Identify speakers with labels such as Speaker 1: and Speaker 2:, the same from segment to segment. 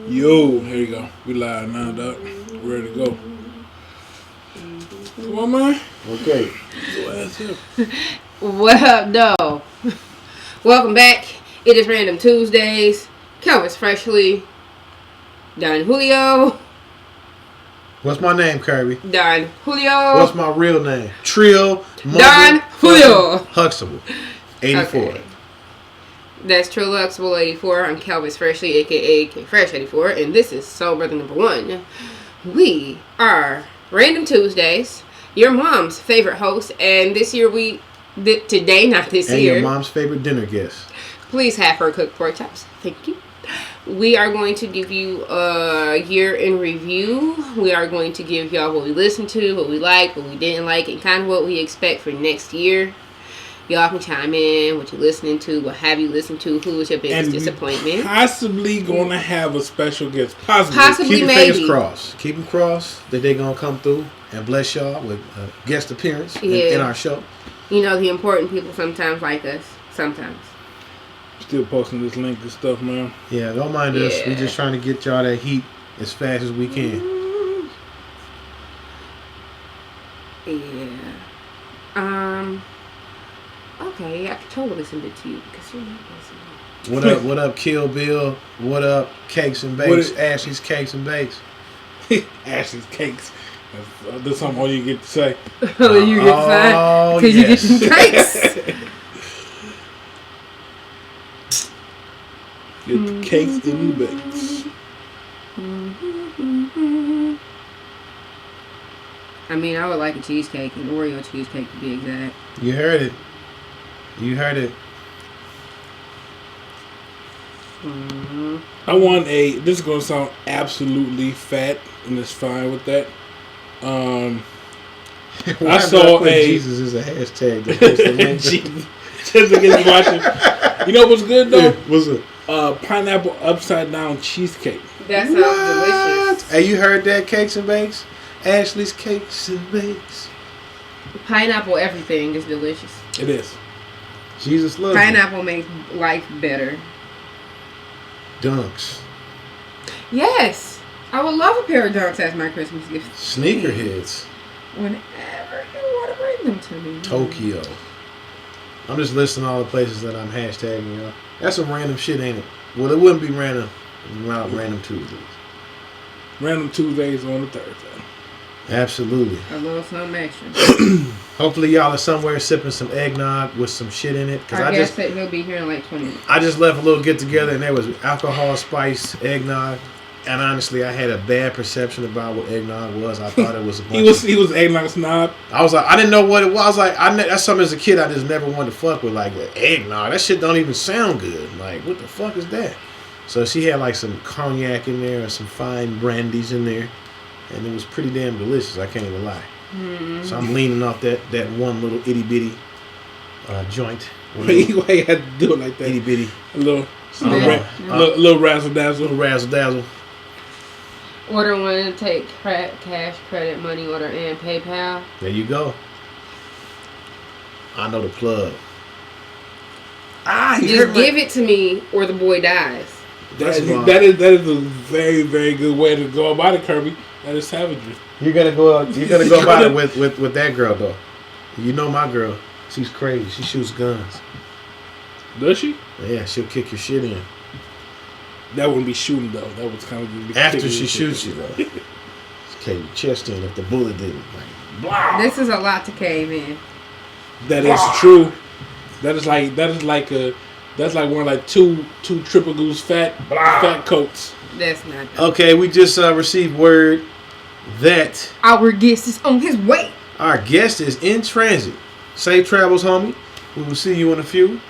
Speaker 1: Yo, here you go. We live now, dog. Ready to go. Come on, man.
Speaker 2: Okay.
Speaker 1: Go ass up.
Speaker 3: What up, though? Welcome back. It is Random Tuesdays. Kelvis Freshly. Don Julio.
Speaker 2: What's my name, Kirby?
Speaker 3: Don Julio.
Speaker 2: What's my real name? Trill
Speaker 3: Don Julio.
Speaker 2: Huxtable. 84.
Speaker 3: Okay. That's Trill Huxtable 84. I'm Kelvis Freshly, aka K Fresh 84, and this is Soul Brother number 1. We are Random Tuesdays, your mom's favorite host, and this year today, not this
Speaker 2: and
Speaker 3: year.
Speaker 2: your mom's favorite dinner guest.
Speaker 3: Please have her cook pork chops. Thank you. We are going to give you a year in review. We are going to give y'all what we listened to, what we liked, what we didn't like, and kind of what we expect for next year. Y'all can chime in, what you're listening to, what have you listened to, who was your biggest disappointment.
Speaker 1: Possibly going to have a special guest. Possibly
Speaker 2: Keep your
Speaker 3: maybe.
Speaker 2: fingers crossed. Keep them crossed that they're going to come through and bless y'all with a guest appearance in our show.
Speaker 3: You know, the important people sometimes like us. Sometimes.
Speaker 1: Still posting this link and stuff, man.
Speaker 2: Yeah, don't mind us. We're just trying to get y'all that heat as fast as we can.
Speaker 3: Yeah. Okay, I can totally send it to you because you're not listening.
Speaker 2: What up, Kill Bill? What up, Cakes and Bakes? Ashley's Cakes and Bakes.
Speaker 1: Ashley's Cakes. That's something all you get to say.
Speaker 3: Oh, you get signed because you get some cakes.
Speaker 1: Get the cakes and the bakes.
Speaker 3: I mean, I would like a cheesecake, an Oreo cheesecake to be exact.
Speaker 2: You heard it. You heard it.
Speaker 3: Mm-hmm.
Speaker 1: I want this is going to sound absolutely fat, and it's fine with that. I saw
Speaker 2: Jesus is a hashtag.
Speaker 1: Just against watching. You know what's good though?
Speaker 2: What's it?
Speaker 1: Pineapple upside down cheesecake.
Speaker 3: That sounds delicious.
Speaker 2: Hey, you heard that? Cakes and Bakes? Ashley's Cakes and Bakes.
Speaker 3: Pineapple everything is delicious.
Speaker 1: It is.
Speaker 2: Jesus loves
Speaker 3: Pineapple makes life better.
Speaker 2: Dunks.
Speaker 3: Yes. I would love a pair of Dunks as my Christmas gift.
Speaker 2: Sneakerheads.
Speaker 3: Whenever you want to bring them to me.
Speaker 2: Tokyo. I'm just listing all the places that I'm hashtagging, y'all. That's some random shit, ain't it? Well, it wouldn't be random without Random Tuesdays.
Speaker 1: Random Tuesdays on the Thursday.
Speaker 2: Absolutely.
Speaker 3: A little something extra.
Speaker 2: Hopefully y'all are somewhere sipping some eggnog with some shit in it.
Speaker 3: I guess that he'll be here in like 20 minutes.
Speaker 2: I just left a little get together and there was alcohol spiced eggnog. And honestly, I had a bad perception about what eggnog was. I thought it was a bunch
Speaker 1: he was eggnog snob.
Speaker 2: I was like, I didn't know what it was. I was like, that's something as a kid I just never wanted to fuck with. Like, eggnog, that shit don't even sound good. Like, what the fuck is that? So she had like some cognac in there and some fine brandies in there. And it was pretty damn delicious, I can't even lie. Mm-hmm. So I'm leaning off that one little itty bitty joint.
Speaker 1: Why you had to do it like that?
Speaker 2: Itty bitty.
Speaker 1: A little razzle dazzle.
Speaker 2: Little razzle dazzle.
Speaker 3: Order one, take cash, credit, money order, and PayPal.
Speaker 2: There you go. I know the plug.
Speaker 3: Just give it to me or the boy dies.
Speaker 1: That is a very, very good way to go about it, Kirby. That is savagery.
Speaker 2: You're gonna go about it with that girl though. You know my girl. She's crazy. She shoots guns.
Speaker 1: Does she?
Speaker 2: Yeah, she'll kick your shit in.
Speaker 1: That wouldn't be shooting though. That was kind of
Speaker 2: after she shoots you though. Okay, your chest in if the bullet didn't. Like,
Speaker 3: blah. This is a lot to cave in.
Speaker 1: That is true. That's like wearing like two Triple Goose fat coats.
Speaker 3: That's not good.
Speaker 2: Okay, we just received word that
Speaker 3: our guest is on his way.
Speaker 2: Our guest is in transit. Safe travels, homie. We will see you in a few.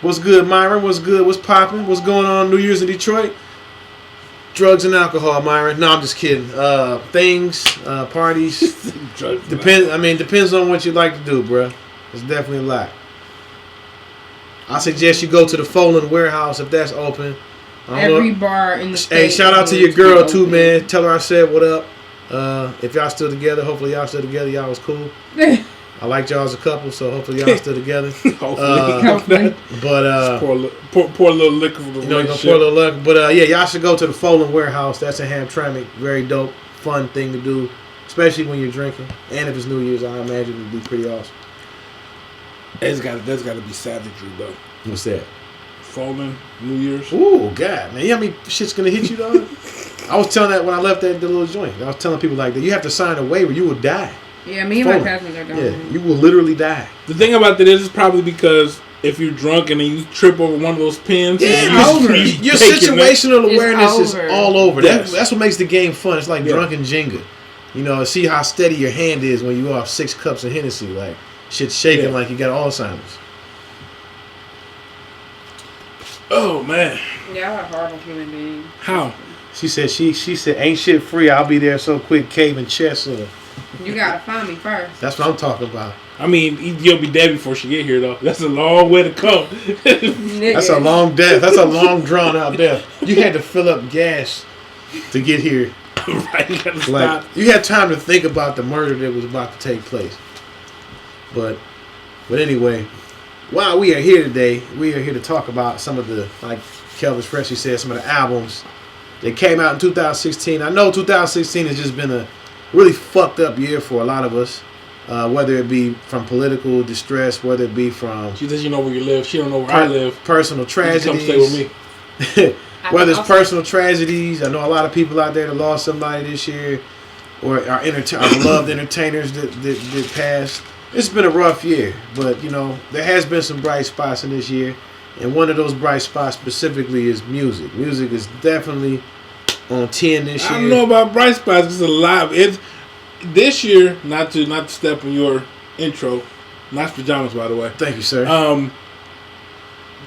Speaker 2: What's good, Myron? What's good? What's popping? What's going on New Year's in Detroit? Drugs and alcohol, Myron. No, I'm just kidding. Things, parties. Depends on what you like to do, bro. It's definitely a lot. I suggest you go to the Folan Warehouse if that's open.
Speaker 3: Every bar in the state.
Speaker 2: Hey, shout out to your girl too, man. Tell her I said what up. If y'all still together, hopefully y'all still together. Y'all was cool. I liked y'all as a couple, so hopefully y'all still together.
Speaker 1: Hopefully.
Speaker 2: But
Speaker 1: pour a little liquor for the
Speaker 2: you know, gonna pour a little luck. But yeah, y'all should go to the Folan Warehouse. That's in Hamtramck. Very dope, fun thing to do, especially when you're drinking. And if it's New Year's, I imagine it'd be pretty awesome.
Speaker 1: That's got to be savagery though.
Speaker 2: What's that?
Speaker 1: Falling New Year's.
Speaker 2: Ooh, God, man, you know how many shit's gonna hit you, dog? I was telling that when I left that the little joint. I was telling people like that you have to sign a waiver, you will die.
Speaker 3: Yeah, me and my cousins are going.
Speaker 2: Yeah, you will literally die.
Speaker 1: The thing about that is probably because if you're drunk and then you trip over one of those pins,
Speaker 2: yeah, your situational awareness is all over.
Speaker 1: Yes.
Speaker 2: That's what makes the game fun. It's like drunken Jenga. You know, see how steady your hand is when you off 6 cups of Hennessy. Like shit's shaking like you got Alzheimer's.
Speaker 1: Oh man.
Speaker 3: Y'all are horrible human beings.
Speaker 1: How?
Speaker 2: She said ain't shit free. I'll be there so quick, caving chest.
Speaker 3: You gotta find me first.
Speaker 2: That's what I'm talking about.
Speaker 1: I mean, you'll be dead before she get here though. That's a long way to come.
Speaker 2: That's a long death. That's a long drawn out death. You had to fill up gas to get here.
Speaker 1: Right, you gotta
Speaker 2: Like
Speaker 1: stop.
Speaker 2: you had time to think about the murder that was about to take place. But anyway, while we are here today, we are here to talk about some of the, like Kelvis Presley said, some of the albums that came out in 2016. I know 2016 has just been a really fucked up year for a lot of us, whether it be from political distress, whether it be from
Speaker 1: She says you know where you live. She don't know where I live.
Speaker 2: personal
Speaker 1: You
Speaker 2: tragedies.
Speaker 1: come stay with me.
Speaker 2: Whether it's personal tragedies, I know a lot of people out there that lost somebody this year, or our beloved entertainers that passed. It's been a rough year, but you know there has been some bright spots in this year, and one of those bright spots specifically is music. Music is definitely on 10 this year.
Speaker 1: I don't know about bright spots. It's a lot. It's this year. Not to step on your intro. Nice pajamas, by the way.
Speaker 2: Thank you, sir.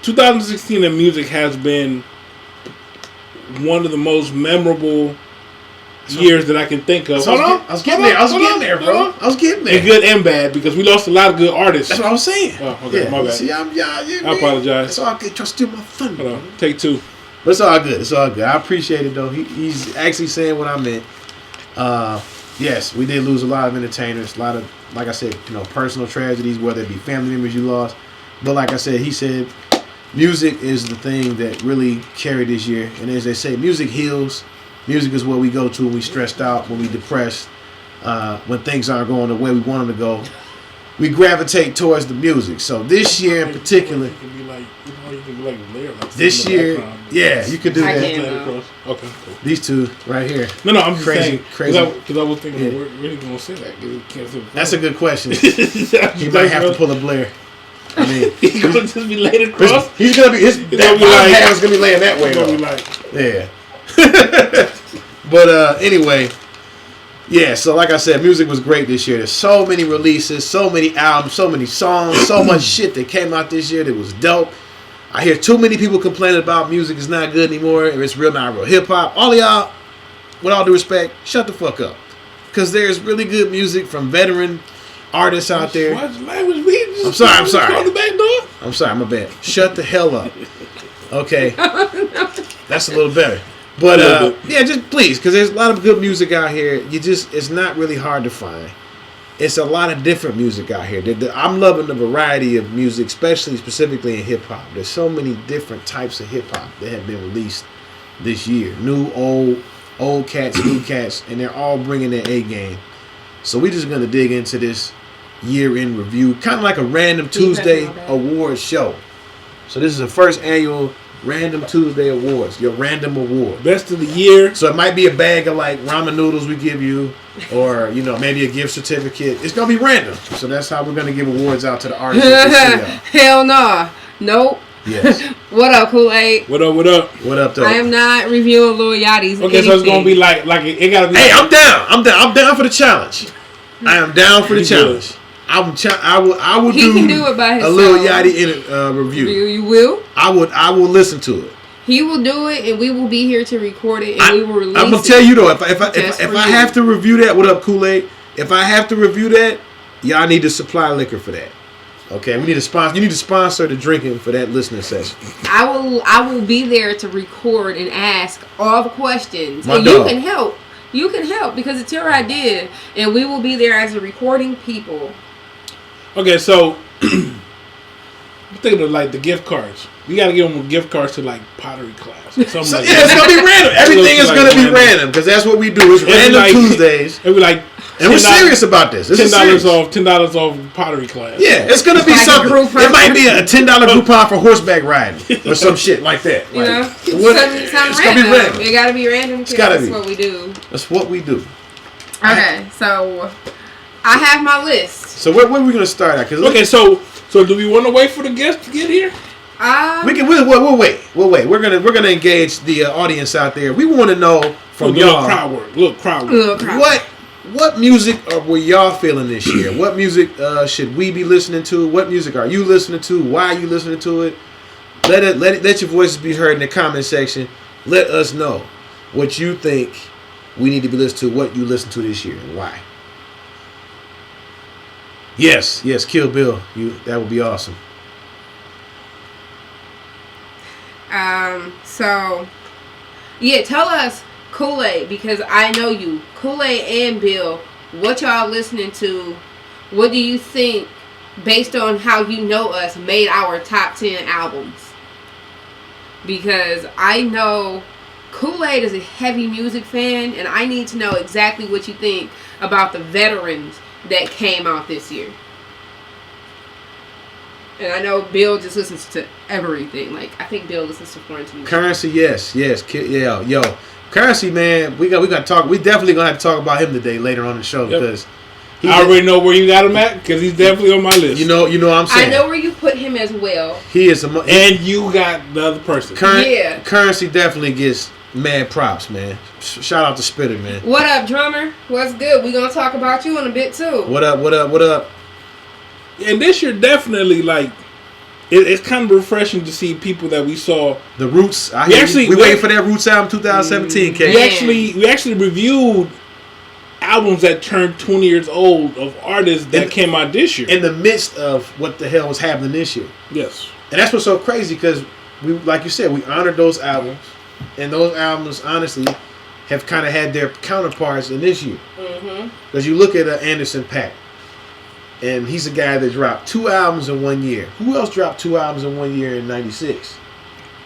Speaker 1: 2016 in music has been one of the most memorable years that I can think of.
Speaker 2: I was getting there, bro. I was getting there.
Speaker 1: And good and bad, because we lost a lot of good artists.
Speaker 2: That's what I was saying.
Speaker 1: Oh, okay, my bad.
Speaker 2: See, I
Speaker 1: apologize.
Speaker 2: That's all good. Try to steal my thunder.
Speaker 1: Hold on. Take 2.
Speaker 2: But it's all good. It's all good. I appreciate it, though. He's actually saying what I meant. Yes, we did lose a lot of entertainers. A lot of, like I said, you know, personal tragedies, whether it be family members you lost. But like I said, he said music is the thing that really carried this year. And as they say, music heals. Music is what we go to when we stressed out, when we depressed, when things aren't going the way we want them to go. We gravitate towards the music. So this year in particular,
Speaker 1: You can be like layer, like
Speaker 2: this year, yeah, you could do
Speaker 3: I
Speaker 2: that.
Speaker 3: can.
Speaker 1: Okay, cool.
Speaker 2: These two right here.
Speaker 1: No, I'm just
Speaker 2: Crazy,
Speaker 1: saying.
Speaker 2: crazy.
Speaker 1: Because I was thinking,
Speaker 2: Yeah.
Speaker 1: we're really going to say that. 'Cause we can't say it.
Speaker 2: That's a good question.
Speaker 1: You
Speaker 2: He might have to pull a Blair. I mean,
Speaker 1: He's going to just be laid across.
Speaker 2: he's gonna be his.
Speaker 1: gonna
Speaker 2: That
Speaker 1: be like-
Speaker 2: half is gonna be laying that way
Speaker 1: It's going to be
Speaker 2: though.
Speaker 1: like,
Speaker 2: Yeah. But anyway, yeah. So like I said, music was great this year. There's so many releases, so many albums, so many songs, so much shit that came out this year that was dope. I hear too many people complaining about music is not good anymore. If it's real, not real hip hop. All of y'all, with all due respect, shut the fuck up. Because there's really good music from veteran artists out there.
Speaker 1: Watch language. We just
Speaker 2: I'm sorry.
Speaker 1: Close the back door.
Speaker 2: I'm sorry, my bad. Shut the hell up. Okay. That's a little better. But yeah, just please, because there's a lot of good music out here. It's not really hard to find. It's a lot of different music out here. I'm loving the variety of music, specifically in hip hop. There's so many different types of hip hop that have been released this year. New, old cats, new cats, and they're all bringing their A game. So we're just gonna dig into this year in review, kind of like a Random Tuesday awards show. So this is the first annual Random Tuesday Awards, your random award.
Speaker 1: Best of the year.
Speaker 2: So it might be a bag of like ramen noodles we give you, or you know maybe a gift certificate. It's gonna be random. So that's how we're gonna give awards out to the artists.
Speaker 3: Hell no. Nope.
Speaker 2: Yes.
Speaker 3: What up, Kool-Aid?
Speaker 1: What up? What up?
Speaker 2: What up, though?
Speaker 3: I am not reviewing Lil Yachty's.
Speaker 1: Okay, so it's gonna be like it gotta be.
Speaker 2: Hey,
Speaker 1: like,
Speaker 2: I'm down for the challenge. I am down for the challenge. I would
Speaker 3: He can do it by
Speaker 2: a
Speaker 3: himself.
Speaker 2: Lil Yachty review.
Speaker 3: You will?
Speaker 2: I will listen to it.
Speaker 3: He will do it, and we will be here to record it, and we will release it.
Speaker 2: I'm gonna tell you though, if
Speaker 3: Just
Speaker 2: I
Speaker 3: for
Speaker 2: have
Speaker 3: you.
Speaker 2: to review that, what up, Kool-Aid? If I have to review that, y'all need to supply liquor for that. Okay, we need a sponsor. You need to sponsor the drinking for that listening session.
Speaker 3: I will be there to record and ask all the questions,
Speaker 2: My
Speaker 3: and
Speaker 2: dog.
Speaker 3: you can help. You can help because it's your idea, and we will be there as a recording people.
Speaker 1: Okay, so I'm thinking of like the gift cards. We gotta give them gift cards to like pottery class or something.
Speaker 2: So,
Speaker 1: like
Speaker 2: yeah,
Speaker 1: that.
Speaker 2: it's gonna be random. Everything is
Speaker 1: Like
Speaker 2: gonna be
Speaker 1: random.
Speaker 2: random because that's what we do. It's random
Speaker 1: like-
Speaker 2: Tuesdays,
Speaker 1: It'd be like
Speaker 2: and we're
Speaker 1: $10
Speaker 2: serious about this. This is serious.
Speaker 1: $10 off pottery class.
Speaker 2: Yeah, it's gonna be
Speaker 3: Like a
Speaker 2: something.
Speaker 3: Groupon.
Speaker 2: It might be a $10 coupon for horseback riding or some shit like that.
Speaker 3: You know,
Speaker 2: What-
Speaker 3: something
Speaker 2: it's
Speaker 3: random.
Speaker 2: gonna be random.
Speaker 3: It gotta be random.
Speaker 2: It's gotta
Speaker 3: That's
Speaker 2: be.
Speaker 3: what we do.
Speaker 2: That's what we do.
Speaker 3: Okay, so I have my list.
Speaker 2: So where are we gonna start at? Cause
Speaker 1: Okay, so do we want to wait for the guests to get here?
Speaker 2: we'll wait. We're gonna engage the audience out there. We want to know from
Speaker 1: Little
Speaker 2: y'all
Speaker 1: crowd work. Little crowd work.
Speaker 3: Little crowd.
Speaker 2: what music were y'all feeling this year? What music should we be listening to? What music are you listening to? Why are you listening to it? Let your voices be heard in the comment section. Let us know what you think we need to be listening to. What you listen to this year and why? Yes, Kill Bill. That would be awesome.
Speaker 3: So yeah, tell us Kool-Aid, because I know you, Kool-Aid and Bill, what y'all listening to? What do you think, based on how you know us, made our top 10 albums? Because I know Kool-Aid is a heavy music fan, and I need to know exactly what you think about the veterans that came out this year. And I know Bill just listens to everything. Like, I think Bill listens to foreign music.
Speaker 2: Currency, yes, yo, Currency, man. We got to talk. We definitely gonna have to talk about him today later on in the show because
Speaker 1: I already know where you got him at because he's definitely on my list.
Speaker 2: you know what I'm saying.
Speaker 3: I know where you put him as well.
Speaker 2: He is
Speaker 1: And you got the other person.
Speaker 3: Yeah.
Speaker 2: Currency definitely gets mad props, man. Shout out to Spitter, man.
Speaker 3: What up, drummer? What's good? We gonna talk about you in a bit too.
Speaker 2: What up?
Speaker 1: And this year definitely like it's kind of refreshing to see people that we saw.
Speaker 2: The Roots.
Speaker 1: We
Speaker 2: waiting for that Roots album 2017. K.
Speaker 1: We actually reviewed albums that turned 20 years old of artists that came out this year.
Speaker 2: In the midst of what the hell was happening this year.
Speaker 1: Yes.
Speaker 2: And that's what's so crazy because we, like you said, we honored those albums, and those albums honestly have kind of had their counterparts in this year. Because you look at Anderson .Paak, and he's a guy that dropped 2 albums in 1 year. Who else dropped 2 albums in 1 year in '96?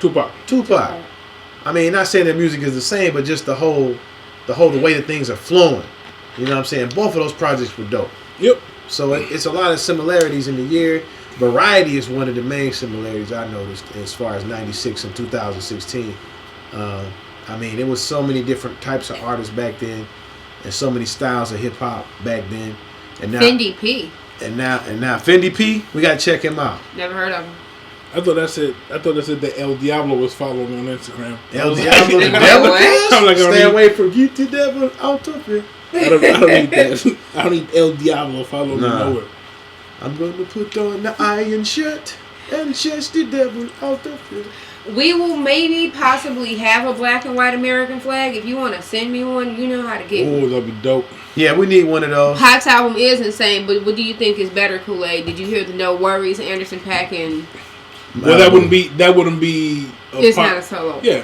Speaker 1: Tupac.
Speaker 2: I mean, not saying that music is the same, but just the way that things are flowing. You know what I'm saying? Both of those projects were dope.
Speaker 1: Yep.
Speaker 2: So it's a lot of similarities in the year. Variety is one of the main similarities I noticed as far as '96 and 2016. I mean, there was so many different types of artists back then, and so many styles of hip hop back then. And now
Speaker 3: Fendi P.
Speaker 2: And now Fendi P, we gotta check him out.
Speaker 3: Never heard of him.
Speaker 1: I thought that said that El Diablo was following on Instagram.
Speaker 2: El Diablo, the
Speaker 3: Like,
Speaker 2: devil.
Speaker 3: what?
Speaker 1: I'm like,
Speaker 2: Stay away from you, the devil, out of here.
Speaker 1: I don't need that. I don't need El Diablo following me
Speaker 2: Nah.
Speaker 1: nowhere.
Speaker 2: I'm gonna put on the iron shirt and chase the devil out of here.
Speaker 3: We will maybe possibly have a black and white American flag. If you want to send me one, you know how to get
Speaker 1: Oh,
Speaker 3: one.
Speaker 1: that'd be dope.
Speaker 2: Yeah, we need one of those.
Speaker 3: Pot's album is insane, but what do you think is better, Kool-Aid? Did you hear the No Worries, Anderson .Paak, and
Speaker 1: Well, that wouldn't be.
Speaker 3: it's not a solo?
Speaker 2: I
Speaker 1: Yeah.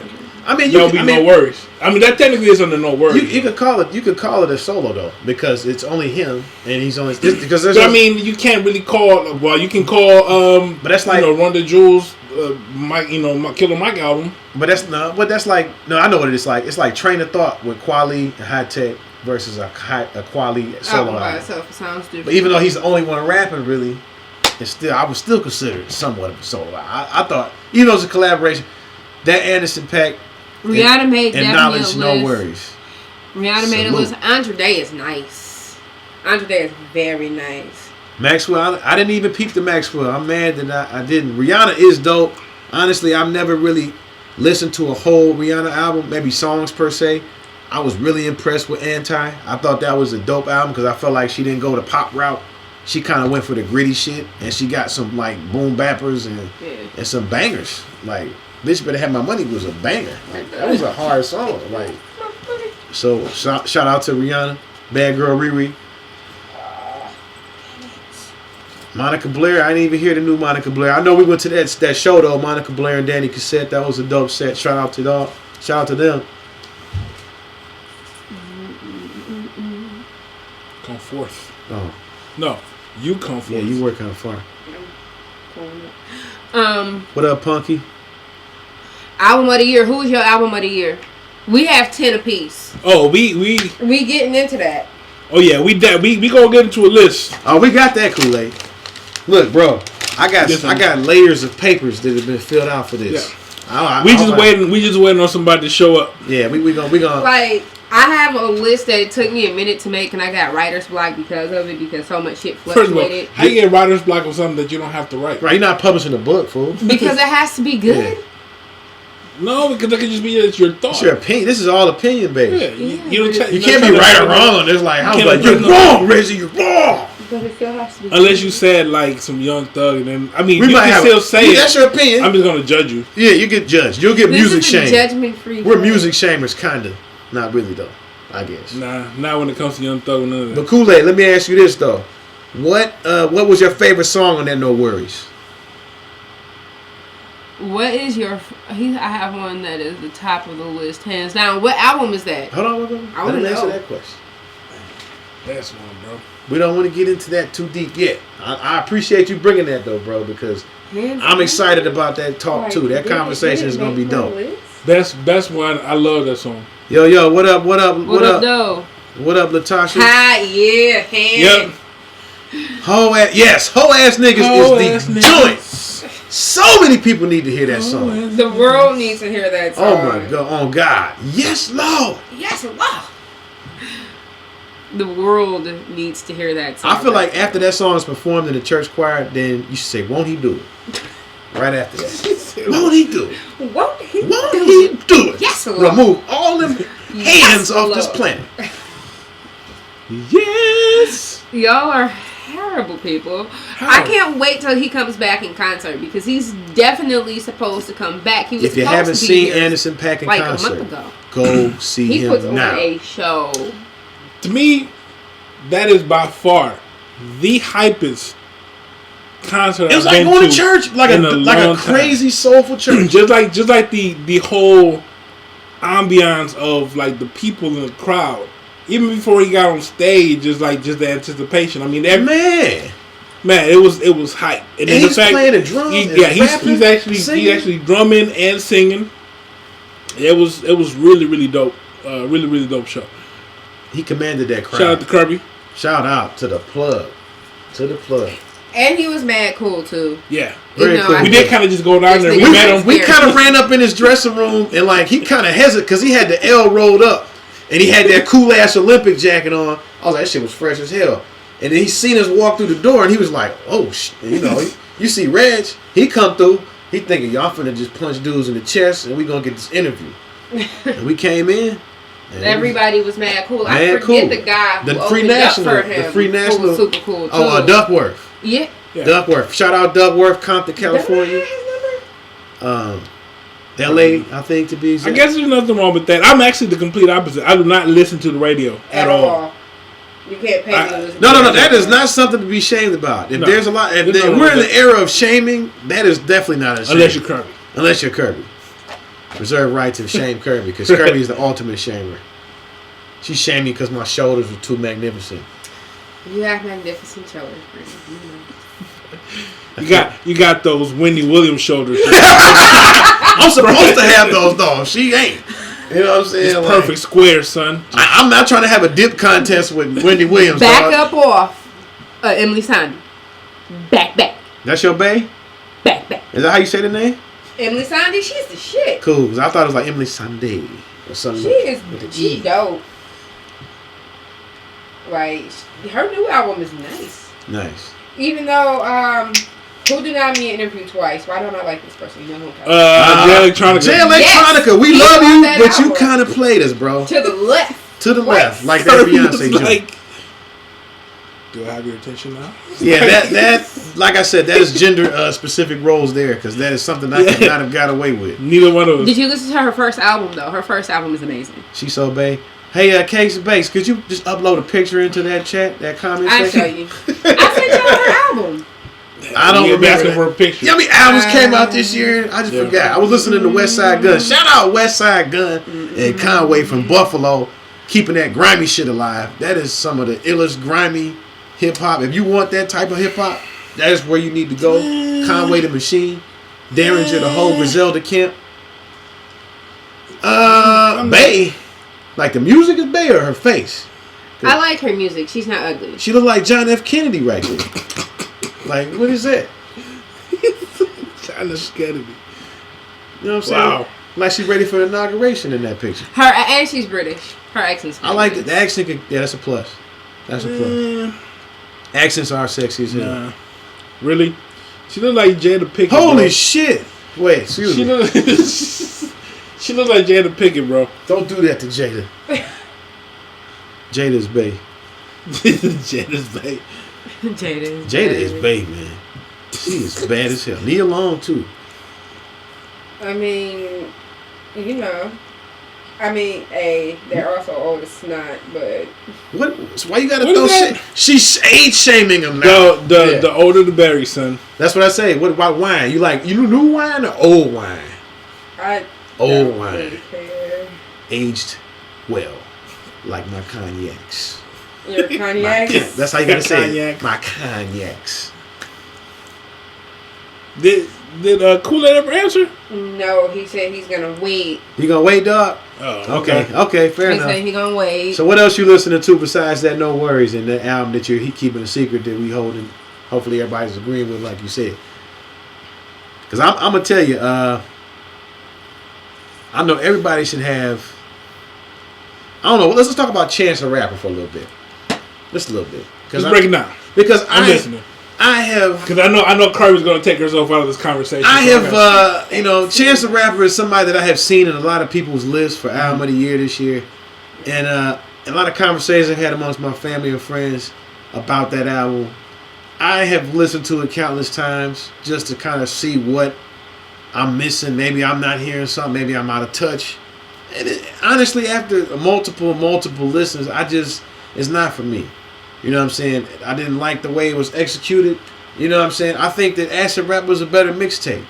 Speaker 2: mean,
Speaker 1: There'll be no worries. I mean, that technically is under no worries.
Speaker 2: You could call it a solo though, because it's only him and he's only because there's.
Speaker 1: But I mean, you can't really call. Well, you can call.
Speaker 2: But that's like
Speaker 1: Run the Jewels, Mike. My Killer Mike album.
Speaker 2: But that's like no. I know what it's like. It's like Train of Thought with Kweli and High Tech versus a Kweli solo
Speaker 3: Album by
Speaker 2: album.
Speaker 3: itself, it sounds different.
Speaker 2: But even though he's the only one rapping, really, I would still consider it somewhat of a solo. I thought even though it's a collaboration, that Anderson .Paak.
Speaker 3: Rihanna made
Speaker 2: and
Speaker 3: definitely
Speaker 2: Knowledge,
Speaker 3: a
Speaker 2: no
Speaker 3: list.
Speaker 2: worries.
Speaker 3: Rihanna made a
Speaker 2: Salute.
Speaker 3: list. Andre Day is nice. Andre Day is very nice.
Speaker 2: Maxwell, I didn't even peep the Maxwell. I'm mad that I didn't. Rihanna is dope. Honestly, I've never really listened to a whole Rihanna album, maybe songs per se. I was really impressed with Anti. I thought that was a dope album because I felt like she didn't go the pop route. She kind of went for the gritty shit, and she got some like boom bappers and some bangers. Like, Bitch Better Have My Money was a banger. Like, that was a hard song. Like, so shout out to Rihanna, Bad Girl Riri. Monica Blair, I didn't even hear the new Monica Blair. I know we went to that show though, Monica Blair and Danny Cassette. That was a dope set. Shout out to them.
Speaker 1: Come forth.
Speaker 2: Oh.
Speaker 1: No. You come for
Speaker 2: Yeah,
Speaker 1: us.
Speaker 2: you work kind of far.
Speaker 3: Um,
Speaker 2: What up, Punky?
Speaker 3: album of the year. Who's your album of the year? We have 10 apiece.
Speaker 1: Oh, we
Speaker 3: We getting into that.
Speaker 1: oh yeah, we gonna get into a list.
Speaker 2: Oh, we got that Kool-Aid. Look, bro, I got layers of papers that have been filled out for this.
Speaker 1: Yeah. We just waiting on somebody to show up.
Speaker 2: Yeah, we gonna.
Speaker 3: Like, I have a list that it took me a minute to make, and I got writer's block because of it, because so much shit
Speaker 1: First of all,
Speaker 3: fluctuated.
Speaker 1: how you get writer's block on something that you don't have to write?
Speaker 2: Right, you're not publishing a book, fool.
Speaker 3: Because it has to be good.
Speaker 2: Yeah.
Speaker 1: No, because that could just be it's your thought.
Speaker 2: It's your opinion. This is all opinion based.
Speaker 1: Yeah, you don't
Speaker 2: You can't be right or wrong on this. Like, I was like, you're wrong, Reggie. You're wrong.
Speaker 3: But it still has to be
Speaker 1: Unless
Speaker 3: good.
Speaker 1: you said like some Young Thug, and then I mean
Speaker 2: We
Speaker 1: you
Speaker 2: might
Speaker 1: can
Speaker 2: have.
Speaker 1: still say
Speaker 2: That's
Speaker 1: it.
Speaker 2: your opinion.
Speaker 1: I'm just gonna judge you.
Speaker 2: Yeah, you get judged. You'll get
Speaker 3: This
Speaker 2: music
Speaker 3: is a
Speaker 2: shamed.
Speaker 3: judgment-free
Speaker 2: We're
Speaker 3: zone.
Speaker 2: music shamers, kinda. Not really though. I guess.
Speaker 1: Nah, not when it comes to Young Thug. None of that.
Speaker 2: But Kool-Aid, let me ask you this though. What was your favorite song on that No Worries?
Speaker 3: What is your? I have one that is the top of the list, hands down. What album is that?
Speaker 2: Hold on.
Speaker 3: I
Speaker 2: I
Speaker 3: wanna
Speaker 2: didn't answer
Speaker 3: know.
Speaker 2: that question.
Speaker 1: That's one, bro.
Speaker 2: We don't want to get into that too deep yet. I appreciate you bringing that though, bro, because
Speaker 3: Hands
Speaker 2: I'm
Speaker 3: down.
Speaker 2: excited about that talk
Speaker 3: Like,
Speaker 2: too. That
Speaker 3: did it-
Speaker 2: conversation
Speaker 3: did
Speaker 2: is
Speaker 3: it
Speaker 2: gonna be
Speaker 3: make my
Speaker 2: dope.
Speaker 3: list?
Speaker 1: That's one. I love that song.
Speaker 2: Yo, what up?
Speaker 3: What up, though?
Speaker 2: What up, Latasha?
Speaker 3: Hi, yeah, hand.
Speaker 1: Yep.
Speaker 2: Hoe ass niggas
Speaker 1: Hoe
Speaker 2: is
Speaker 1: ass
Speaker 2: the
Speaker 1: niggas.
Speaker 2: joint. So many people need to hear that song.
Speaker 3: The world needs to hear that song.
Speaker 2: Oh my god, oh God. Yes, Lord.
Speaker 3: Yes, wow. The world needs to hear that song.
Speaker 2: I feel like after that song is performed in the church choir, then you should say, won't he do it? Right after that. Won't he do it?
Speaker 3: Won't he
Speaker 2: Won't
Speaker 3: do
Speaker 2: he
Speaker 3: it?
Speaker 2: do it?
Speaker 3: Yes, Lord.
Speaker 2: Remove all them
Speaker 3: Yes,
Speaker 2: hands off this
Speaker 3: Lord.
Speaker 2: planet. Yes.
Speaker 3: Y'all are terrible people. I can't wait till he comes back in concert, because he's definitely supposed to come back. He was
Speaker 2: If you
Speaker 3: supposed
Speaker 2: haven't
Speaker 3: to be
Speaker 2: seen
Speaker 3: here
Speaker 2: Anderson .Paak in
Speaker 3: like
Speaker 2: concert,
Speaker 3: a month ago.
Speaker 2: go see
Speaker 3: He puts
Speaker 2: him
Speaker 3: on
Speaker 2: now.
Speaker 3: a show.
Speaker 1: To me, that is by far the hypest concert
Speaker 2: It was
Speaker 1: I've
Speaker 2: like
Speaker 1: been
Speaker 2: going to church, like a
Speaker 1: long time.
Speaker 2: crazy soulful church.
Speaker 1: just like the whole ambiance of like the people in the crowd. Even before he got on stage, just the anticipation. I mean, man, it was hype.
Speaker 2: And he's playing the drums.
Speaker 1: he's
Speaker 2: rapping,
Speaker 1: actually
Speaker 2: singing.
Speaker 1: he's actually drumming and singing. It was really really dope. Really really dope show.
Speaker 2: He commanded that crowd.
Speaker 1: Shout out to Kirby.
Speaker 2: Shout out to the plug. To the plug.
Speaker 3: And he was mad cool, too.
Speaker 1: Yeah,
Speaker 2: Very
Speaker 3: You know,
Speaker 2: cool.
Speaker 3: I
Speaker 1: we did kind of just go down there.
Speaker 3: This
Speaker 1: We
Speaker 3: nigga
Speaker 1: met
Speaker 3: was
Speaker 1: him.
Speaker 2: We
Speaker 3: scared.
Speaker 2: kind of ran up in his dressing room and like he kind of hesitated because he had the L rolled up and he had that cool ass Olympic jacket on. I was like, that shit was fresh as hell. And then he seen us walk through the door and he was like, oh, you know, you see Reg, he come through. He thinking y'all finna just punch dudes in the chest and we gonna get this interview. And we came in. and
Speaker 3: Everybody was mad cool. I
Speaker 2: Mad
Speaker 3: forget
Speaker 2: cool.
Speaker 3: the guy who
Speaker 2: The Free
Speaker 3: opened
Speaker 2: National-
Speaker 3: up for him.
Speaker 2: the Free
Speaker 3: who
Speaker 2: National-
Speaker 3: was super cool, too.
Speaker 2: Duckworth.
Speaker 3: Yeah.
Speaker 1: Yeah.
Speaker 2: Duckworth. Shout out Duckworth, Compton, California.
Speaker 3: Is that his number?
Speaker 2: LA, I think to be
Speaker 1: I
Speaker 2: exact.
Speaker 1: guess there's nothing wrong with that. I'm actually the complete opposite. I do not listen to the radio at all.
Speaker 3: You can't pay me to listen
Speaker 2: No,
Speaker 3: to
Speaker 2: that is not something to be shamed about. If
Speaker 1: No.
Speaker 2: there's a lot, if
Speaker 1: There's nothing
Speaker 2: we're
Speaker 1: wrong
Speaker 2: in
Speaker 1: with
Speaker 2: the era of shaming, that is definitely not a shame.
Speaker 1: Unless you're Kirby.
Speaker 2: Unless you're Kirby. Reserve right to shame Kirby because Kirby is the ultimate shamer. She shamed me because my shoulders were too magnificent.
Speaker 3: You have magnificent shoulders, Brandon.
Speaker 1: You got those Wendy Williams shoulders.
Speaker 2: I'm supposed to have those though. She ain't. You know what I'm saying?
Speaker 1: It's
Speaker 2: Like,
Speaker 1: perfect square, son.
Speaker 2: I'm not trying to have a dip contest with Wendy Williams.
Speaker 3: Back
Speaker 2: dog.
Speaker 3: up off Emily Sandy. Back.
Speaker 2: That's your bae?
Speaker 3: Back.
Speaker 2: Is that how you say the name?
Speaker 3: Emily Sandy, she's the shit.
Speaker 2: Cool. 'Cause I thought it was like Emily Sunday or something.
Speaker 3: She is
Speaker 2: with the
Speaker 3: she
Speaker 2: E.
Speaker 3: dope. Like, her new album is nice.
Speaker 2: Nice.
Speaker 3: Even though, who denied me an interview twice? Why don't I like this person? You know who I'm talking
Speaker 1: Jay Electronica.
Speaker 2: Jay Electronica,
Speaker 3: Yes,
Speaker 2: we
Speaker 3: he
Speaker 2: love
Speaker 3: on
Speaker 2: you,
Speaker 3: that
Speaker 2: but you
Speaker 3: album.
Speaker 2: kind of played us, bro.
Speaker 3: To the left.
Speaker 2: To the
Speaker 3: Twice.
Speaker 2: left, like that Beyonce
Speaker 1: It's
Speaker 2: joint.
Speaker 1: like, do I have your attention now?
Speaker 2: Yeah, that like I said, that is gender specific roles there because that is something I could not have got away with.
Speaker 1: Neither one of us.
Speaker 3: Did you listen to her first album, though? Her first album is amazing.
Speaker 2: She's so bae. Hey, Case Base, could you just upload a picture into that chat, that comment
Speaker 3: I'll
Speaker 2: section?
Speaker 3: show you. I sent y'all her album.
Speaker 2: I don't
Speaker 1: You
Speaker 2: remember
Speaker 1: asking
Speaker 2: that.
Speaker 1: for a picture.
Speaker 2: Yeah, I mean, albums came out this year. I just
Speaker 1: Yeah.
Speaker 2: forgot. I was listening to West Side Gun. Shout out West Side Gun and Conway from Buffalo, keeping that grimy shit alive. That is some of the illest grimy hip hop. If you want that type of hip hop, that is where you need to go. Conway the Machine, Derringer the Whole, Griselda Kemp. Bay. Like the music is Bay or her face?
Speaker 3: I like her music. She's not ugly.
Speaker 2: She look like John F. Kennedy right there. Like, what is that?
Speaker 1: John F. Kennedy.
Speaker 2: You know what I'm saying?
Speaker 1: Wow.
Speaker 2: Like she's ready for the inauguration in that picture.
Speaker 3: And she's British. Her accent's
Speaker 2: I like it. The accent. Yeah, that's a plus. That's a plus. Accents are sexy as hell.
Speaker 1: Nah. Really? She look like Jada Pinkett.
Speaker 2: Holy shit! Wait, excuse me.
Speaker 1: She look like Jada Pinkett, bro.
Speaker 2: Don't do that to Jada. Jada's bae.
Speaker 1: Jada's bae.
Speaker 2: Jada is bae, man. She is bad as hell. Nia Long too.
Speaker 4: I mean, you know. I mean, they're also old as snot, but
Speaker 2: what? Why you gotta throw shit? She's age shaming them now.
Speaker 1: The older the berry, son.
Speaker 2: That's what I say. What about wine? You like new wine or old wine? Old wine,
Speaker 4: really
Speaker 2: aged well, like my cognacs.
Speaker 4: Your cognacs.
Speaker 2: That's how you gotta say
Speaker 1: Cognac.
Speaker 2: it. My cognacs.
Speaker 1: Did Kool-Aid ever answer?
Speaker 4: No, he said he's gonna wait.
Speaker 2: You gonna wait, dog?
Speaker 1: Oh,
Speaker 2: Okay, fair
Speaker 3: He
Speaker 2: enough.
Speaker 3: said he gonna wait.
Speaker 2: So what else you listening to besides that No Worries and that album that you're keeping a secret that we holding? Hopefully everybody's agreeing with, like you said. Because I'm gonna tell you, I know everybody should have. I don't know. Let's just talk about Chance the Rapper for a little bit. Just a little bit.
Speaker 1: Just break it down.
Speaker 2: Because
Speaker 1: I'm listening.
Speaker 2: I have.
Speaker 1: Because I know Carly's going to take herself out of this conversation.
Speaker 2: I have, Chance the Rapper is somebody that I have seen in a lot of people's lists for album of the year this year. And a lot of conversations I've had amongst my family and friends about that album. I have listened to it countless times just to kind of see what I'm missing. Maybe I'm not hearing something. Maybe I'm out of touch. And honestly, after multiple listens, it's not for me. You know what I'm saying? I didn't like the way it was executed. You know what I'm saying? I think that Acid Rap was a better mixtape.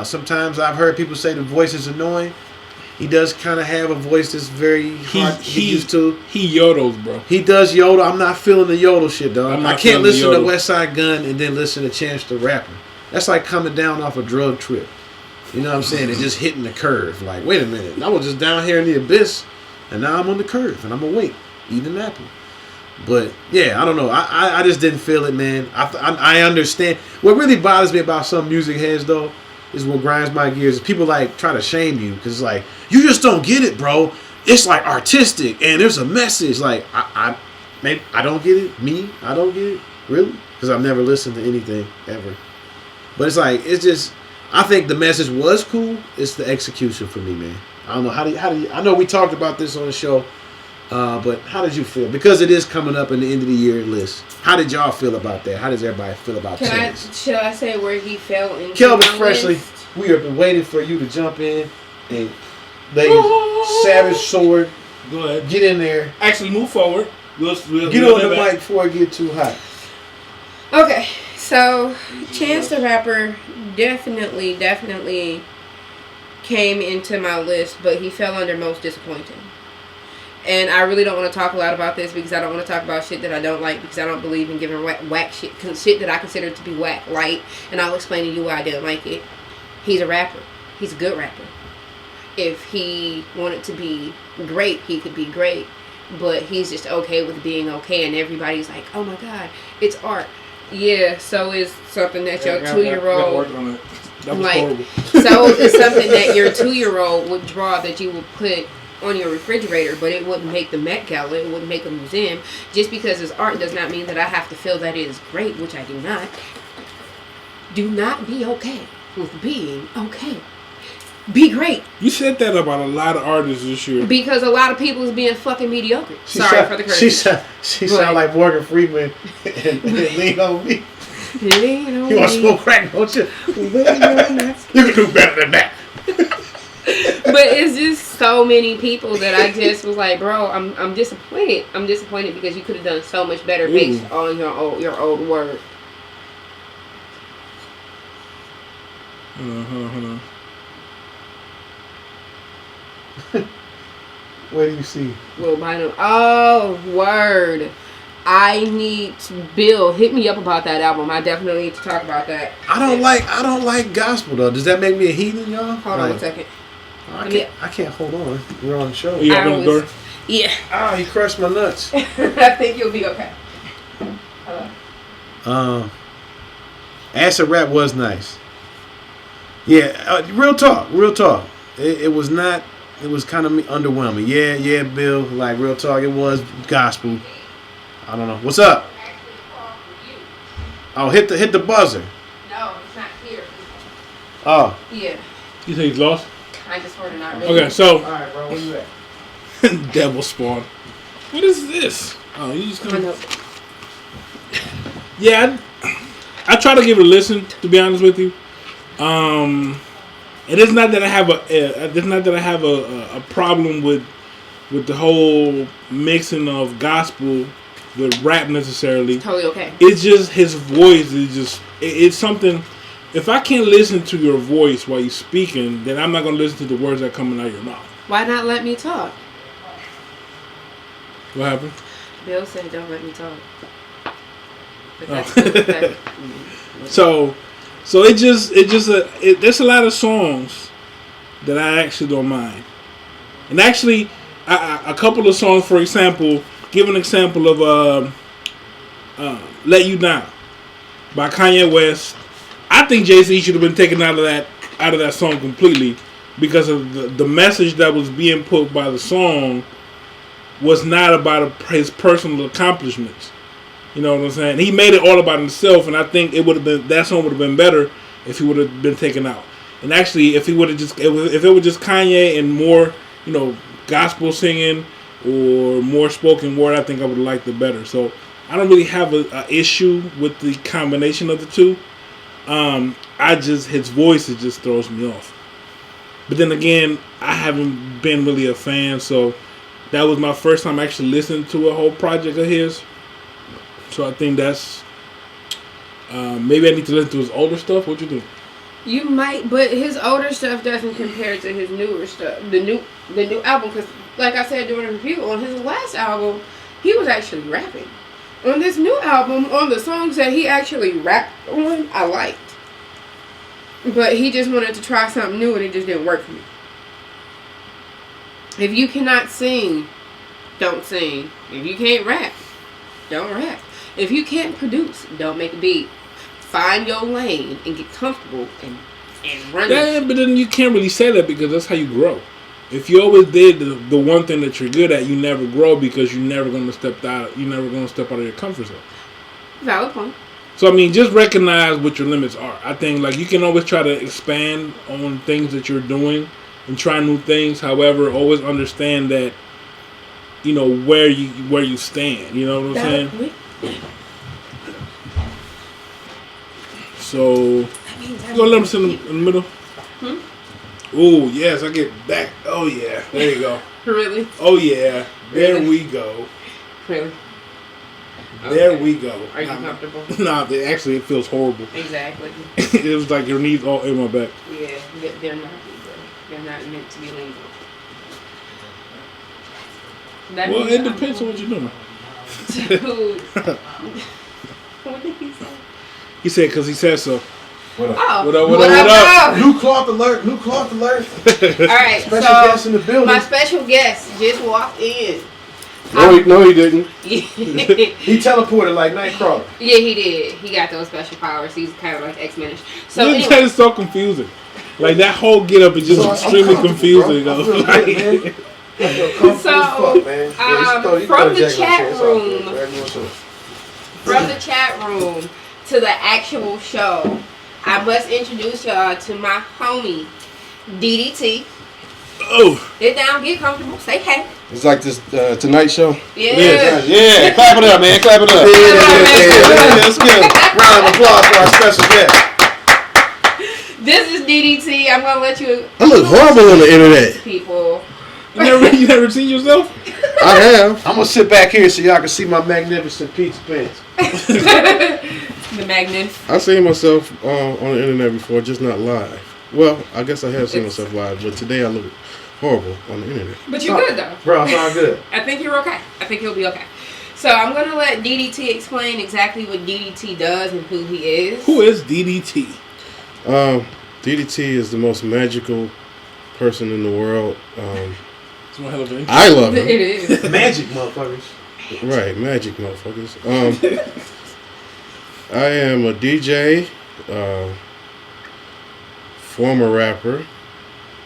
Speaker 2: Sometimes I've heard people say the voice is annoying. He does kind of have a voice that's very hard to get used to.
Speaker 1: He yodels, bro.
Speaker 2: He does yodel. I'm not feeling the yodel shit, dog. I can't listen to West Side Gun and then listen to Chance the Rapper. That's like coming down off a drug trip. You know what I'm saying? And just hitting the curve. Like, wait a minute. I was just down here in the abyss, and now I'm on the curve, and I'm awake, eating an apple. But, yeah, I don't know. I just didn't feel it, man. I understand. What really bothers me about some music heads, though, is what grinds my gears. Is people, like, try to shame you. Because it's like, you just don't get it, bro. It's, like, artistic, and there's a message. Like, I don't get it. Me, I don't get it. Really? Because I've never listened to anything, ever. But it's like, it's just... I think the message was cool. It's the execution for me, man. I don't know. How do you, I know we talked about this on the show, but how did you feel? Because it is coming up in the end of the year list. How did y'all feel about that? How does everybody feel about Chance?
Speaker 4: Should I say where he fell into
Speaker 2: Kelvin
Speaker 4: my
Speaker 2: Freshly,
Speaker 4: list?
Speaker 2: we have been waiting for you to jump in and lay your savage sword.
Speaker 1: Go ahead.
Speaker 2: Get in there.
Speaker 1: Actually, move forward. We'll
Speaker 2: get on the mic before it get too hot.
Speaker 4: Okay, so Chance the Rapper definitely came into my list, but he fell under most disappointing. And I really don't want to talk a lot about this because I don't want to talk about shit that I don't like because I don't believe in giving whack shit that I consider to be whack light. And I'll explain to you why I didn't like it. He's a rapper. He's a good rapper. If he wanted to be great, he could be great. But he's just okay with being okay, and everybody's like, oh my God, it's art. Yeah, so is something that your 2-year-old
Speaker 1: horrible.
Speaker 4: So it's something that your 2-year-old would draw that you would put on your refrigerator, but it wouldn't make the Met Gala, it wouldn't make a museum. Just because it's art does not mean that I have to feel that it is great, which I do not. Do not be okay with being okay. Be great.
Speaker 1: You said that about a lot of artists this year.
Speaker 4: Because a lot of people is being fucking mediocre. Sorry for the curse.
Speaker 2: She sound like Morgan Freeman and Lean On Me.
Speaker 4: Lean on
Speaker 2: You want to
Speaker 4: me.
Speaker 2: smoke crack, don't you? You can do better than that.
Speaker 4: But it's just so many people that I just was like, bro, I'm disappointed. I'm disappointed because you could have done so much better based on your old work.
Speaker 2: Where do you see?
Speaker 4: Will Bynum. Oh, word.
Speaker 3: I need Bill, hit me up about that album. I definitely need to talk about that.
Speaker 2: I don't like gospel though. Does that make me a heathen, y'all?
Speaker 3: Hold on 1 second.
Speaker 2: I can't hold on. We're on the show.
Speaker 1: You open the door?
Speaker 3: Yeah.
Speaker 2: Ah, you crushed my nuts.
Speaker 3: I think you'll be okay. Hello.
Speaker 2: Acid rap was nice. Yeah, real talk. It was not. It was kind of underwhelming. Yeah, Bill. Like real talk, it was gospel. I don't know. What's up? Oh, hit the buzzer.
Speaker 3: No, it's not here.
Speaker 2: Oh.
Speaker 3: Yeah.
Speaker 1: You think he's lost?
Speaker 3: I just heard it not really.
Speaker 1: Okay, so.
Speaker 2: All right, bro. Where you at?
Speaker 1: Devil spawn. What is this? Oh, you just gonna. Yeah, I try to give it a listen. To be honest with you, it is not that I have a problem with the whole mixing of gospel with rap necessarily.
Speaker 3: Totally okay.
Speaker 1: It's just his voice is just it's something. If I can't listen to your voice while you're speaking, then I'm not gonna listen to the words that are coming out of your mouth.
Speaker 3: Why not let me talk?
Speaker 1: What happened?
Speaker 3: Bill said, "Don't let me talk." But
Speaker 1: Oh.
Speaker 3: that's
Speaker 1: So there's a lot of songs that I actually don't mind, and actually a couple of songs, for example, give an example of "Let You Down" by Kanye West. I think Jay-Z should have been taken out of that song completely because of the message that was being put by the song was not about his personal accomplishments. You know what I'm saying? He made it all about himself, and I think that song would have been better if he would have been taken out. And actually, if it was just Kanye and more, gospel singing or more spoken word, I think I would have liked it better. So I don't really have a issue with the combination of the two. His voice just throws me off. But then again, I haven't been really a fan, so that was my first time actually listening to a whole project of his. So I think that's maybe I need to listen to his older stuff. What you think?
Speaker 3: You might, but his older stuff doesn't compare to his newer stuff. The new album, because like I said during the review, on his last album, he was actually rapping. On this new album, on the songs that he actually rapped on, I liked. But he just wanted to try something new, and it just didn't work for me. If you cannot sing, don't sing. If you can't rap, don't rap. If you can't produce, don't make a beat. Find your lane and get comfortable and run.
Speaker 1: Yeah, but then you can't really say that because that's how you grow. If you always did the one thing that you're good at, you never grow because you're never going to step out. You're never going to step out of your comfort zone.
Speaker 3: Valid point.
Speaker 1: So I mean, just recognize what your limits are. I think you can always try to expand on things that you're doing and try new things. However, always understand that where you stand. You know what I'm saying? So you gonna let him sit in the middle? Oh yes, I get back. Oh yeah, there you go.
Speaker 3: Really?
Speaker 1: Oh yeah, there
Speaker 3: Really?
Speaker 1: we go.
Speaker 3: Really?
Speaker 1: There
Speaker 3: Okay.
Speaker 1: we go.
Speaker 3: Are you comfortable?
Speaker 1: Nah, it feels horrible.
Speaker 3: Exactly.
Speaker 1: It was like your knees all in my back.
Speaker 3: Yeah, they're not. They're not meant to be leaned on.
Speaker 1: Well, it depends on what you're doing.
Speaker 3: Dude. What did he say?
Speaker 1: He said because he said so.
Speaker 2: What up?
Speaker 3: Oh,
Speaker 1: What up?
Speaker 2: New cloth alert.
Speaker 3: All right,
Speaker 2: Special
Speaker 3: so
Speaker 2: guest in the building.
Speaker 3: my special guest just walked in.
Speaker 2: No, he didn't.
Speaker 3: Yeah,
Speaker 2: He teleported like Nightcrawler.
Speaker 3: he did. He got those special powers. He's kind of like X-Men. So
Speaker 1: That
Speaker 3: anyway,
Speaker 1: is so confusing. Like that whole get up is just extremely confusing. Though.
Speaker 3: From the chat room to the actual show, I must introduce y'all to my homie, DDT.
Speaker 1: Oh,
Speaker 3: Sit down, get comfortable, say hey.
Speaker 5: It's like this Tonight Show.
Speaker 3: Yeah.
Speaker 5: Yeah, clap it up, man. Clap it up.
Speaker 2: Yeah, let's give a round of applause for our special guest.
Speaker 3: This is DDT. I'm gonna let you.
Speaker 5: I look horrible on the internet.
Speaker 3: People.
Speaker 1: you never seen yourself?
Speaker 5: I have.
Speaker 2: I'm gonna sit back here so y'all can see my magnificent pizza pants.
Speaker 3: The magnet.
Speaker 5: I've seen myself on the internet before, just not live. Well, I guess I have seen myself live, but today I look horrible on the internet.
Speaker 3: But you're good though.
Speaker 2: Bro, it's all good.
Speaker 3: I think you're okay. I think you'll be okay. So
Speaker 4: So I'm gonna let DDT explain exactly what DDT does and who he is.
Speaker 1: Who is DDT?
Speaker 5: DDT is the most magical person in the world.
Speaker 1: It's one hell of an intro.
Speaker 5: I love him.
Speaker 4: It is.
Speaker 2: Magic motherfuckers.
Speaker 5: Right, magic motherfuckers. I am a DJ, former rapper.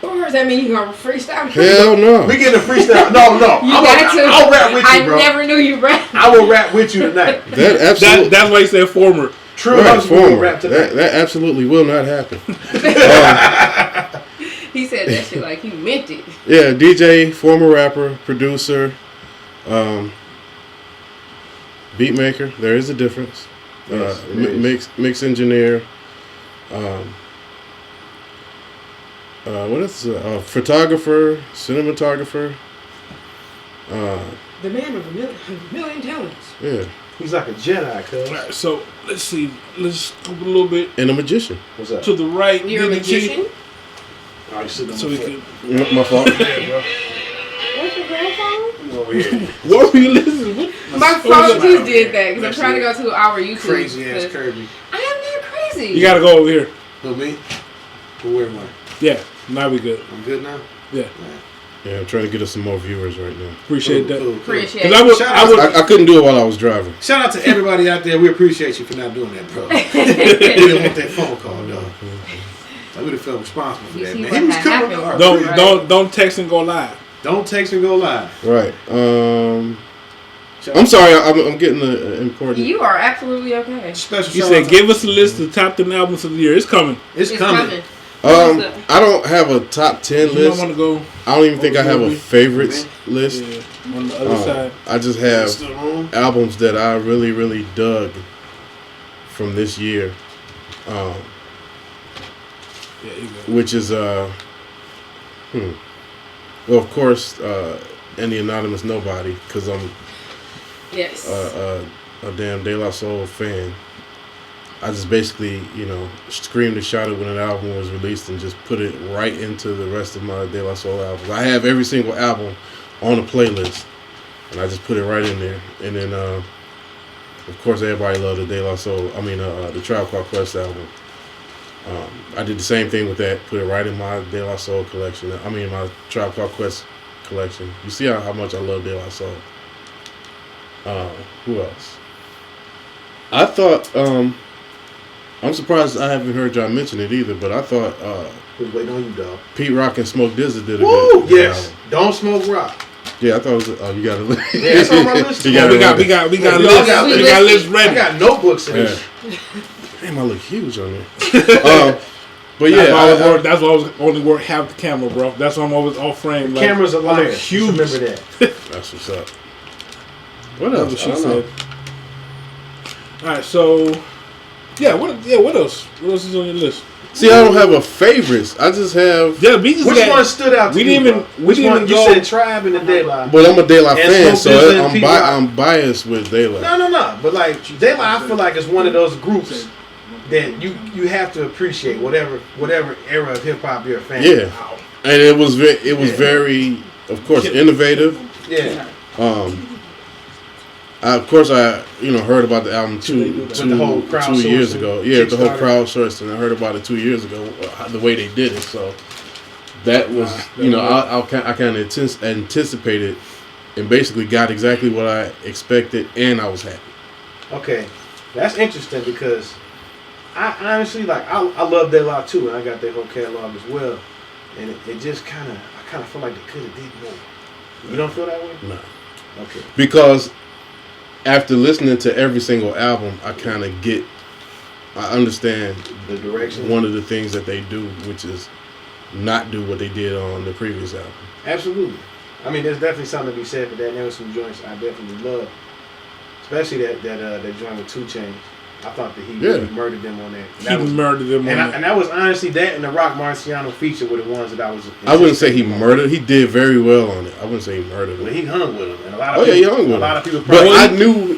Speaker 4: Or does that mean you gonna freestyle?
Speaker 5: Hell no.
Speaker 2: We get a freestyle. No. I'll rap with you, bro.
Speaker 4: I never knew you rap.
Speaker 2: I will rap with you tonight.
Speaker 5: That absolutely.
Speaker 1: That's why you said former.
Speaker 2: True.
Speaker 5: Right, former.
Speaker 2: Rap tonight.
Speaker 5: That absolutely will not happen.
Speaker 4: He said that shit like he meant it.
Speaker 5: Yeah, DJ, former rapper, producer, beat maker. There is a difference.
Speaker 2: Yes, there is.
Speaker 5: Mix engineer. What is photographer, cinematographer.
Speaker 4: The man of a million talents.
Speaker 5: Yeah,
Speaker 2: He's like a Jedi, cuz.
Speaker 1: Alright, so let's see. Let's go a little bit
Speaker 5: and a magician.
Speaker 2: What's up?
Speaker 1: to the right.
Speaker 4: You're a
Speaker 1: DDT.
Speaker 4: magician?
Speaker 2: Oh, you sitting on
Speaker 1: So
Speaker 2: my
Speaker 1: we
Speaker 2: foot.
Speaker 1: can.
Speaker 5: My fault.
Speaker 2: Yeah, bro.
Speaker 4: What's your grandfather?
Speaker 2: Come over here.
Speaker 1: What were you listening? What?
Speaker 4: My
Speaker 1: was
Speaker 4: phone
Speaker 1: that?
Speaker 4: just did that because I'm
Speaker 2: That's
Speaker 4: trying to
Speaker 2: it.
Speaker 4: go to our YouTube.
Speaker 2: Crazy ass
Speaker 4: 'cause
Speaker 2: Kirby.
Speaker 4: I am not crazy.
Speaker 1: You gotta go over here.
Speaker 2: Who, me? Where am I?
Speaker 1: Yeah, now we good.
Speaker 2: I'm good now?
Speaker 1: Yeah,
Speaker 5: Yeah, I'm trying to get us some more viewers right now.
Speaker 1: appreciate that.
Speaker 2: Cool.
Speaker 4: Appreciate
Speaker 1: Cause I would,
Speaker 2: Shout
Speaker 1: I
Speaker 2: out
Speaker 1: would.
Speaker 5: I couldn't do it while I was driving.
Speaker 2: Shout out to everybody out there. We appreciate you for not doing that, bro. We didn't want that phone call, dog. I would have felt responsible for
Speaker 4: You
Speaker 2: that,
Speaker 4: see
Speaker 2: man.
Speaker 4: what
Speaker 2: He was
Speaker 4: had
Speaker 2: coming
Speaker 4: happened.
Speaker 2: hard.
Speaker 1: Don't text and go live.
Speaker 2: Don't text and go live.
Speaker 5: Right.
Speaker 2: Shout
Speaker 5: I'm
Speaker 2: out-
Speaker 5: sorry. I'm getting the important.
Speaker 4: You are absolutely okay.
Speaker 2: Special
Speaker 1: You
Speaker 2: shout
Speaker 1: said
Speaker 2: out
Speaker 1: give us a list of the top 10 albums of the year. It's coming.
Speaker 2: It's coming.
Speaker 5: I don't have a top 10
Speaker 1: You don't
Speaker 5: list.
Speaker 1: want to go.
Speaker 5: I don't even think I have a
Speaker 1: Movie.
Speaker 5: favorites list.
Speaker 1: Yeah, on the other side.
Speaker 5: I just have
Speaker 2: Still on?
Speaker 5: albums that I really, really dug from this year,
Speaker 1: Yeah, you go.
Speaker 5: which is well, of course, and the Anonymous Nobody, because I'm
Speaker 4: Yes.
Speaker 5: a damn De La Soul fan. I just basically, screamed and shouted when an album was released and just put it right into the rest of my De La Soul albums. I have every single album on a playlist, and I just put it right in there. And then, of course, everybody loved the De La Soul. The Tribe Called Quest album. I did the same thing with that. Put it right in my De La Soul collection. My Tribe Called Quest collection. You see how much I love De La Soul. Who else? I thought. I'm surprised I haven't heard y'all mention it either, but I thought
Speaker 2: Who's waiting on you, dog?
Speaker 5: Pete Rock and Smoke DZA did a
Speaker 2: Woo!
Speaker 5: good
Speaker 2: Yes.
Speaker 5: album.
Speaker 2: Don't smoke rock.
Speaker 5: Yeah, I thought it was. Oh, you got to.
Speaker 2: Yeah, it's on my list.
Speaker 5: You
Speaker 1: Yeah,
Speaker 5: gotta
Speaker 1: we got
Speaker 2: We
Speaker 1: lists.
Speaker 2: got
Speaker 1: We
Speaker 4: lists.
Speaker 1: got lists
Speaker 2: I
Speaker 1: ready.
Speaker 2: got notebooks in
Speaker 5: Yeah.
Speaker 2: this.
Speaker 5: Damn, I look huge on there. But yeah,
Speaker 1: That's why I was only work half the camera, bro. That's why I'm always off frame. Like,
Speaker 2: Cameras are
Speaker 1: I look
Speaker 2: liars.
Speaker 1: huge.
Speaker 2: Remember that.
Speaker 5: that's what's up. What
Speaker 1: That's
Speaker 5: else?
Speaker 1: what she
Speaker 5: I don't know.
Speaker 1: said. All right, so what else? What else is on your list?
Speaker 5: See, I don't have a favorites. I just have.
Speaker 1: Yeah, we just
Speaker 2: Which
Speaker 1: got,
Speaker 2: one stood out to
Speaker 1: we
Speaker 2: you,
Speaker 1: didn't even-
Speaker 2: bro?
Speaker 1: we
Speaker 2: Which
Speaker 1: didn't
Speaker 2: one?
Speaker 1: even
Speaker 2: You
Speaker 1: go-
Speaker 2: said Tribe and the De La.
Speaker 5: But I'm a De La
Speaker 2: And
Speaker 5: fan,
Speaker 2: Smoke DZA and
Speaker 5: so
Speaker 2: Pete Rock.
Speaker 5: I'm biased with De La.
Speaker 2: No. But like De La, I feel like it's one of those groups that you have to appreciate whatever era of hip hop you're a fan.
Speaker 5: Yeah. And it was very, of course, innovative.
Speaker 2: Yeah.
Speaker 5: Of course, I heard about the album two
Speaker 2: the whole crowdsourcing
Speaker 5: years ago. Yeah, the whole
Speaker 2: Kickstarter.
Speaker 5: crowdsourcing. I heard about it 2 years ago. The way they did it, so that was I kind of anticipated and basically got exactly what I expected, and I was happy.
Speaker 2: Okay, that's interesting because I honestly I love De La too, and I got their whole catalog as well. And it just I kind of feel like they could have did more. You don't feel that way?
Speaker 5: No,
Speaker 2: Okay.
Speaker 5: because after listening to every single album, I understand
Speaker 2: The direction.
Speaker 5: one of the things that they do, which is not do what they did on the previous album.
Speaker 2: Absolutely. I mean, there's definitely something to be said for that. There was some joints I definitely love, especially that joint with 2 Chainz. I thought that he really murdered them on that.
Speaker 1: he murdered them on that.
Speaker 2: And that was honestly that and the Rock Marciano feature were the ones that I was.
Speaker 5: I wouldn't say he murdered. He did very well on it. I wouldn't say he murdered
Speaker 2: Well,
Speaker 5: him.
Speaker 2: he hung with him, and a lot of
Speaker 5: He hung with
Speaker 2: a
Speaker 5: him.
Speaker 2: lot of people.
Speaker 5: But
Speaker 2: Probably,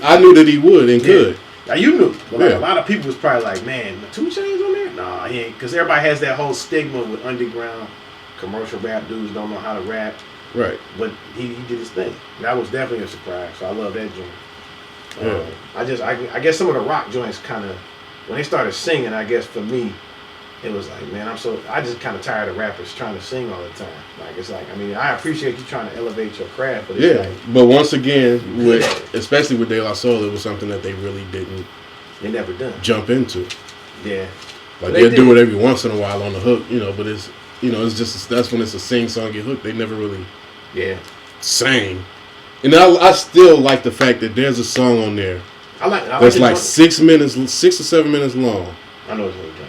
Speaker 5: I knew that he would and could.
Speaker 2: Now you knew, but
Speaker 5: Yeah.
Speaker 2: a lot of people was probably like, "Man, the 2 Chainz on there? Nah, he ain't." Because everybody has that whole stigma with underground commercial rap dudes don't know how to rap.
Speaker 5: Right.
Speaker 2: But he did his thing. That was definitely a surprise. So I love that joint.
Speaker 5: Yeah.
Speaker 2: I guess some of the rock joints kind of, when they started singing, I guess for me, it was like, man, I just kind of tired of rappers trying to sing all the time. Like, it's like, I mean, I appreciate you trying to elevate your craft, but it's like,
Speaker 5: but once again, especially with De La Soul, it was something that they really didn't.
Speaker 2: They never done.
Speaker 5: Jump into.
Speaker 2: Yeah.
Speaker 5: Like they'll do it every once in a while on the hook, but it's it's just that's when it's a sing song get hooked. They never really sang. And I still like the fact that there's a song on there. That's like 6 or 7 minutes long.
Speaker 2: I know what you're talking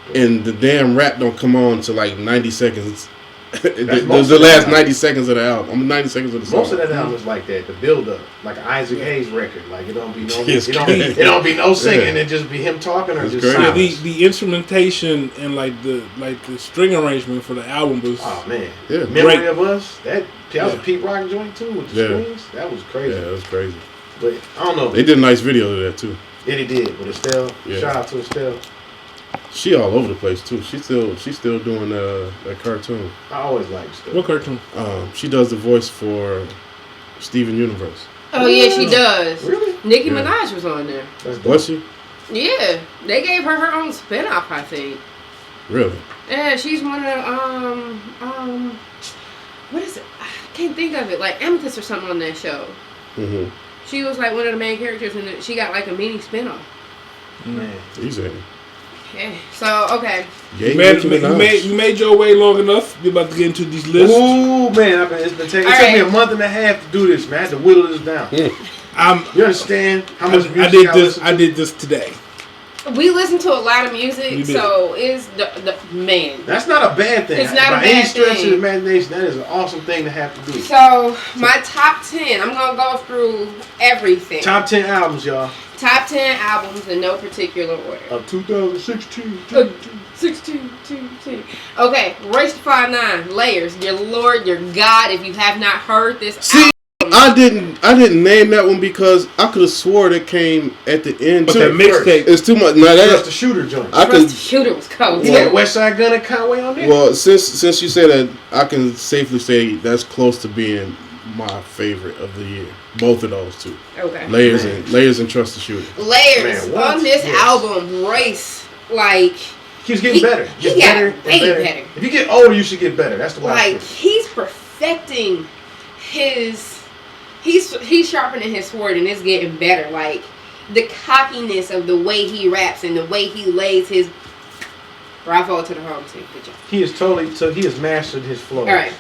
Speaker 2: about.
Speaker 5: And the damn rap don't come on to like 90 seconds. the last 90 seconds of the album. 90 seconds of the song.
Speaker 2: Most of that album is like that. The build up, like an Isaac Hayes record. Like it don't be no be no singing. It just be him talking or just silence.
Speaker 1: The instrumentation and like the string arrangement for the album was
Speaker 2: Memory of Us. That was a Pete Rock joint too with the strings. That was crazy.
Speaker 5: Yeah, that was crazy.
Speaker 2: But I don't know.
Speaker 5: They did a nice video of that too.
Speaker 2: Yeah, they did. But Estelle, shout out to Estelle.
Speaker 5: She all over the place too. She's still doing a cartoon.
Speaker 2: I always liked Estelle.
Speaker 1: What cartoon?
Speaker 5: She does the voice for Steven Universe.
Speaker 3: Oh yeah, she does.
Speaker 2: Really?
Speaker 3: Nicki Minaj was on there.
Speaker 5: Was she?
Speaker 3: Yeah, they gave her own spinoff, I think.
Speaker 5: Really?
Speaker 3: Yeah, she's one of what is it? I can't think of it. Like Amethyst or something on that show.
Speaker 5: Mm-hmm.
Speaker 3: She was like one of the main characters, and she got like a mini spinoff.
Speaker 2: Man,
Speaker 5: easy.
Speaker 3: Yeah. So okay.
Speaker 1: You made your way long enough. You're about to get into these lists.
Speaker 2: Oh man, it took me a month and a half to do this, man. I had to whittle this down. You understand how much music
Speaker 1: I did this today.
Speaker 3: We listen to a lot of music, so is the man.
Speaker 2: That's not a bad thing.
Speaker 3: It's not
Speaker 2: by
Speaker 3: a bad
Speaker 2: any stretch
Speaker 3: thing.
Speaker 2: of the imagination, that is an awesome thing to have to do.
Speaker 3: So my top 10, I'm gonna go through everything.
Speaker 2: Top 10 albums, y'all.
Speaker 3: Top 10 albums in no particular order.
Speaker 2: Of 2016.
Speaker 3: 16. Okay, Race to 5'9", Layers, your Lord, your God. If you have not heard this album.
Speaker 5: I didn't name that one because I could have swore that came at the end.
Speaker 1: But that mixtape,
Speaker 5: it's too much. No,
Speaker 2: that's the Shooter joint.
Speaker 3: The Shooter was cold.
Speaker 2: You had West Side Gun and Conway on there.
Speaker 5: Well, since you said that, I can safely say that's close to being my favorite of the year. Both of those two.
Speaker 3: Okay.
Speaker 5: Layers and Trust the Shooter.
Speaker 3: Layers on this album, Race, like
Speaker 2: keeps getting better.
Speaker 3: He got way better.
Speaker 2: If you get older, you should get better. That's the way.
Speaker 3: Like he's perfecting his. He's sharpening his sword and it's getting better. Like the cockiness of the way he raps and the way he lays his. Bravo to the home team. Good job.
Speaker 2: He has mastered his flow.
Speaker 3: All right.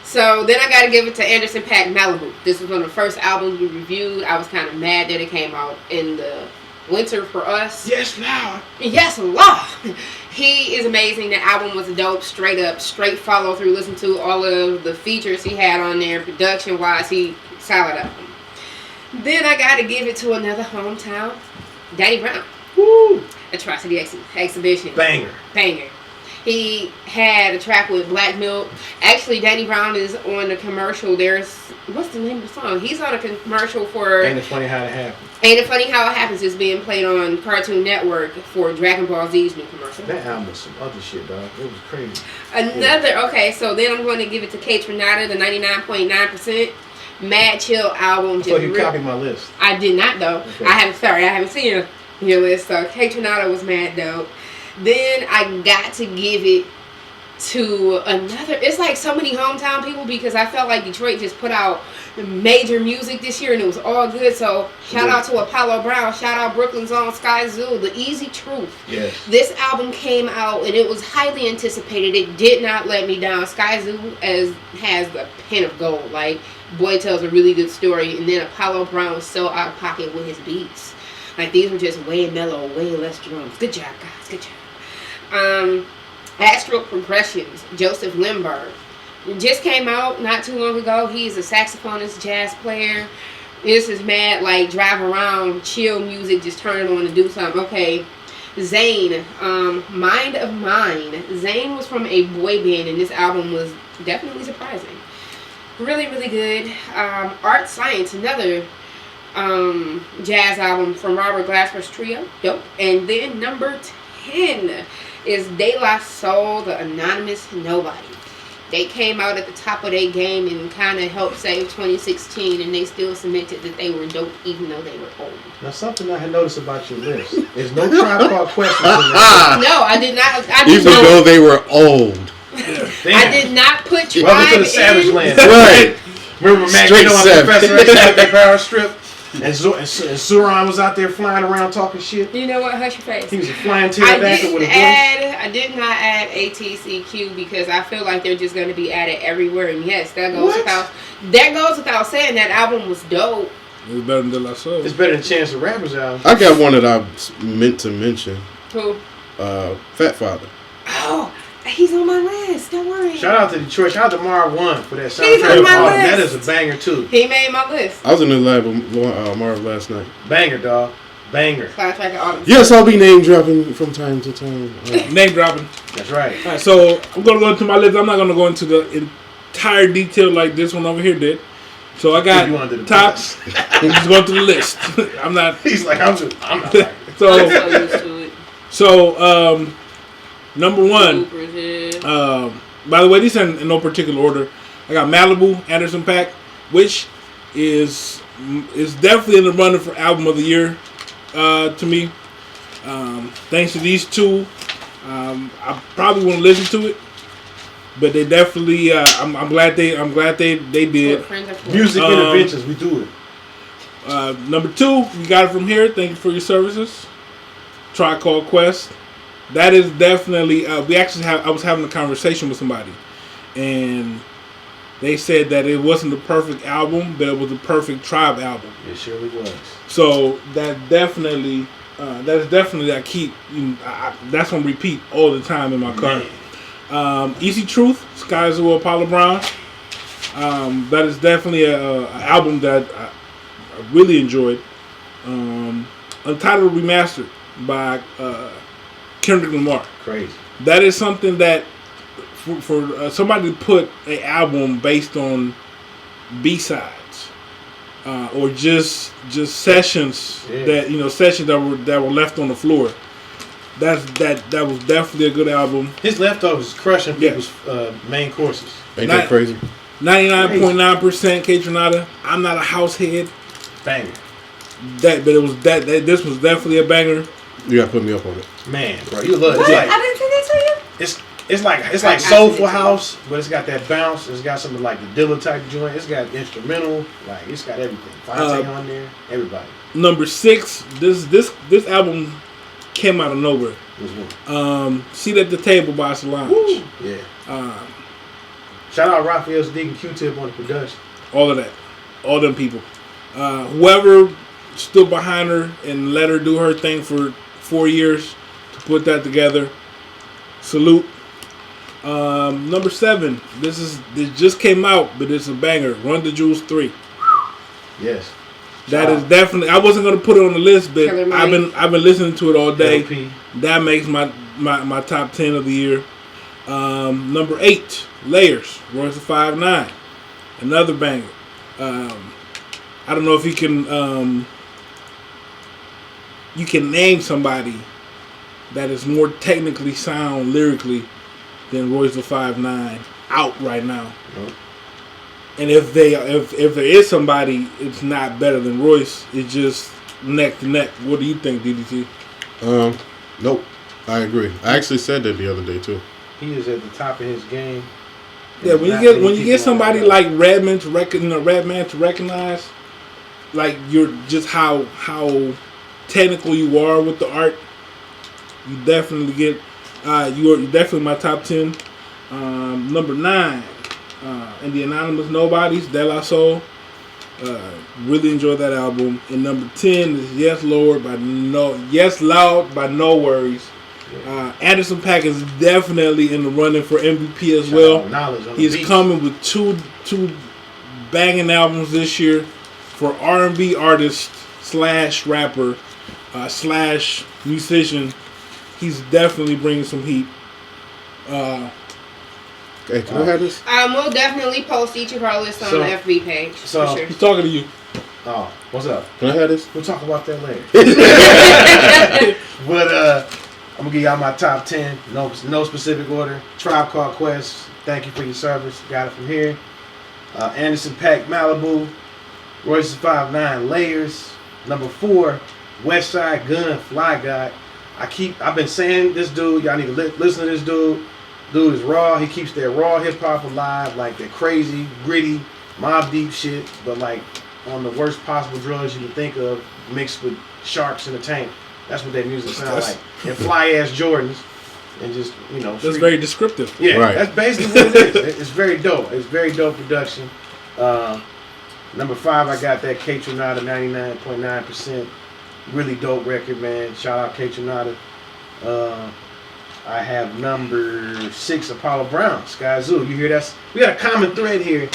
Speaker 3: So then I got to give it to Anderson .Paak Malibu. This was one of the first albums we reviewed. I was kind of mad that it came out in the winter for us.
Speaker 2: Yes, Lord.
Speaker 3: Yes, Lord. He is amazing. The album was dope, straight follow through. Listen to all of the features he had on there, production wise. Solid album. Then I got to give it to another hometown, Danny Brown.
Speaker 2: Woo.
Speaker 3: Atrocity Exhibition.
Speaker 2: Banger.
Speaker 3: He had a track with Black Milk. Actually, Danny Brown is on the commercial. What's the name of the song? He's on a commercial for
Speaker 2: Ain't It Funny How It Happens.
Speaker 3: Ain't It Funny How It Happens is being played on Cartoon Network for Dragon Ball Z's new commercial.
Speaker 2: That album was some other shit, dog. It was crazy.
Speaker 3: Okay, so then I'm going to give it to Kate Renata, the 99.9%. Mad Chill album.
Speaker 2: I thought you copied my list.
Speaker 3: I did not, though. Okay. I haven't seen your list. So Kate Renata was mad dope. Then I got to give it to another. It's like so many hometown people because I felt like Detroit just put out major music this year and it was all good. So shout out to Apollo Brown. Shout out Brooklyn's own Sky Zoo. The Easy Truth.
Speaker 2: Yes.
Speaker 3: This album came out and it was highly anticipated. It did not let me down. Sky Zoo has a pen of gold. Like boy tells a really good story. And then Apollo Brown was so out of pocket with his beats. Like these were just way mellow, way less drums. Good job, guys. Good job. Astral Progressions, Joseph Lindbergh. It just came out not too long ago. He's a saxophonist, jazz player. This is mad, like drive around, chill music, just turn it on and do something. Okay. Zayn, Mind of Mine. Zayn was from a boy band and this album was definitely surprising. Really, really good. Art Science, another jazz album from Robert Glasper's trio. Dope. And then number 10 is De La Soul, the Anonymous Nobody. They came out at the top of their game and kind of helped save 2016, and they still cemented that they were dope even though they were old.
Speaker 2: Now, something I had noticed about your list. There's no Tribe Called Quest in there.
Speaker 3: No, I did not.
Speaker 5: Even though they were old.
Speaker 3: I did not put Tribe
Speaker 2: Welcome to the
Speaker 3: in.
Speaker 2: Savage Land.
Speaker 5: Right.
Speaker 2: Remember
Speaker 5: Straight
Speaker 2: Magneto on
Speaker 5: savage.
Speaker 2: Professor X had that power strip? And Zuron was out there flying around talking shit.
Speaker 3: You know what? Hush your face.
Speaker 2: He was a flying pterodactyl with a voice.
Speaker 3: I did not add ATCQ because I feel like they're just going to be added everywhere. And yes, that goes without saying. That album was dope.
Speaker 1: It's better than De La Soul.
Speaker 2: It's better than Chance the Rapper's album.
Speaker 5: I got one that I meant to mention.
Speaker 3: Who?
Speaker 5: Fat Father.
Speaker 3: Oh, he's on my list. Don't worry.
Speaker 2: Shout out to Detroit. Shout out to Marv 1 for that
Speaker 3: He's
Speaker 2: soundtrack.
Speaker 3: on my list.
Speaker 2: That is a banger too.
Speaker 3: He made my list.
Speaker 5: I was in the lab with Marv last night.
Speaker 2: Banger, dog. Banger.
Speaker 3: Soundtrack of Autumn.
Speaker 5: Yes, I'll be name dropping from time to time.
Speaker 1: Name dropping.
Speaker 2: That's right.
Speaker 1: All right, so I'm gonna go into my list. I'm not gonna go into the entire detail like this one over here did. So I got
Speaker 2: You wanted to do
Speaker 1: tops. I'm just going through the list. I'm not.
Speaker 2: He's like, I'm not like
Speaker 3: I'm
Speaker 1: So
Speaker 3: so used to it.
Speaker 1: so number one.
Speaker 3: Bloopers, yeah.
Speaker 1: By the way, these are in no particular order. I got Malibu, Anderson .Paak, which is definitely in the running for album of the year to me. Thanks to these two, I probably won't listen to it, but they definitely. I'm glad they did.
Speaker 3: Friends are for
Speaker 2: music interventions. We do it.
Speaker 1: Number two, we got it from here. Thank you for your services. Tribe Called Quest. That is definitely. I was having a conversation with somebody, and they said that it wasn't the perfect album, but it was the perfect Tribe album.
Speaker 2: It surely was.
Speaker 1: So that is definitely I keep. That's on repeat all the time in my car. Easy Truth, Sky Zoo, Apollo Brown. That is definitely a album that I really enjoyed. Untitled Remastered by Kendrick Lamar.
Speaker 2: Crazy.
Speaker 1: That is something that for somebody to put an album based on B-sides or just sessions sessions that were left on the floor. That was definitely a good album.
Speaker 2: His leftovers crushing people's main courses.
Speaker 5: Ain't that crazy?
Speaker 1: 99.9% Kaytranada. I'm not a house head.
Speaker 2: Banger.
Speaker 1: This was definitely a banger.
Speaker 5: You gotta put me up on it.
Speaker 2: Man, bro, you love it.
Speaker 3: What?
Speaker 2: It's like,
Speaker 3: I didn't say that to you.
Speaker 2: it's like soulful house, but it's got that bounce. It's got something like the Dilla type joint. It's got instrumental. Like it's got everything. Fonte on there. Everybody.
Speaker 1: Number 6. This album came out of nowhere. Seat at the Table by Solange.
Speaker 2: Woo. Yeah. Shout out Raphael Sadiq and Q-Tip on the production.
Speaker 1: All of that. All them people. Whoever stood behind her and let her do her thing for 4 years to put that together. Salute. Number 7. This just came out, but it's a banger. Run the Jewels 3.
Speaker 2: Yes.
Speaker 1: That is definitely. I wasn't gonna put it on the list, but
Speaker 3: Killer
Speaker 1: I've been listening to it all day.
Speaker 2: LP.
Speaker 1: That makes my top 10 of the year. Number 8, Layers, Royce the 5'9", another banger. I don't know if you can name somebody that is more technically sound lyrically than Royce the 5'9" out right now.
Speaker 2: Nope.
Speaker 1: And if there is somebody, it's not better than Royce. It's just neck to neck. What do you think, DDT?
Speaker 5: Nope. I agree. I actually said that the other day too.
Speaker 2: He is at the top of his game.
Speaker 1: Yeah, when you get somebody like Redman to recognize, like you're just how technical you are with the art, you definitely get. You're definitely my top 10. Number 9, and the Anonymous Nobodies, De La Soul. Really enjoyed that album. And number 10 is Yes Lord by No Worries. Anderson .Paak is definitely in the running for MVP as well. He's coming with two banging albums this year for R&B artist / rapper / musician. He's definitely bringing some heat.
Speaker 5: Hey, can I have this?
Speaker 3: We'll definitely post each of our lists on the FB page. For sure.
Speaker 1: He's talking to you.
Speaker 2: Oh, what's up?
Speaker 5: Can I have this?
Speaker 2: We'll talk about that later. But I'm gonna give y'all my top 10. No specific order. Tribe Called Quest. Thank you for your service. Got it from here. Anderson .Paak, Malibu. Royce 5'9", Layers. Number 4, Westside Gun, Fly God. I've been saying this dude. Y'all need to listen to this dude. Dude is raw. He keeps that raw hip hop alive, like that crazy, gritty, Mobb Deep shit, but like on the worst possible drugs you can think of, mixed with sharks in a tank. That's what that music sounds like. And fly ass Jordans, and just
Speaker 1: That's very descriptive.
Speaker 2: Yeah,
Speaker 5: right.
Speaker 2: That's basically what it is. It's very dope. It's very dope production. Number 5, I got that K Tronada 99.9%. Really dope record, man. Shout out K Tronada. I have number 6, Apollo Brown, Sky Zoo. You hear that? We got a common thread here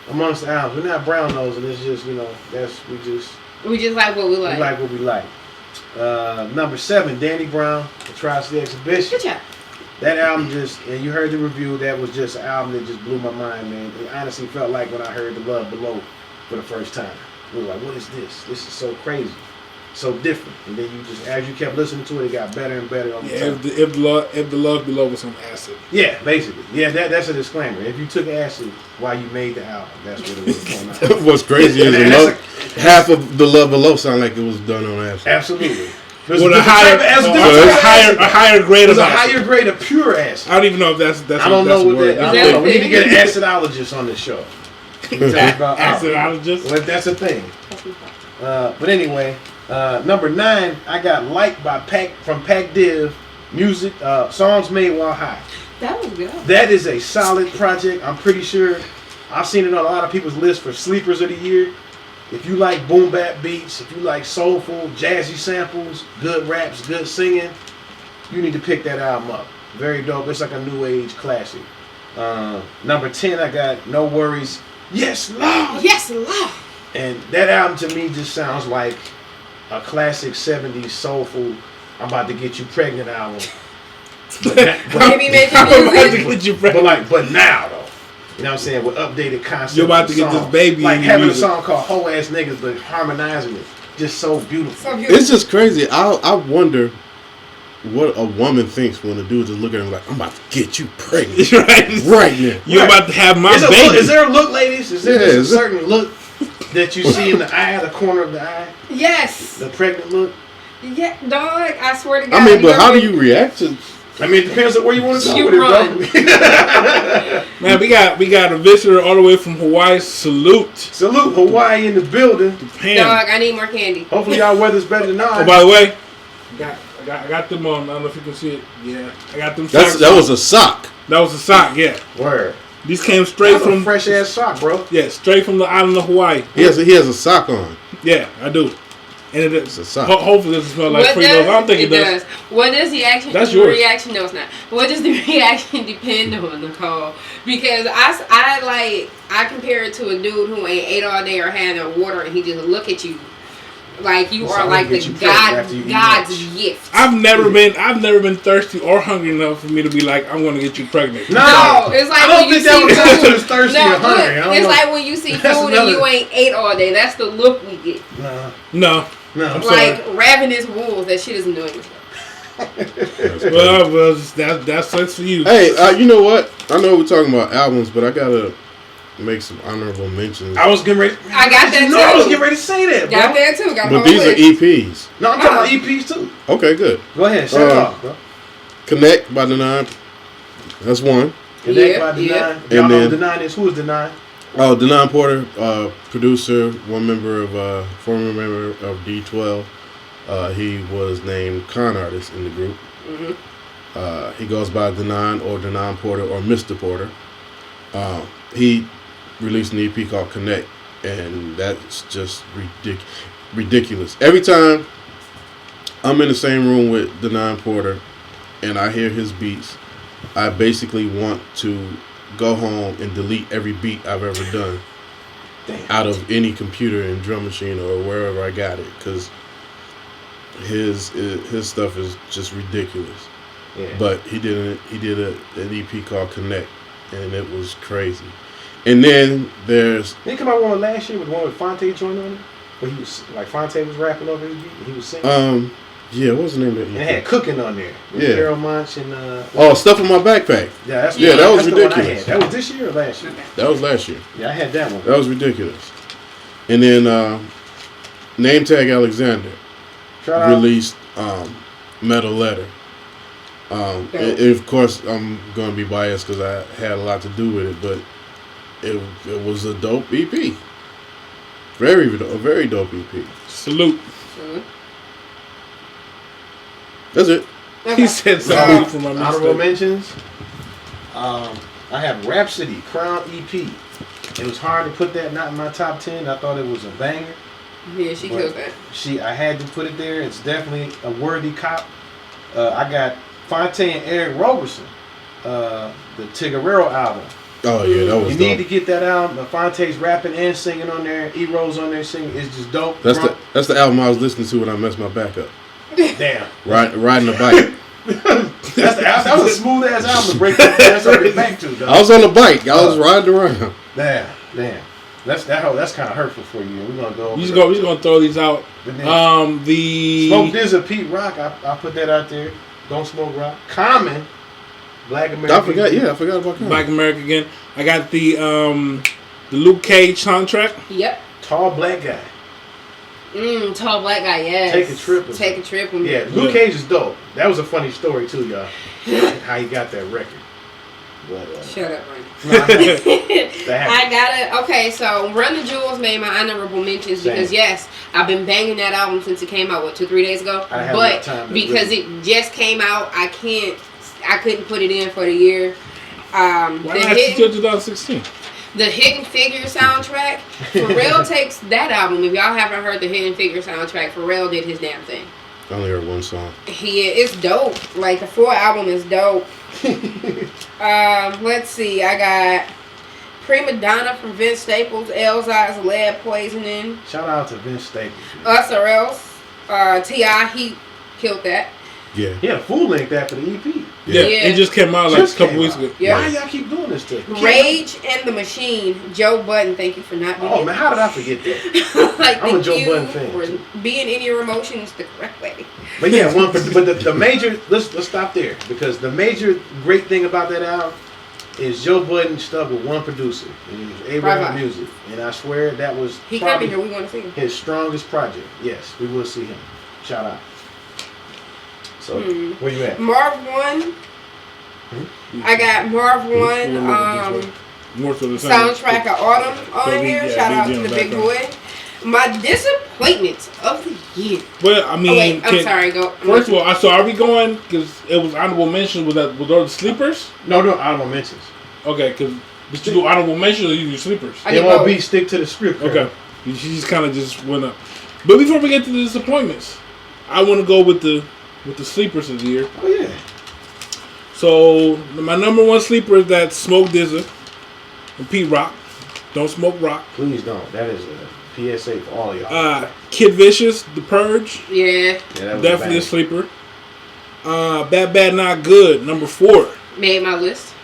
Speaker 2: amongst the albums. We're not brown nosing. It's just, we
Speaker 4: just like what we like.
Speaker 2: We like what we like. Number 7, Danny Brown, Atrocity Exhibition.
Speaker 4: Good job.
Speaker 2: That album and you heard the review, that was just an album that just blew my mind, man. It honestly felt like when I heard The Love Below for the first time. We were like, what is this? This is so crazy. So different. And then as you kept listening to it, it got better and better.
Speaker 1: If the love below was some acid.
Speaker 2: Yeah, basically. Yeah, that's a disclaimer. If you took acid while you made the album, that's what it was going on.
Speaker 5: What's crazy is half of The Love Below sound like it was done on acid.
Speaker 2: Absolutely.
Speaker 1: With a higher grade of acid.
Speaker 2: A higher grade of pure acid.
Speaker 1: I don't even know if that's
Speaker 2: I don't know what that. I don't know. We need to get an acidologist on this show.
Speaker 1: Acidologist?
Speaker 2: Well, that's a thing. But anyway. Number 9, I got Light by from Pac Div. Music, songs made while high.
Speaker 4: That was good.
Speaker 2: That is a solid project. I'm pretty sure I've seen it on a lot of people's list for sleepers of the year. If you like boom bap beats, if you like soulful, jazzy samples, good raps, good singing, you need to pick that album up. Very dope. It's like a new age classic. Number 10, I got No Worries. Yes, Lord.
Speaker 4: Yes, Lord.
Speaker 2: And that album to me just sounds like a classic 70s soulful, I'm about to get you pregnant album.
Speaker 4: Maybe making music.
Speaker 2: But now though. You know what I'm saying? With updated concepts.
Speaker 1: You're about to get this baby.
Speaker 2: Like having a song called Whole Ass Niggas, but harmonizing it. Just so beautiful.
Speaker 5: It's just crazy. I wonder what a woman thinks when a dude just look at him like, I'm about to get you pregnant. right now.
Speaker 1: You're about to have my baby.
Speaker 2: Is there a look, ladies? Is there a certain look that you see in the eye, the corner of the eye?
Speaker 4: Yes.
Speaker 2: The pregnant look?
Speaker 4: Yeah, dog, I swear to God.
Speaker 5: I mean, but how do you react to...
Speaker 2: I mean, it depends on where you want to go.
Speaker 4: You run.
Speaker 1: Man, we got a visitor all the way from Hawaii. Salute.
Speaker 2: Salute, Hawaii in the building.
Speaker 1: Japan.
Speaker 4: Dog, I need more candy.
Speaker 2: Hopefully y'all weather's better than ours.
Speaker 1: Oh, by the way, I got them on. I don't know if you can see it. Yeah, I got them socks.
Speaker 5: That was a sock.
Speaker 1: That was a sock, yeah.
Speaker 2: Word.
Speaker 1: These came straight from...
Speaker 2: fresh ass sock, bro.
Speaker 1: Yeah, straight from the island of Hawaii.
Speaker 5: He has a sock on.
Speaker 1: Yeah, I do. And
Speaker 5: it's a sock.
Speaker 1: Hopefully it doesn't smell like Fritos. I don't think it does.
Speaker 4: What does the action...
Speaker 1: That's yours.
Speaker 4: Reaction? No, it's not. What does the reaction depend on, Nicole? Because I compare it to a dude who ain't ate all day or had no water and he just look at you like you are like the God's gift.
Speaker 1: I've never been thirsty or hungry enough for me to be like, I'm going to get you pregnant.
Speaker 4: No, it's like
Speaker 2: I don't think that was thirsty or hungry.
Speaker 4: It's like when you see food and you ain't ate all day. That's the look we get.
Speaker 1: No.
Speaker 4: I'm like sorry. Ravenous wolves. That shit is annoying.
Speaker 1: Well, that sucks for you.
Speaker 5: Hey, you know what? I know we're talking about albums, but I gotta make some honorable mentions.
Speaker 2: I was getting ready.
Speaker 4: I got that too.
Speaker 2: I was getting ready to say that, bro.
Speaker 4: Got that too.
Speaker 5: But these are EPs.
Speaker 2: No, I'm talking about EPs too.
Speaker 5: Okay, good.
Speaker 2: Go ahead, shut it off, bro.
Speaker 5: Connect by Denine. That's one.
Speaker 2: Connect by Denine. Y'all know who Denine is? Who is Denine?
Speaker 5: Oh, Denine Porter, producer, former member of D12. He was named con artist in the group. Mm-hmm. He goes by Denine or Denine Porter or Mr. Porter. He released an EP called Connect, and that's just ridiculous. Every time I'm in the same room with Denine Porter and I hear his beats, I basically want to go home and delete every beat I've ever done out of any computer and drum machine or wherever I got it, because his stuff is just ridiculous. Yeah. But he did an EP called Connect, and it was crazy. And then there's...
Speaker 2: Didn't he come out one last year with one with Fonte joined on it? Where he was, like, Fonte was rapping over his beat and he was singing?
Speaker 5: Yeah, what was the name of it?
Speaker 2: And it had cooking on there. With
Speaker 5: Yeah.
Speaker 2: Harold Munch and
Speaker 5: Stuff in my backpack.
Speaker 2: that
Speaker 5: that was
Speaker 2: that's the one I
Speaker 5: ridiculous.
Speaker 2: had. That was this year or last year?
Speaker 5: That was last year.
Speaker 2: Yeah, I had that one.
Speaker 5: That was ridiculous. And then Name Tag Alexander
Speaker 2: Shout out.
Speaker 5: released Metal Letter. And of course, I'm going to be biased because I had a lot to do with it, but it was a dope EP. A very dope EP.
Speaker 1: Salute.
Speaker 5: That's it.
Speaker 1: He said salute for my
Speaker 2: Honorable
Speaker 1: mistake.
Speaker 2: mentions. I have Rhapsody Crown EP. It was hard to put that not in my top 10. I thought it was a banger.
Speaker 4: Yeah, she
Speaker 2: But
Speaker 4: killed that.
Speaker 2: I had to put it there. It's definitely a worthy cop. I got Fontaine and Eric Roberson, the Tigarero album.
Speaker 5: Oh yeah, that was
Speaker 2: You
Speaker 5: dope.
Speaker 2: need to get that album. Fontane's rapping and singing on there. E-Rose on there singing. It's just dope.
Speaker 5: That's the album I was listening to when I messed my back up.
Speaker 2: Damn.
Speaker 5: Riding a bike.
Speaker 2: That was a smooth ass album to break that ass up your back to. Though.
Speaker 5: I was on the bike. I was riding around.
Speaker 2: Damn. That's kind of hurtful for you. We're gonna go.
Speaker 1: We're just gonna throw these out. The
Speaker 2: Smoke Dizza, Pete Rock. I put that out there. Don't smoke rock. Common. Black American.
Speaker 5: I forgot about that.
Speaker 1: Black America again. I got the Luke Cage soundtrack.
Speaker 4: Yep.
Speaker 2: Tall black guy.
Speaker 4: Tall black guy, yes.
Speaker 2: Take a trip.
Speaker 4: Take a trip with me.
Speaker 2: Yeah, Luke Cage is dope. That was a funny story too, y'all. How he got that record. But,
Speaker 4: Shut up, Ryan.
Speaker 2: that
Speaker 4: I got it. Okay, so Run the Jewels made my honorable mentions because yes, I've been banging that album since it came out. 2-3 days ago?
Speaker 2: I haven't
Speaker 4: But
Speaker 2: had time to
Speaker 4: because it just came out, I couldn't put it in for the year.
Speaker 1: Why not until 2016?
Speaker 4: The Hidden Figure soundtrack. Pharrell takes that album. If y'all haven't heard the Hidden Figure soundtrack, Pharrell did his damn thing.
Speaker 5: I only heard one song.
Speaker 4: It's dope. Like the full album is dope. Let's see. I got Prima Donna from Vince Staples, Elzai's Lead Poisoning,
Speaker 2: Shout out to Vince Staples.
Speaker 4: Us or Else, T.I. He killed that.
Speaker 5: Yeah.
Speaker 2: He had a full length after the EP.
Speaker 1: Yeah,
Speaker 4: Yeah.
Speaker 1: it just came out like a couple weeks ago.
Speaker 4: Yeah.
Speaker 2: Why y'all keep doing this to me?
Speaker 4: Rage and the Machine, Joe Budden. Thank you for not being.
Speaker 2: Oh man, how did I forget that?
Speaker 4: like,
Speaker 2: I'm a
Speaker 4: thank
Speaker 2: Joe
Speaker 4: you
Speaker 2: Budden fan,
Speaker 4: for
Speaker 2: too.
Speaker 4: being in your emotions the correct way.
Speaker 2: But yeah, the major. Let's stop there because the major great thing about that album is Joe Budden stuck with one producer, and it was Abraham
Speaker 4: Right.
Speaker 2: Music, and I swear that was
Speaker 4: He
Speaker 2: probably
Speaker 4: coming here. We want to see him.
Speaker 2: his strongest project. Yes, we will see him. Shout out. So where you at?
Speaker 4: Marv One. I got Marv One.
Speaker 1: More to the sound.
Speaker 4: Soundtrack of Autumn on
Speaker 1: So
Speaker 4: here.
Speaker 1: yeah,
Speaker 4: Shout out
Speaker 1: BG
Speaker 4: to
Speaker 1: on
Speaker 4: the
Speaker 1: the
Speaker 4: big
Speaker 1: background.
Speaker 4: boy. My disappointment of the year.
Speaker 1: Well, I mean,
Speaker 4: Oh wait, I'm sorry. Go.
Speaker 1: First of all, so are we going? Because it was honorable mentions. Was those sleepers?
Speaker 2: No, honorable mentions.
Speaker 1: Okay, because did you do honorable mentions or you do sleepers?
Speaker 4: I did
Speaker 2: MLB
Speaker 4: both.
Speaker 2: stick to the script. girl.
Speaker 1: Okay, she just kind of just went up. But before we get to the disappointments, I want to go with the sleepers of the year.
Speaker 2: Oh yeah.
Speaker 1: So my number one sleeper is that Smoke Dizza and Pete Rock. Don't smoke rock.
Speaker 2: Please don't. That is a PSA for all y'all.
Speaker 1: Kid Vicious, The Purge,
Speaker 4: Yeah.
Speaker 2: Yeah, that was
Speaker 1: definitely a
Speaker 2: bad.
Speaker 1: sleeper. Bad Bad Not Good, number 4.
Speaker 4: Made my list.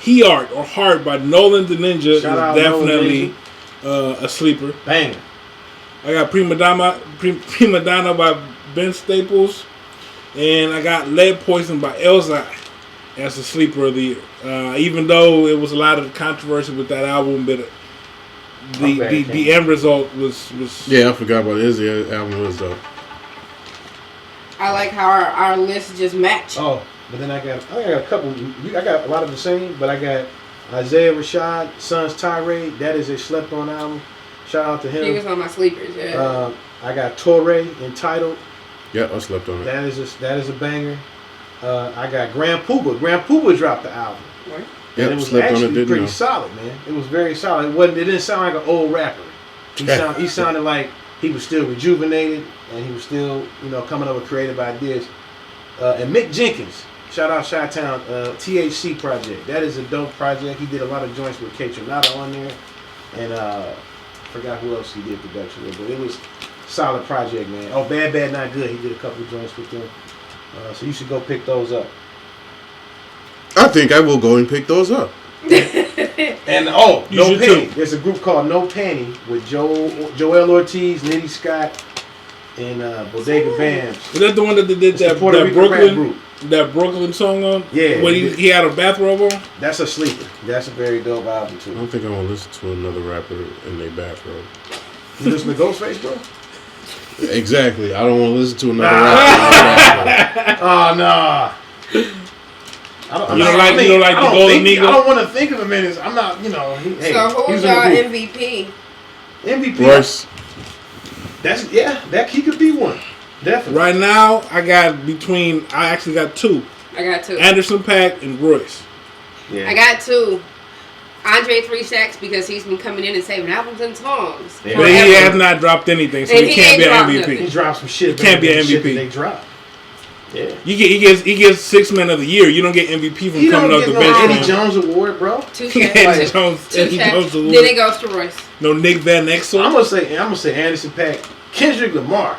Speaker 1: He Art or Heart by Nolan the Ninja
Speaker 2: Shout out
Speaker 1: is definitely a sleeper.
Speaker 2: Banger.
Speaker 1: I got Prima Donna by Ben Staples, and I got Lead Poison by Elzai as a sleeper of the year. Even though it was a lot of controversy with that album, but the end result was
Speaker 5: Yeah, I forgot about it. The album was dope.
Speaker 4: I like how our lists just match.
Speaker 2: Oh, but then I got a couple. I got a lot of the same, but I got Isaiah Rashad, Sons Tirade. That is a slept on album. Shout out to him.
Speaker 4: He was on my sleepers. Yeah.
Speaker 2: I got Torre entitled.
Speaker 5: Yeah, I slept on it.
Speaker 2: That is a banger. I got Grand Pooba. Grand Pooba dropped the album.
Speaker 4: Right.
Speaker 2: And
Speaker 5: Yep,
Speaker 2: it was
Speaker 5: slept on it,
Speaker 2: actually
Speaker 5: didn't
Speaker 2: pretty
Speaker 5: know.
Speaker 2: solid, man. It was very solid. It didn't sound like an old rapper. He sounded like he was still rejuvenated and he was still, coming up with creative ideas. And Mick Jenkins, shout out Chi-Town, THC Project. That is a dope project. He did a lot of joints with K Tronado on there. And forgot who else he did production with, but it was a solid project, man. Oh, Bad Bad Not Good. He did a couple of joints with them. So you should go pick those up.
Speaker 5: I think I will go and pick those up.
Speaker 2: And
Speaker 1: You
Speaker 2: No
Speaker 1: should
Speaker 2: Panty.
Speaker 1: too.
Speaker 2: There's a group called No Panty with Joel Ortiz, Nitty Scott, and Bodega Bams.
Speaker 1: Is that the one that they did
Speaker 2: It's the
Speaker 1: that
Speaker 2: Puerto Rican rap
Speaker 1: Brooklyn
Speaker 2: group.
Speaker 1: that Brooklyn song on?
Speaker 2: Yeah.
Speaker 1: When he had a bathrobe on?
Speaker 2: That's a sleeper. That's a very dope album
Speaker 5: I
Speaker 2: too.
Speaker 5: don't think I want to listen to another rapper in their bathrobe.
Speaker 2: You listen to Ghostface, bro?
Speaker 5: Exactly. I don't want to listen to another rapper.
Speaker 2: Oh no.
Speaker 1: You don't like the Golden Eagle?
Speaker 2: I don't want to think of him in his. I'm not. You know.
Speaker 4: So who's y'all MVP?
Speaker 2: MVP?
Speaker 5: Royce.
Speaker 2: That he could be one. Definitely.
Speaker 1: Right now, I actually got two.
Speaker 4: I got two.
Speaker 1: Anderson .Paak and Royce.
Speaker 2: Yeah.
Speaker 4: I got two. Andre 3 Stacks because he's been coming in and saving albums and songs.
Speaker 2: Yeah.
Speaker 1: But he
Speaker 4: forever.
Speaker 1: has not dropped anything, so
Speaker 4: And
Speaker 1: he
Speaker 4: he
Speaker 1: can't
Speaker 4: ain't
Speaker 1: be an
Speaker 4: dropped
Speaker 1: MVP.
Speaker 4: nothing.
Speaker 2: He dropped some shit.
Speaker 1: Can't be
Speaker 2: better
Speaker 1: an
Speaker 2: than the shit
Speaker 1: MVP.
Speaker 2: that They dropped. Yeah.
Speaker 1: He gets 6 Man of the Year. You don't get MVP from
Speaker 2: He
Speaker 1: coming
Speaker 2: don't
Speaker 1: off
Speaker 2: get
Speaker 1: the
Speaker 2: no
Speaker 1: bench.
Speaker 2: Eddie
Speaker 1: man.
Speaker 2: Jones award, bro.
Speaker 4: Two
Speaker 1: Eddie
Speaker 4: checks.
Speaker 1: Jones.
Speaker 4: Two
Speaker 1: Eddie
Speaker 4: checks.
Speaker 1: Jones
Speaker 4: Then
Speaker 1: award.
Speaker 4: it goes to Royce.
Speaker 1: No Nick Van Exel.
Speaker 2: I'm gonna say Anderson .Paak, Kendrick Lamar,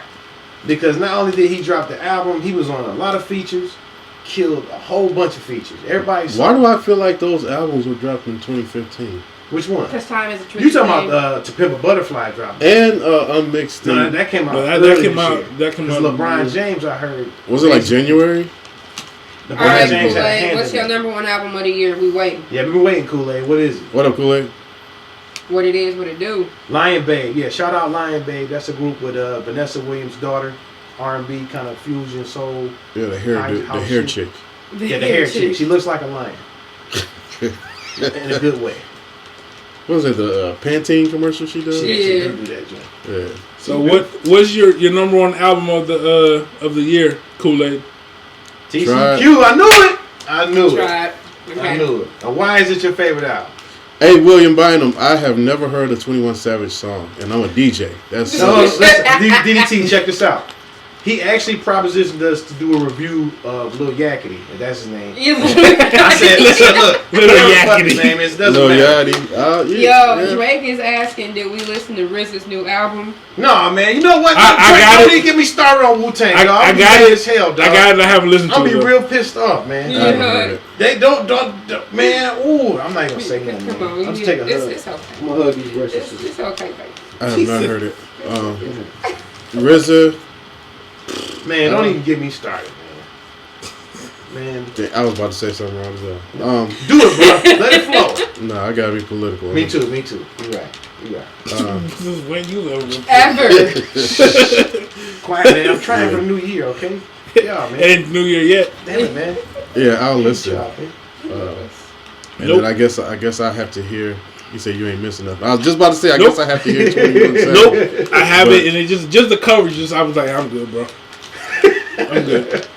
Speaker 2: because not only did he drop the album, he was on a lot of features, killed a whole bunch of features. Everybody.
Speaker 5: Why do I feel like those albums were dropped in 2015?
Speaker 2: Which one?
Speaker 4: Because time is a trick.
Speaker 2: You talking about To Pimp a Butterfly drop?
Speaker 5: And Unmixed.
Speaker 2: No,
Speaker 5: and-
Speaker 2: that came out.
Speaker 1: No, that
Speaker 2: early
Speaker 1: came
Speaker 2: this
Speaker 1: out-
Speaker 2: year.
Speaker 1: that came
Speaker 2: 'Cause
Speaker 1: out-
Speaker 2: LeBron James, I heard.
Speaker 5: was it like January?
Speaker 4: All
Speaker 2: LeBron
Speaker 4: right,
Speaker 2: James had a
Speaker 4: Kool-Aid.
Speaker 2: hand
Speaker 4: What's
Speaker 2: in
Speaker 4: your
Speaker 2: it.
Speaker 4: number one album of the year? We waiting.
Speaker 2: Yeah, we've been waiting, Kool-Aid. What is it?
Speaker 5: What up, Kool-Aid?
Speaker 4: What it is, what it do.
Speaker 2: Lion Babe. Yeah, shout out Lion Babe. That's a group with Vanessa Williams' daughter, R&B kind of fusion soul.
Speaker 5: Yeah, the hair
Speaker 2: House
Speaker 5: chick.
Speaker 2: Yeah, the hair chick. She looks like a lion. In a good way.
Speaker 5: What was it, the Pantene commercial she does?
Speaker 2: She
Speaker 4: Yeah.
Speaker 2: do that, John.
Speaker 5: Yeah.
Speaker 1: So what's your number one album of the year, Kool-Aid?
Speaker 2: TCQ. I knew it. I knew it.
Speaker 4: Tried.
Speaker 2: I
Speaker 4: Okay.
Speaker 2: knew it. Now, why is it your favorite album?
Speaker 5: Hey, William Bynum, I have never heard a 21 Savage song, and I'm a DJ. That's
Speaker 2: No, listen, DDT, check this out. He actually propositioned us to do a review of Lil Yakety, and that's his name. I said, listen, look,
Speaker 1: Lil
Speaker 2: whatever the fuck
Speaker 1: Yakety.
Speaker 2: his name is, doesn't
Speaker 5: Lil
Speaker 2: matter.
Speaker 5: Yachty.
Speaker 4: Yo, Drake is asking, did we listen to RZA's new album?
Speaker 2: No, man, you know what?
Speaker 1: I got
Speaker 2: Don't
Speaker 1: it.
Speaker 2: even get me started on Wu-Tang, dog.
Speaker 1: I
Speaker 2: I'm
Speaker 1: got
Speaker 2: mad
Speaker 1: it.
Speaker 2: as hell, dog.
Speaker 1: I got it. I haven't listened to
Speaker 2: I'll
Speaker 1: it.
Speaker 2: be
Speaker 1: though.
Speaker 2: real pissed off, man.
Speaker 5: I haven't heard it.
Speaker 2: They don't, man. Ooh, I'm not even gonna say nothing.
Speaker 4: Come
Speaker 2: Man.
Speaker 4: on,
Speaker 2: I'll just take a hug.
Speaker 4: it's okay.
Speaker 2: I'm gonna hug these verses.
Speaker 4: It's okay, baby.
Speaker 5: I have not heard it. RZA,
Speaker 2: Man, don't even get me started, man. Man,
Speaker 5: I was about to say something wrong as well.
Speaker 2: do it, bro. Let it flow.
Speaker 5: No, I gotta be political.
Speaker 2: Me too. You right.
Speaker 1: This is when you live.
Speaker 4: Ever.
Speaker 2: Quiet, man. I'm trying for the new year, okay? Yeah, man.
Speaker 1: Ain't New Year yet.
Speaker 2: Damn it, man.
Speaker 5: Yeah, I'll listen.
Speaker 2: Good job, man.
Speaker 5: And
Speaker 1: Nope.
Speaker 5: then I guess I have to hear. You say you ain't missing nothing. I was just about to say. I
Speaker 1: Nope.
Speaker 5: guess I have to hear 21 Savage.
Speaker 1: Nope. I have
Speaker 5: But-
Speaker 1: it, and it just the coverage. Just I was like, I'm good, bro. I'm good.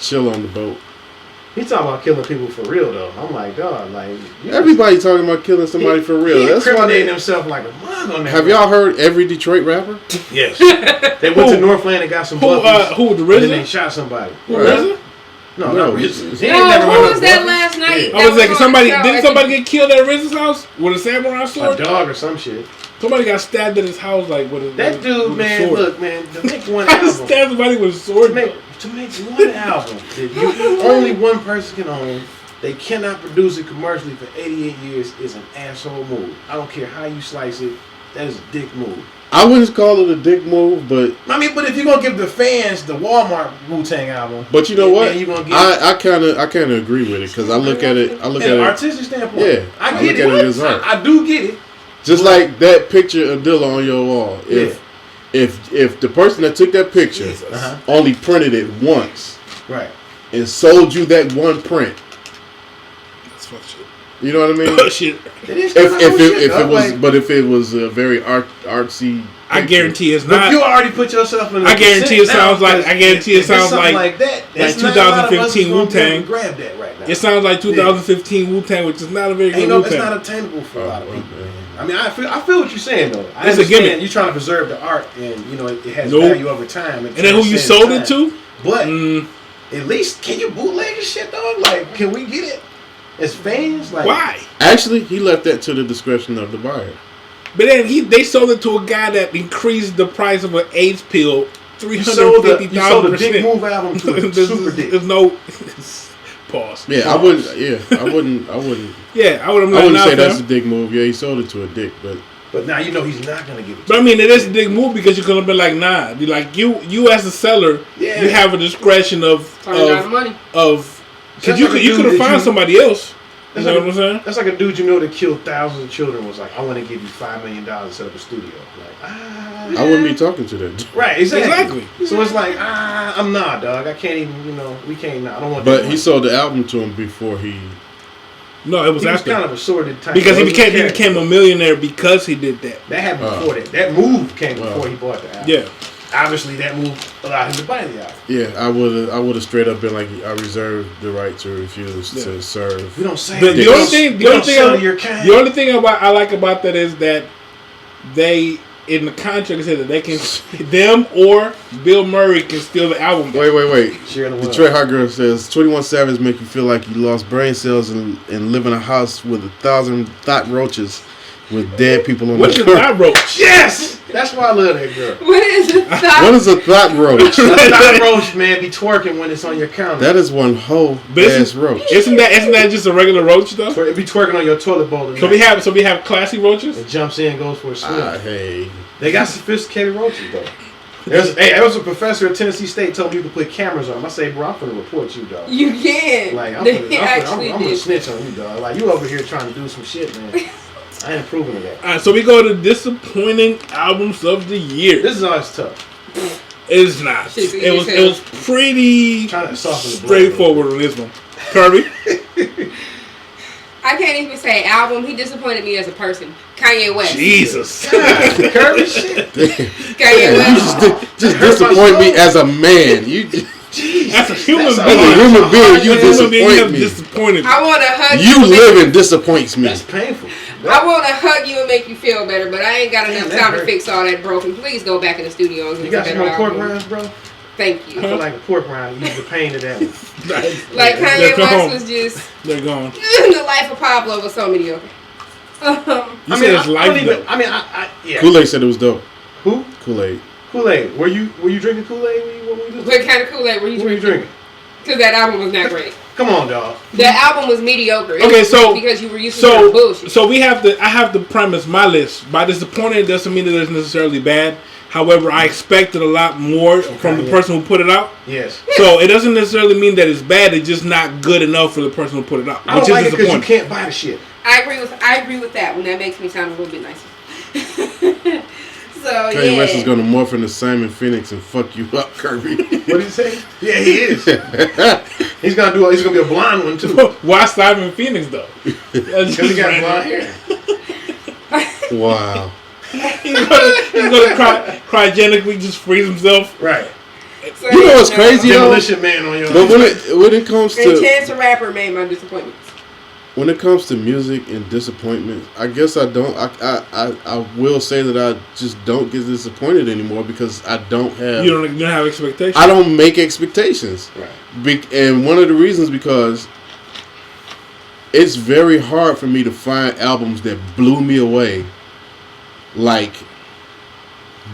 Speaker 5: Chill on the boat.
Speaker 2: He talking about killing people for real, though. I'm like, dog, like
Speaker 5: Everybody talking about killing somebody for real.
Speaker 2: He
Speaker 5: That's why
Speaker 2: incriminating
Speaker 5: they.
Speaker 2: himself like a mug on that.
Speaker 5: Have y'all heard every Detroit rapper?
Speaker 2: Yes. They went to Northland and got some
Speaker 1: Who?
Speaker 2: buffies.
Speaker 1: Who? The
Speaker 2: And then they
Speaker 1: RZA?
Speaker 2: shot somebody.
Speaker 1: Who?
Speaker 5: Right.
Speaker 1: RZA?
Speaker 2: No,
Speaker 5: No,
Speaker 2: not RZA.
Speaker 5: it's-
Speaker 2: He
Speaker 4: No,
Speaker 2: ain't never
Speaker 4: who
Speaker 2: run
Speaker 4: was
Speaker 2: up
Speaker 4: that
Speaker 2: buffies.
Speaker 4: last night?
Speaker 2: Yeah.
Speaker 1: I was like,
Speaker 4: on the
Speaker 1: somebody
Speaker 4: show
Speaker 1: didn't
Speaker 4: at
Speaker 1: somebody
Speaker 4: the-
Speaker 1: get killed at RZA's house with a samurai
Speaker 2: A
Speaker 1: sword?
Speaker 2: dog or some shit.
Speaker 1: Somebody got stabbed at his house like with a
Speaker 2: That dude,
Speaker 1: with a
Speaker 2: man,
Speaker 1: sword.
Speaker 2: look, man, to make one
Speaker 1: I
Speaker 2: album.
Speaker 1: stabbed somebody with a sword.
Speaker 2: To make one album that you, only one person can own, they cannot produce it commercially for 88 years is an asshole move. I don't care how you slice it, that is a dick move.
Speaker 5: I wouldn't call it a dick move, but
Speaker 2: I mean, but if you're gonna give the fans the Walmart Wu-Tang album,
Speaker 5: you know
Speaker 2: then
Speaker 5: what?
Speaker 2: you gonna get
Speaker 5: I kind of agree with it because I look at it. I look
Speaker 2: an
Speaker 5: at it
Speaker 2: artistic standpoint.
Speaker 5: Yeah,
Speaker 2: I
Speaker 5: I
Speaker 2: get
Speaker 5: look at it as
Speaker 2: it.
Speaker 5: art.
Speaker 2: I do get it.
Speaker 5: just like that picture of Dilla on your wall. If the person that took that picture
Speaker 2: Uh-huh.
Speaker 5: only printed it once
Speaker 2: Right.
Speaker 5: and sold you that one print,
Speaker 1: That's fuck shit.
Speaker 5: you know what I mean?
Speaker 1: Shit.
Speaker 2: It is
Speaker 5: if
Speaker 2: kinda
Speaker 5: if
Speaker 2: bullshit,
Speaker 5: it
Speaker 2: though,
Speaker 5: was,
Speaker 2: like,
Speaker 5: but if it was a very artsy,
Speaker 1: I
Speaker 5: picture,
Speaker 1: guarantee it's
Speaker 2: but
Speaker 1: not.
Speaker 2: you already put yourself in.
Speaker 1: I guarantee it sounds like-
Speaker 2: because
Speaker 1: I guarantee it
Speaker 2: if it's
Speaker 1: sounds
Speaker 2: something
Speaker 1: like-
Speaker 2: that. That's
Speaker 1: like
Speaker 2: not a lot of us
Speaker 1: 2015
Speaker 2: gonna be able to
Speaker 1: Wu-Tang.
Speaker 2: Grab that right now.
Speaker 1: It sounds like 2015 Wu-Tang, which is not a very good
Speaker 2: Ain't no, it's
Speaker 1: Wu-Tang.
Speaker 2: not attainable for a lot of
Speaker 5: Oh,
Speaker 2: people.
Speaker 5: okay.
Speaker 2: I mean, I feel what you're saying though. I
Speaker 1: It's a
Speaker 2: understand
Speaker 1: gimmick.
Speaker 2: you're trying to preserve the art, and you know it has
Speaker 1: Nope.
Speaker 2: value over time.
Speaker 1: And then who you
Speaker 2: transcends
Speaker 1: sold it
Speaker 2: time.
Speaker 1: to?
Speaker 2: But
Speaker 1: Mm,
Speaker 2: at least can you bootleg this shit, dog? Like, can we get it as fans? Like,
Speaker 1: why?
Speaker 5: Actually, he left that to the discretion of the buyer.
Speaker 1: But then they sold it to a guy that increased the price of an AIDS pill
Speaker 2: You sold a Dick
Speaker 1: 350,000%.
Speaker 2: Move album to a
Speaker 1: There's-
Speaker 2: Super Dick.
Speaker 1: There's no Pause.
Speaker 5: Yeah, I wouldn't. Yeah, I wouldn't.
Speaker 1: Yeah, I wouldn't.
Speaker 5: I wouldn't say that's a dick move. Yeah, he sold it to a dick, but
Speaker 2: now you know he's not gonna give it.
Speaker 1: But I mean, it is a dick move because you could have been like, nah. Like you as a seller, you have a discretion of
Speaker 3: money.
Speaker 1: Because you could have found somebody else. You know what I'm saying?
Speaker 2: That's like a dude you know that killed thousands of children was like, I want to give you $5 million to set up a studio. Like,
Speaker 5: I wouldn't be talking to that.
Speaker 2: Right, exactly. So it's like, I'm not, dog. I can't even, we can't. I don't want.
Speaker 5: But he sold the album to him before he.
Speaker 1: No, it was
Speaker 2: he
Speaker 1: after.
Speaker 2: Was kind of a sordid type.
Speaker 1: Because he became a millionaire because he did that.
Speaker 2: That happened before that. That move came before he bought the album.
Speaker 1: Yeah.
Speaker 2: Obviously, that move allowed him to buy the album.
Speaker 5: Yeah, I would have straight up been like, I reserve the right to refuse to serve.
Speaker 2: We don't say
Speaker 1: the only thing I like about that is that they in the contract said that they can them or Bill Murray can steal the album.
Speaker 5: Wait. Detroit Hot Girl says 21 Savage make you feel like you lost brain cells and live in a house with 1,000 thought roaches with dead people on the
Speaker 1: floor. What is a thought roach?
Speaker 2: Yes! That's why I love that girl.
Speaker 3: What is a thought?
Speaker 5: What is a thought roach?
Speaker 2: A thought roach, man, be twerking when it's on your counter.
Speaker 5: That is one whole ass roach.
Speaker 1: Isn't that just a regular roach though?
Speaker 2: It be twerking on your toilet bowl.
Speaker 1: So we have classy roaches.
Speaker 2: It jumps in, goes for a swim.
Speaker 5: Hey,
Speaker 2: they got sophisticated roaches though. There was a professor at Tennessee State told me you could put cameras on him. I say, bro, I'm gonna report you, dog.
Speaker 3: You can.
Speaker 2: Like I'm gonna snitch on you, dog. Like you over here trying to do some shit, man. I ain't approving of that.
Speaker 1: Alright, so we go to disappointing albums of the year.
Speaker 2: This is always tough.
Speaker 1: It's not. It was pretty straightforward on this one. Kirby?
Speaker 3: I can't even say album. He disappointed me as a person. Kanye West.
Speaker 1: Jesus.
Speaker 2: Kirby shit.
Speaker 3: Kanye West.
Speaker 5: Just disappoint me as a man.
Speaker 1: As a human
Speaker 5: being, you disappoint me.
Speaker 3: I want to hug
Speaker 5: you. You living disappoints me.
Speaker 2: That's painful.
Speaker 3: I want to hug you and make you feel better, but I ain't got enough time to fix all that broken. Please go back in the studio and
Speaker 2: you got some more pork rinds, bro?
Speaker 3: Thank you.
Speaker 2: I feel like a pork rind. You use the pain of that one.
Speaker 3: Like Kanye West was just.
Speaker 1: They're gone.
Speaker 3: The life of Pablo was so mediocre.
Speaker 1: You said his life though.
Speaker 2: Yeah.
Speaker 5: Kool-Aid said it was dope.
Speaker 2: Who?
Speaker 5: Kool-Aid.
Speaker 2: Kool-Aid. Were you drinking Kool-Aid?
Speaker 3: What kind of Kool-Aid were you drinking? Because that album was not great.
Speaker 2: Come on, dog.
Speaker 3: That album was mediocre.
Speaker 1: Okay, so
Speaker 3: because you were used to bullshit.
Speaker 1: So I have to premise my list. By disappointed doesn't mean that it's necessarily bad. However, I expected a lot more from the person who put it out.
Speaker 2: Yes.
Speaker 1: So it doesn't necessarily mean that it's bad. It's just not good enough for the person who put it out.
Speaker 2: I don't like it because you can't buy the shit.
Speaker 3: I agree with that. When that makes me sound a little bit nicer. So
Speaker 5: Kanye West is gonna morph into Simon Phoenix and fuck you up, Kirby.
Speaker 2: What did he say? Yeah, he is. He's gonna be a blonde one too.
Speaker 1: Why Simon Phoenix though?
Speaker 2: Because he got blonde hair.
Speaker 5: Wow.
Speaker 1: He's gonna cryogenically just freeze himself.
Speaker 2: Right.
Speaker 3: So
Speaker 5: you know what's crazy,
Speaker 2: Demolition Man on your.
Speaker 5: But when it comes to
Speaker 3: Chance the Rapper made my disappointments.
Speaker 5: When it comes to music and disappointment, I guess I don't. I will say that I just don't get disappointed anymore because I don't have.
Speaker 1: You don't have expectations.
Speaker 5: I don't make expectations.
Speaker 2: Right.
Speaker 5: And one of the reasons because it's very hard for me to find albums that blew me away, like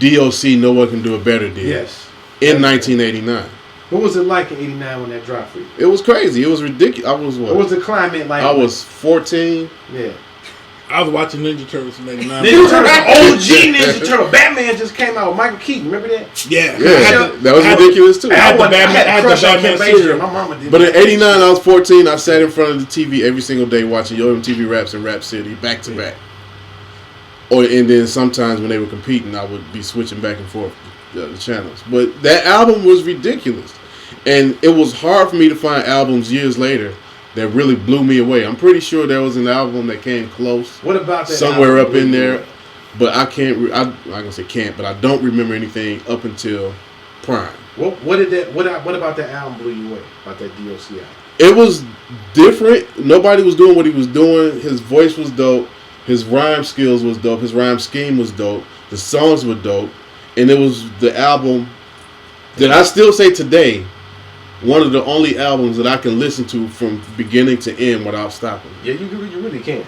Speaker 5: DOC. No One Can Do It Better did.
Speaker 2: Yes.
Speaker 5: In 1989.
Speaker 2: What was it like in '89 when that dropped for you?
Speaker 5: It was crazy. It was ridiculous. I was
Speaker 2: what was the climate like?
Speaker 5: I was 14.
Speaker 2: Yeah.
Speaker 1: I was watching Ninja Turtles in '89.
Speaker 2: Ninja Turtles, OG Ninja Turtle. Batman just came out with Michael Keaton. Remember that?
Speaker 1: Yeah.
Speaker 5: That was ridiculous too.
Speaker 1: I had the Batman series.
Speaker 2: My mama did.
Speaker 5: But in '89, I was 14. I sat in front of the TV every single day watching Yo MTV Raps and Rap City back to back. And then sometimes when they were competing, I would be switching back and forth the channels. But that album was ridiculous. And it was hard for me to find albums years later that really blew me away. I'm pretty sure there was an album that came close.
Speaker 2: What about that
Speaker 5: somewhere up in there? But I can't. I'm not gonna say can't, but I don't remember anything up until Prime.
Speaker 2: What about that album blew you away? About that DOC album?
Speaker 5: It was different. Nobody was doing what he was doing. His voice was dope. His rhyme skills was dope. His rhyme scheme was dope. The songs were dope, and it was the album that I still say today. One of the only albums that I can listen to from beginning to end without stopping.
Speaker 2: Yeah, you really can.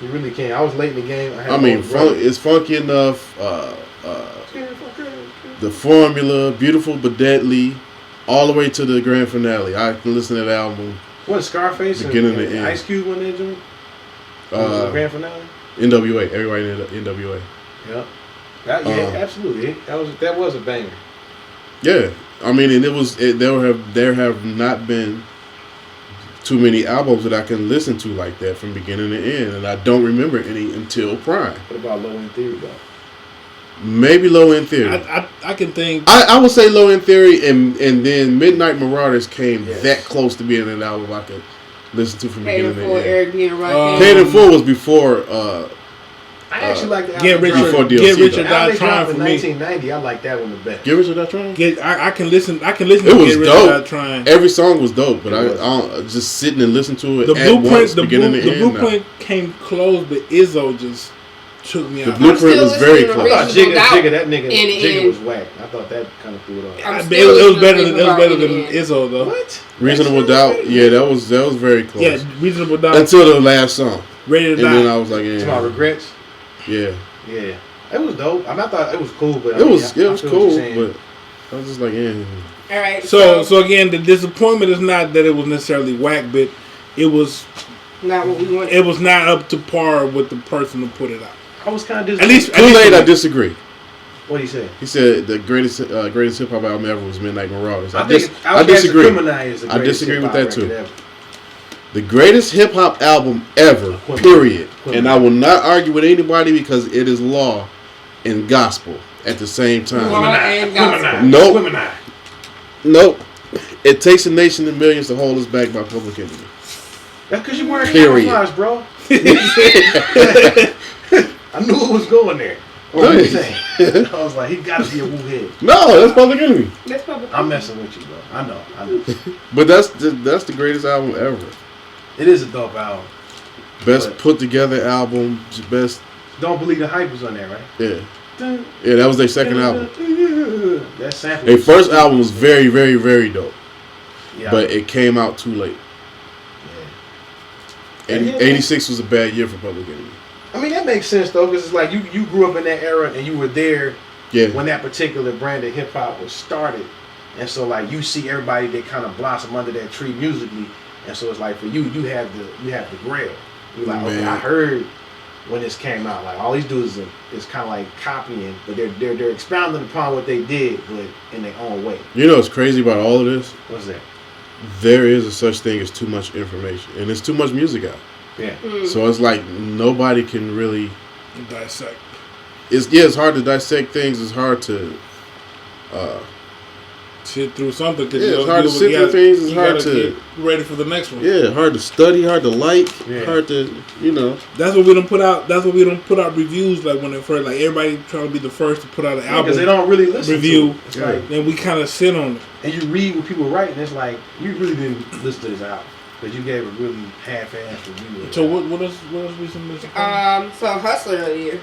Speaker 2: You really can. I was late in the game.
Speaker 5: It's funky enough. The Formula, Beautiful but Deadly, all the way to the grand finale. I can listen to that album
Speaker 2: What, Scarface
Speaker 5: beginning
Speaker 2: and
Speaker 5: to end.
Speaker 2: Ice Cube when they doing? Grand finale.
Speaker 5: NWA. Everybody in NWA.
Speaker 2: Yeah. Absolutely. That was a banger.
Speaker 5: Yeah, I mean, and there have not been too many albums that I can listen to like that from beginning to end, and I don't remember any until Prime.
Speaker 2: What about Low End Theory though?
Speaker 5: Maybe Low End Theory.
Speaker 1: I can think.
Speaker 5: I would say Low End Theory, and then Midnight Marauders came that close to being an album I could listen to from beginning to end.
Speaker 3: Eric B. and Rakim.
Speaker 5: Paid in Full was before.
Speaker 2: I actually like the album.
Speaker 1: Get Rich or Die Trying for me.
Speaker 2: 1990. I like that one the best.
Speaker 5: Get Rich or Die Trying.
Speaker 1: I can listen. I can listen.
Speaker 5: It
Speaker 1: to
Speaker 5: was
Speaker 1: Get Rich
Speaker 5: dope.
Speaker 1: or Die Trying.
Speaker 5: Every song was dope, but I don't just sitting and listen to it.
Speaker 1: The
Speaker 5: at
Speaker 1: blueprint.
Speaker 5: once,
Speaker 1: The
Speaker 5: beginning to end.
Speaker 1: blueprint came close, but Izzo just took me
Speaker 5: The
Speaker 1: out.
Speaker 5: blueprint was very
Speaker 3: listening to
Speaker 5: close.
Speaker 2: I thought Jigga, that nigga,
Speaker 3: in the
Speaker 2: Jigga
Speaker 3: end.
Speaker 2: was whack. I thought that kind of threw it off.
Speaker 1: It was better than Izzo though.
Speaker 2: What?
Speaker 5: Reasonable Doubt. Yeah, that was very close.
Speaker 1: Yeah, Reasonable Doubt.
Speaker 5: Until the last song,
Speaker 1: Ready to
Speaker 5: and
Speaker 1: Die.
Speaker 5: then I was like,
Speaker 2: To my regrets.
Speaker 5: yeah.
Speaker 2: Yeah, it was dope. I mean, I thought it was cool, but
Speaker 5: It was
Speaker 2: I feel
Speaker 5: cool,
Speaker 2: what you're saying.
Speaker 5: but I was just like, yeah.
Speaker 3: All right.
Speaker 1: So again, the disappointment is not that it was necessarily whack, but it was
Speaker 3: not what we wanted.
Speaker 1: it was not up to par with the person who put it out.
Speaker 2: I was kind of
Speaker 1: At least
Speaker 5: Kool-Aid, I disagree.
Speaker 2: What do you say?
Speaker 5: He said the greatest hip hop album ever was Midnight Marauders. I
Speaker 2: I
Speaker 5: disagree.
Speaker 2: I
Speaker 5: disagree with that too. The greatest hip hop album ever, period. And I will not argue with anybody because it is law and gospel at the same time.
Speaker 3: Law and gospel.
Speaker 5: Nope. Nope. It takes a nation and millions to hold us back by Public Enemy.
Speaker 2: That's because you weren't
Speaker 5: Period.
Speaker 2: camouflage, bro. I knew it was going there. What were you saying? I was like, he got to be a woo head.
Speaker 5: No, that's Public Enemy.
Speaker 3: That's Public
Speaker 2: I'm messing with you, bro. I know.
Speaker 5: But that's the greatest album ever.
Speaker 2: It is a dope album.
Speaker 5: Best
Speaker 2: But
Speaker 5: put together album. Best.
Speaker 2: Don't Believe the Hype was on there, right?
Speaker 5: Yeah. Yeah, that was their second album.
Speaker 2: That sample.
Speaker 5: Their first album was very, very, very dope.
Speaker 2: Yeah.
Speaker 5: But it came out too late.
Speaker 2: Yeah.
Speaker 5: 86 was a bad year for Public Enemy.
Speaker 2: I mean, that makes sense, though, because it's like you grew up in that era and you were there when that particular brand of hip-hop was started. And so, like, you see everybody that kind of blossom under that tree musically. And so it's like, for you have the grail. You're like, okay, I heard when this came out. Like, all these dudes is kind of like copying, but they're expounding upon what they did, but in their own way.
Speaker 5: You know what's crazy about all of this?
Speaker 2: What's that?
Speaker 5: There is a such thing as too much information. And there's too much music out.
Speaker 2: Yeah.
Speaker 5: So it's like nobody can really
Speaker 1: Dissect.
Speaker 5: It's hard to dissect things. It's hard to
Speaker 1: sit through something. Cause
Speaker 5: it's hard to sit through things. It's hard to
Speaker 1: get ready for the next one.
Speaker 5: Yeah, hard to study, hard to like, hard to
Speaker 1: That's what we don't put out. That's what we don't put out reviews like when it first. Like everybody trying to be the first to put out an album
Speaker 2: because they don't really listen
Speaker 1: review.
Speaker 2: to it. It's like,
Speaker 1: then we kind of sit on it.
Speaker 2: And you read what people write, and it's like you really didn't listen to this album because you gave a really half-assed review.
Speaker 1: So what else we some
Speaker 3: So Hustler of the year.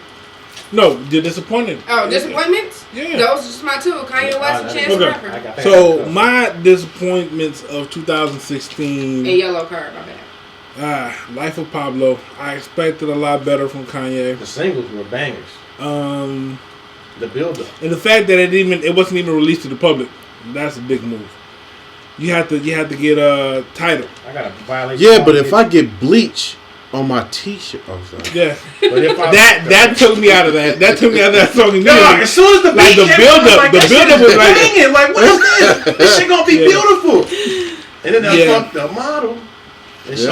Speaker 1: No, the disappointed.
Speaker 3: Oh, disappointments?
Speaker 1: Yeah.
Speaker 3: Those are just my two. Kanye West and Chance the Rapper.
Speaker 1: So my disappointments of 2016.
Speaker 3: And Yellow Card, my bad.
Speaker 1: Life of Pablo. I expected a lot better from Kanye.
Speaker 2: The singles were bangers. The build-up.
Speaker 1: And the fact that it wasn't even released to the public, that's a big move. You have to get a title.
Speaker 2: I got a violation.
Speaker 5: Yeah, but if I get bleach on my T-shirt, I'm sorry.
Speaker 1: Yeah,
Speaker 2: but if
Speaker 1: that took me out of that. That took me out of that song.
Speaker 2: No, as soon as the
Speaker 1: like the build-up, the build-up was like
Speaker 2: banging. Like, what is this? This shit gonna be beautiful. And then they fucked the model. And shit.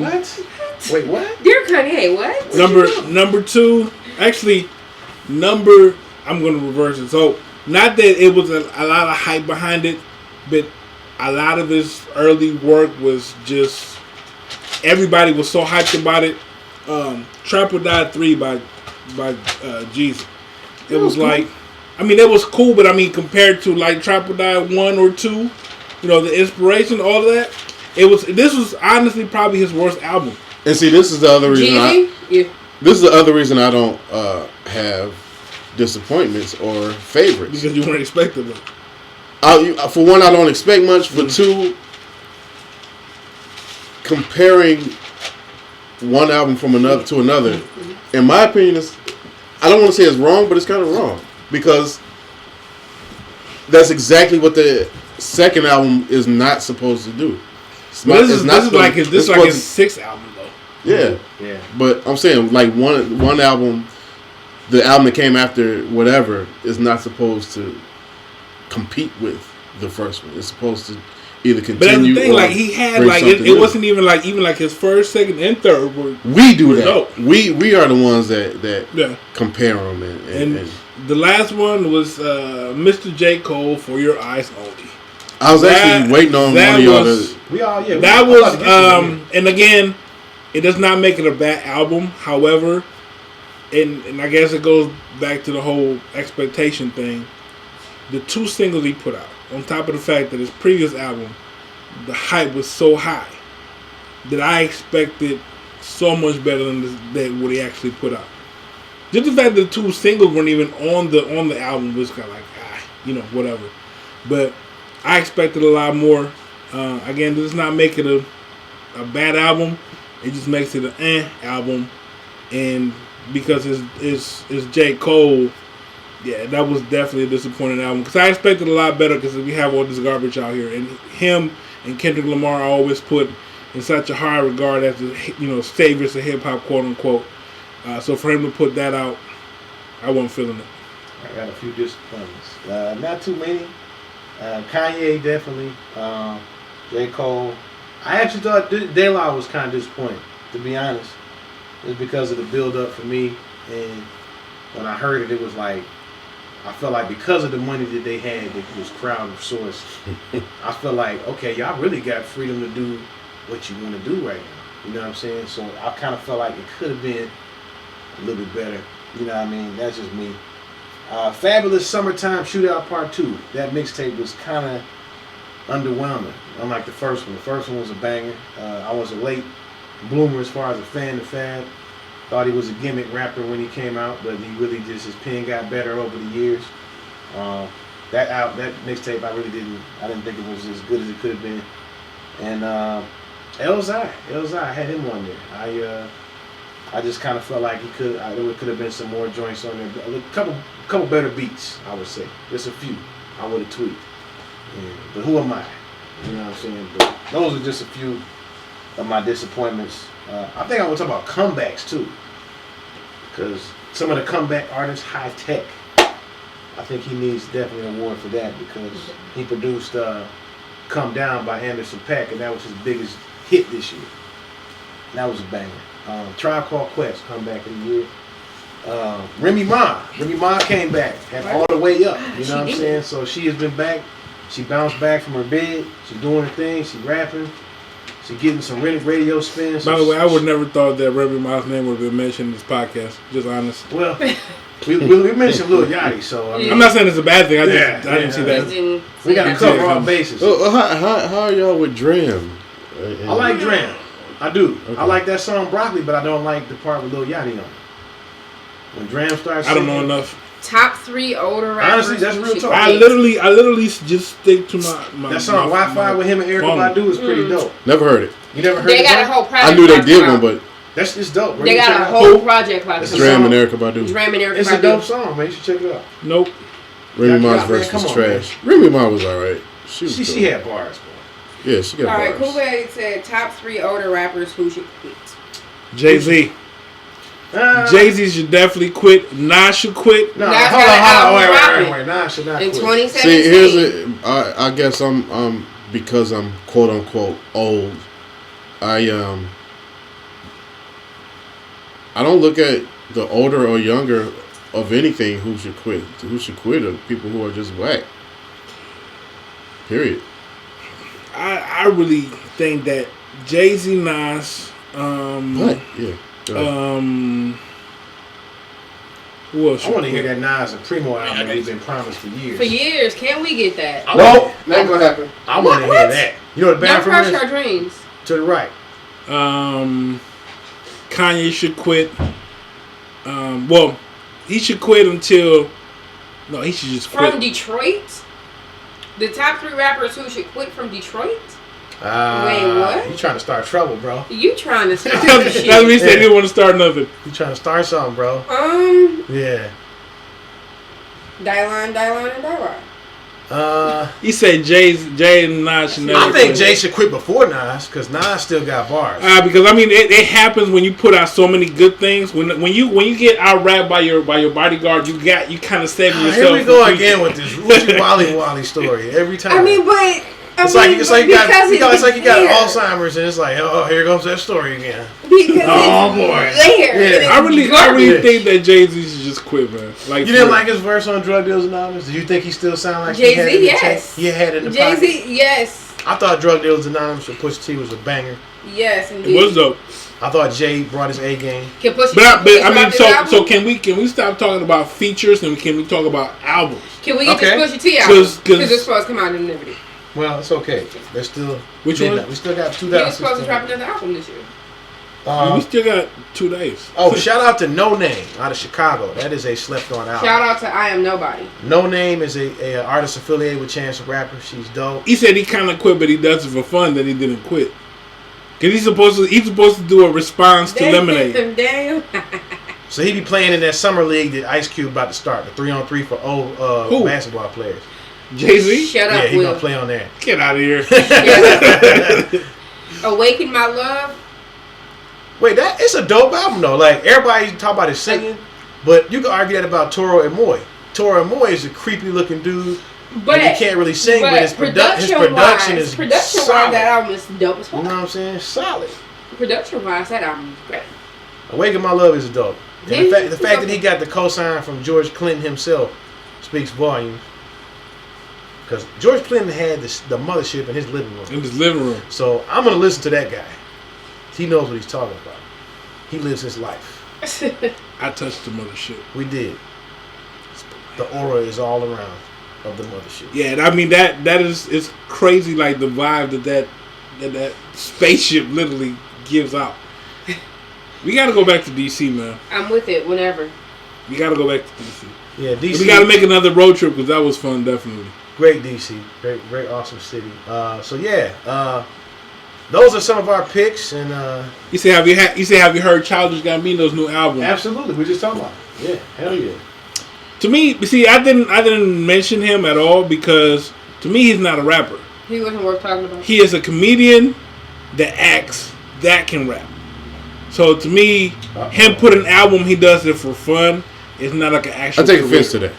Speaker 2: What? Wait, what?
Speaker 3: Dear Kanye, what?
Speaker 1: Number two, actually, I'm gonna reverse it. So not that it was a lot of hype behind it, but a lot of his early work was just everybody was so hyped about it. Trap or Die 3 by Jeezy. It was like, cool. I mean, it was cool, but I mean, compared to like Trap or Die 1 or 2, you know, the inspiration, all of that, this was honestly probably his worst album.
Speaker 5: And see, this is the other reason. This is the other reason I don't have disappointments or favorites.
Speaker 1: Because you weren't expecting it.
Speaker 5: For one, I don't expect much. For two, comparing one album from another to another, in my opinion, I don't want to say it's wrong, but it's kind of wrong because that's exactly what the second album is not supposed to do.
Speaker 1: This is like his sixth album though.
Speaker 5: Yeah,
Speaker 2: yeah.
Speaker 5: But I'm saying like one album, the album that came after whatever is not supposed to compete with the first one. It's supposed to either continue.
Speaker 1: But that's the thing, like he had like it wasn't even like his first, second, and third were.
Speaker 5: We do that.
Speaker 1: Dope.
Speaker 5: We are the ones that compare them and
Speaker 1: the last one was Mr. J. Cole, For Your Eyes Only.
Speaker 5: I was actually waiting on one of y'all to.
Speaker 1: That was and again, it does not make it a bad album. However, and I guess it goes back to the whole expectation thing. The two singles he put out, on top of the fact that his previous album, the hype was so high that I expected so much better than what he actually put out. Just the fact that the two singles weren't even on the album was kind of like, whatever. But I expected a lot more. Again, this does not make it a bad album. It just makes it an album. And because it's J. Cole, yeah, that was definitely a disappointing album. Because I expected a lot better because we have all this garbage out here. And him and Kendrick Lamar are always put in such a high regard as the saviors of hip-hop, quote-unquote. So for him to put that out, I wasn't feeling it.
Speaker 2: I got a few disappointments. Not too many. Kanye definitely. J. Cole. I actually thought De La was kind of disappointing, to be honest. It was because of the build-up for me. And when I heard it, it was like, I felt like because of the money that they had, it was crowd-sourced. I felt like, okay, y'all really got freedom to do what you want to do right now. You know what I'm saying? So I kind of felt like it could have been a little bit better. You know what I mean? That's just me. Fabulous Summertime Shootout Part 2. That mixtape was kind of underwhelming, unlike the first one. The first one was a banger. I was a late bloomer as far as a fan of Fab. Thought he was a gimmick rapper when he came out, but he really just, his pen got better over the years. That mixtape, I didn't think it was as good as it could have been. And Elzhi had him on there. I just kind of felt like there could have been some more joints on there. A couple better beats, I would say. Just a few. I would have tweaked. Yeah, but who am I? You know what I'm saying? But those are just a few of my disappointments. I think I want to talk about comebacks too, because some of the comeback artists, High Tech, I think he needs definitely an award for that because he produced "Come Down" by Anderson .Paak, and that was his biggest hit this year. And that was a banger. Tribe Called Quest, comeback of the year. Remy Ma came back and all the way up. You know what I'm saying? So she has been back. She bounced back from her bed. She's doing her thing. She's rapping. She's getting some radio spins.
Speaker 1: By the way, I would never thought that Remy Ma's name would have been mentioned in this podcast. Just honest.
Speaker 2: Well, we mentioned Lil Yachty, so I mean,
Speaker 1: I'm not saying it's a bad thing. I didn't see that.
Speaker 2: We got to cover all bases.
Speaker 5: How are y'all with Dram?
Speaker 2: I like Dram. I do. Okay. I like that song Broccoli, but I don't like the part with Lil Yachty on it. When Dram starts singing,
Speaker 1: I don't know enough.
Speaker 3: Top 3 older rappers.
Speaker 2: Honestly, that's real talk.
Speaker 1: I literally just stick to my
Speaker 2: that song Wi-Fi with him and Erykah Badu is pretty dope.
Speaker 5: Never heard it.
Speaker 2: You never heard
Speaker 3: it? They got a whole project.
Speaker 5: I knew they did one, but
Speaker 2: that's just dope.
Speaker 3: They got a whole project like
Speaker 5: this. Dram and Erykah Badu.
Speaker 2: It's a dope song, man. You should check it out.
Speaker 1: Nope.
Speaker 5: Remy Ma's verse was trash. Remy Ma was alright.
Speaker 2: She had bars, bro.
Speaker 5: Yeah, she got bars.
Speaker 3: Alright, Kool-Aid said top 3 older rappers who should quit.
Speaker 1: Jay-Z. Jay-Z should definitely quit. Nas should quit.
Speaker 2: No, hold on. Wait. Nas should not quit.
Speaker 3: In 2017.
Speaker 5: See, I guess I'm because I'm quote unquote old. I don't look at the older or younger of anything who should quit. Who should quit are people who are just whack. Period.
Speaker 1: I really think that Jay-Z, Nas,
Speaker 5: what? Yeah.
Speaker 1: Who else?
Speaker 2: I want to hear that Nas and Primo album that he's been promised for years.
Speaker 3: For years, can't we get that?
Speaker 5: No, not gonna happen.
Speaker 2: I want to hear that. You know what the band from is?
Speaker 3: Don't crush our dreams.
Speaker 2: To the right.
Speaker 1: Kanye should quit. Well, he should quit until. No, he should just quit.
Speaker 3: From Detroit? The top 3 rappers who should quit from Detroit? Wait, what?
Speaker 2: You trying to start trouble, bro.
Speaker 3: You trying to start
Speaker 1: shit. That's what he said. He didn't want to start nothing.
Speaker 2: You trying to start something, bro. Yeah.
Speaker 3: Dylon, and Dylon.
Speaker 1: He said Jay and Nas should never.
Speaker 2: I think Jay should quit before Nas because Nas still got bars.
Speaker 1: Because I mean, it happens when you put out so many good things. When you get out rapped by your bodyguard, you kind of saving yourself.
Speaker 2: Here we go again with this Rudy Wally story every time.
Speaker 4: I mean, but.
Speaker 2: It's like you got Alzheimer's, and it's like, oh, here comes that story again.
Speaker 4: Because
Speaker 2: oh boy,
Speaker 4: there.
Speaker 2: Yeah.
Speaker 1: I really think that Jay-Z should just quit, man. Like,
Speaker 2: you didn't like his verse on Drug Dealers Anonymous? Do you think he still sound like
Speaker 4: Jay-Z? Yes.
Speaker 2: He had it in the
Speaker 4: Jay-Z,
Speaker 2: pocket?
Speaker 4: Yes.
Speaker 2: I thought Drug Dealers Anonymous with Pusha T was a banger.
Speaker 4: Yes, indeed.
Speaker 1: It was dope.
Speaker 2: I thought Jay brought his A game.
Speaker 4: Can Pusha
Speaker 1: But I mean, so can we stop talking about features and can we talk about albums?
Speaker 4: Can we get this Pusha T album? Because it's supposed to come out in every day.
Speaker 2: Well, it's okay. There's still
Speaker 1: which one?
Speaker 2: We still got 2016.
Speaker 4: He was supposed to drop another album this year.
Speaker 1: We still got 2 days.
Speaker 2: Oh, shout out to No Name out of Chicago. That is a slept on album.
Speaker 4: Shout out to I Am Nobody.
Speaker 2: No Name is a artist affiliated with Chance the Rapper. She's dope.
Speaker 1: He said he kind of quit, but he does it for fun. That he didn't quit. Cause he's supposed to do a response to Lemonade.
Speaker 4: Damn.
Speaker 2: So he be playing in that summer league that Ice Cube about to start, the 3-on-3 for old basketball players.
Speaker 1: Jay-Z?
Speaker 4: Shut up,
Speaker 2: yeah, he
Speaker 4: Will.
Speaker 2: gonna play on that.
Speaker 1: Get out of here.
Speaker 4: Awaken My Love.
Speaker 2: Wait, that it's a dope album though. Like everybody talk about his singing, but you can argue that about Toro Amoy. Toro Amoy is a creepy looking dude. But he can't really sing, but his production is
Speaker 4: production-wise, that album is dope as fuck.
Speaker 2: You know what I'm saying? Solid.
Speaker 4: Production-wise, that album is great.
Speaker 2: Awaken My Love is dope. And the fact that he got the cosign from George Clinton himself speaks volumes. Because George Clinton had the mothership in his living room.
Speaker 1: In his living room.
Speaker 2: So I'm going to listen to that guy. He knows what he's talking about. He lives his life.
Speaker 1: I touched the mothership.
Speaker 2: We did. The aura is all around of the mothership.
Speaker 1: Yeah, and I mean that is it's crazy, like the vibe that spaceship literally gives out. We got to go back to DC, man.
Speaker 4: I'm with it whenever.
Speaker 1: We got to go back to DC.
Speaker 2: Yeah, DC.
Speaker 1: We got to make another road trip because that was fun, definitely.
Speaker 2: Great DC, great awesome city. Those are some of our picks, and
Speaker 1: You say have you heard Childish Gambino's new album?
Speaker 2: Absolutely, we just talking about it. Yeah, hell yeah.
Speaker 1: To me, see, I didn't mention him at all because to me he's not a rapper.
Speaker 4: He wasn't worth talking about.
Speaker 1: He is a comedian that acts that can rap. So to me, him put an album, he does it for fun. It's not like an actual.
Speaker 5: I take offense to that.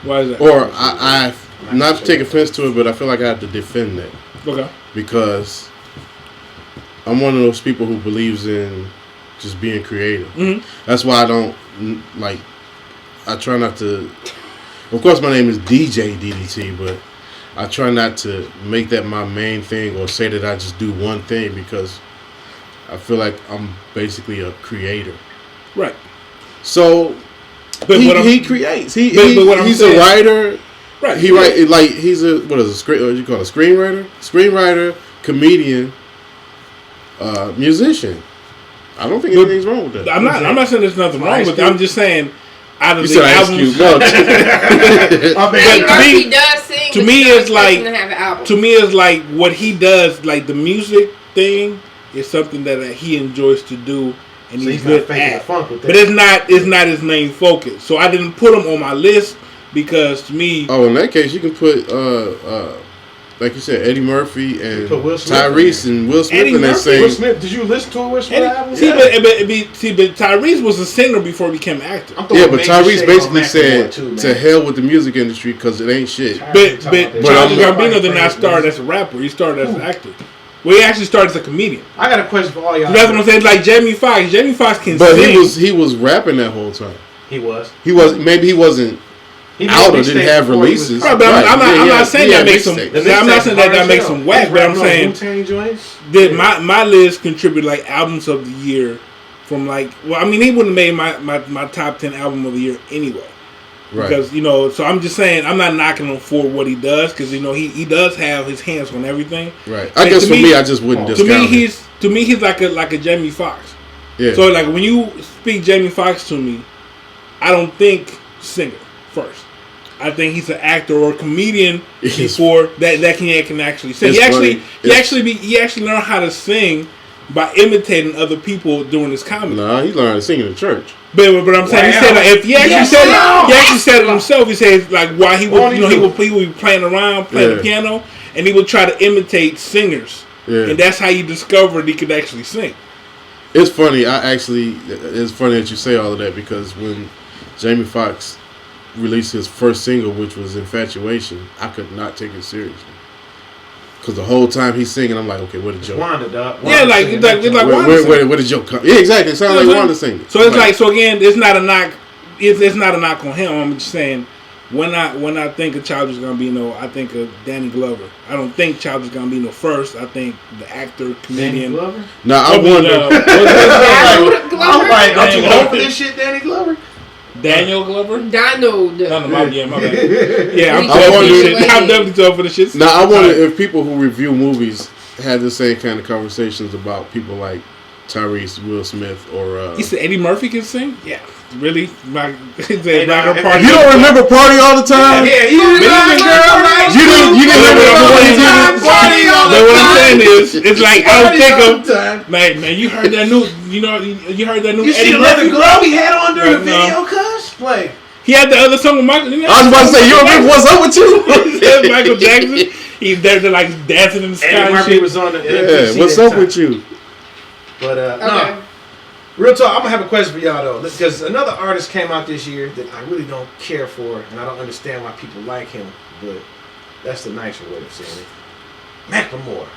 Speaker 1: Why is that?
Speaker 5: Or I not to take offense to it, but I feel like I have to defend that.
Speaker 1: Okay.
Speaker 5: Because I'm one of those people who believes in just being creative.
Speaker 1: Mm-hmm.
Speaker 5: That's why I don't like. I try not to. Of course, my name is DJ DDT, but I try not to make that my main thing or say that I just do one thing because I feel like I'm basically a creator.
Speaker 1: Right.
Speaker 5: So,
Speaker 1: but
Speaker 5: he creates. He's
Speaker 1: saying,
Speaker 5: a writer.
Speaker 1: Right.
Speaker 5: He write like he's a what you call a screenwriter, comedian, musician. I don't think anything's wrong with that.
Speaker 1: I'm not saying there's nothing wrong with it. I'm just saying out of
Speaker 5: you
Speaker 1: the albums. To me, it's like what he does. Like the music thing is something that he enjoys to do, and he's good at. But it's not his main focus. So I didn't put him on my list because to me.
Speaker 5: Oh, in that case, you can put like you said, Eddie Murphy and Tyrese and Will Smith in that same.
Speaker 2: Will Smith, did you listen to a Will Smith album?
Speaker 1: But Tyrese was a singer before he became an actor.
Speaker 5: Yeah, but Tyrese basically said to hell with the music industry because it ain't shit.
Speaker 1: But Childish Gambino did not start as a rapper. He started as an actor. Well, he actually started as a comedian.
Speaker 2: I got a question for all y'all.
Speaker 1: That's what I'm saying. Like Jamie Foxx. Jamie Foxx can
Speaker 5: but
Speaker 1: sing.
Speaker 5: he was rapping that whole time.
Speaker 2: He was.
Speaker 5: Maybe he wasn't. Out or didn't have releases.
Speaker 1: Right, but I'm not saying that makes him. I'm not saying that makes him whack. But I'm saying that my list contributed like albums of the year from like. Well, I mean, he wouldn't have made my top 10 album of the year anyway. Right. Because so I'm just saying I'm not knocking him for what he does because he does have his hands on everything.
Speaker 5: Right. I guess for me, I just wouldn't discount him. To me he's like a Jamie Foxx. Yeah. So like when you speak Jamie Foxx to me, I don't think singer first. I think he's an actor or a comedian before that can actually sing. He actually learned how to sing by imitating other people doing his comedy. No, he learned to sing in the church.
Speaker 1: But I'm saying, he said, like, if he actually said it himself. He says, like, why he would, he would be playing around, playing the piano, and he would try to imitate singers. Yeah. And that's how he discovered he could actually sing.
Speaker 5: It's funny. It's funny that you say all of that, because when Jamie Foxx released his first single, which was Infatuation, I could not take it seriously. Because the whole time he's singing, I'm like, okay, what a joke.
Speaker 2: Wanda, dog.
Speaker 1: Yeah, like Wanda.
Speaker 5: Where the joke come? Yeah, exactly. It sounds like Wanda singing.
Speaker 1: So it's like, so again, it's not a knock. It's not a knock on him. I'm just saying, when I think of Childish Gambino, I think of Danny Glover. I don't think Childish Gambino first. I think the actor, comedian.
Speaker 2: Danny Glover?
Speaker 5: Now I wonder.
Speaker 2: I'm like, aren't you old for this shit, Danny Glover?
Speaker 1: Daniel Glover?
Speaker 3: Donald.
Speaker 1: My bad. Yeah, I'm definitely tough for the shit.
Speaker 5: Now I wonder if people who review movies had the same kind of conversations about people like Tyrese, Will Smith, or
Speaker 1: he said Eddie Murphy can sing. Yeah, really?
Speaker 5: Party. You don't remember Party all the time?
Speaker 2: Yeah, you didn't
Speaker 1: remember Party all the time. But what I'm saying is, it's like I don't think of man. You heard that new? You heard that new?
Speaker 2: You see the leather glove he had on during the video, cuz? Like
Speaker 1: he had the other song with Michael.
Speaker 5: I was about to say, you remember What's Up With You?
Speaker 1: Michael Jackson. They're like dancing in the sky.
Speaker 2: Eddie Murphy was on the
Speaker 5: What's Up With You?
Speaker 2: But no, real talk. I'm gonna have a question for y'all though, because another artist came out this year that I really don't care for, and I don't understand why people like him. But that's the nicer way of saying it. Macklemore.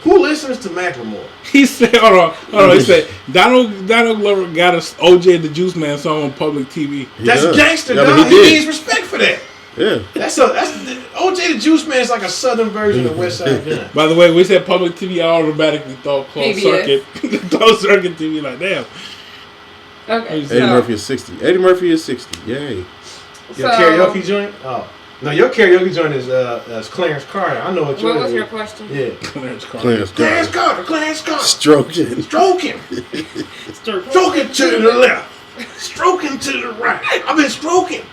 Speaker 2: Who listens to Macklemore?
Speaker 1: He said, hold on. He said Donald Glover got us OJ the Juice Man song on public TV.
Speaker 2: That's gangster, dog. He needs respect for that.
Speaker 5: Yeah.
Speaker 2: That's OJ the Juice Man is like a southern version of West Side Gun.
Speaker 1: By the way, we said public TV, I automatically thought closed circuit. Closed circuit TV, like damn.
Speaker 3: Okay.
Speaker 5: Eddie Murphy is 60. Eddie Murphy is 60. Yay.
Speaker 2: Your karaoke joint? Oh. No, your karaoke joint is Clarence Carter. I know what
Speaker 3: What was your question?
Speaker 2: Yeah.
Speaker 1: Clarence Carter.
Speaker 2: Clarence Carter.
Speaker 5: Stroking.
Speaker 2: Stroking to the left. Stroking to the right. I've been stroking.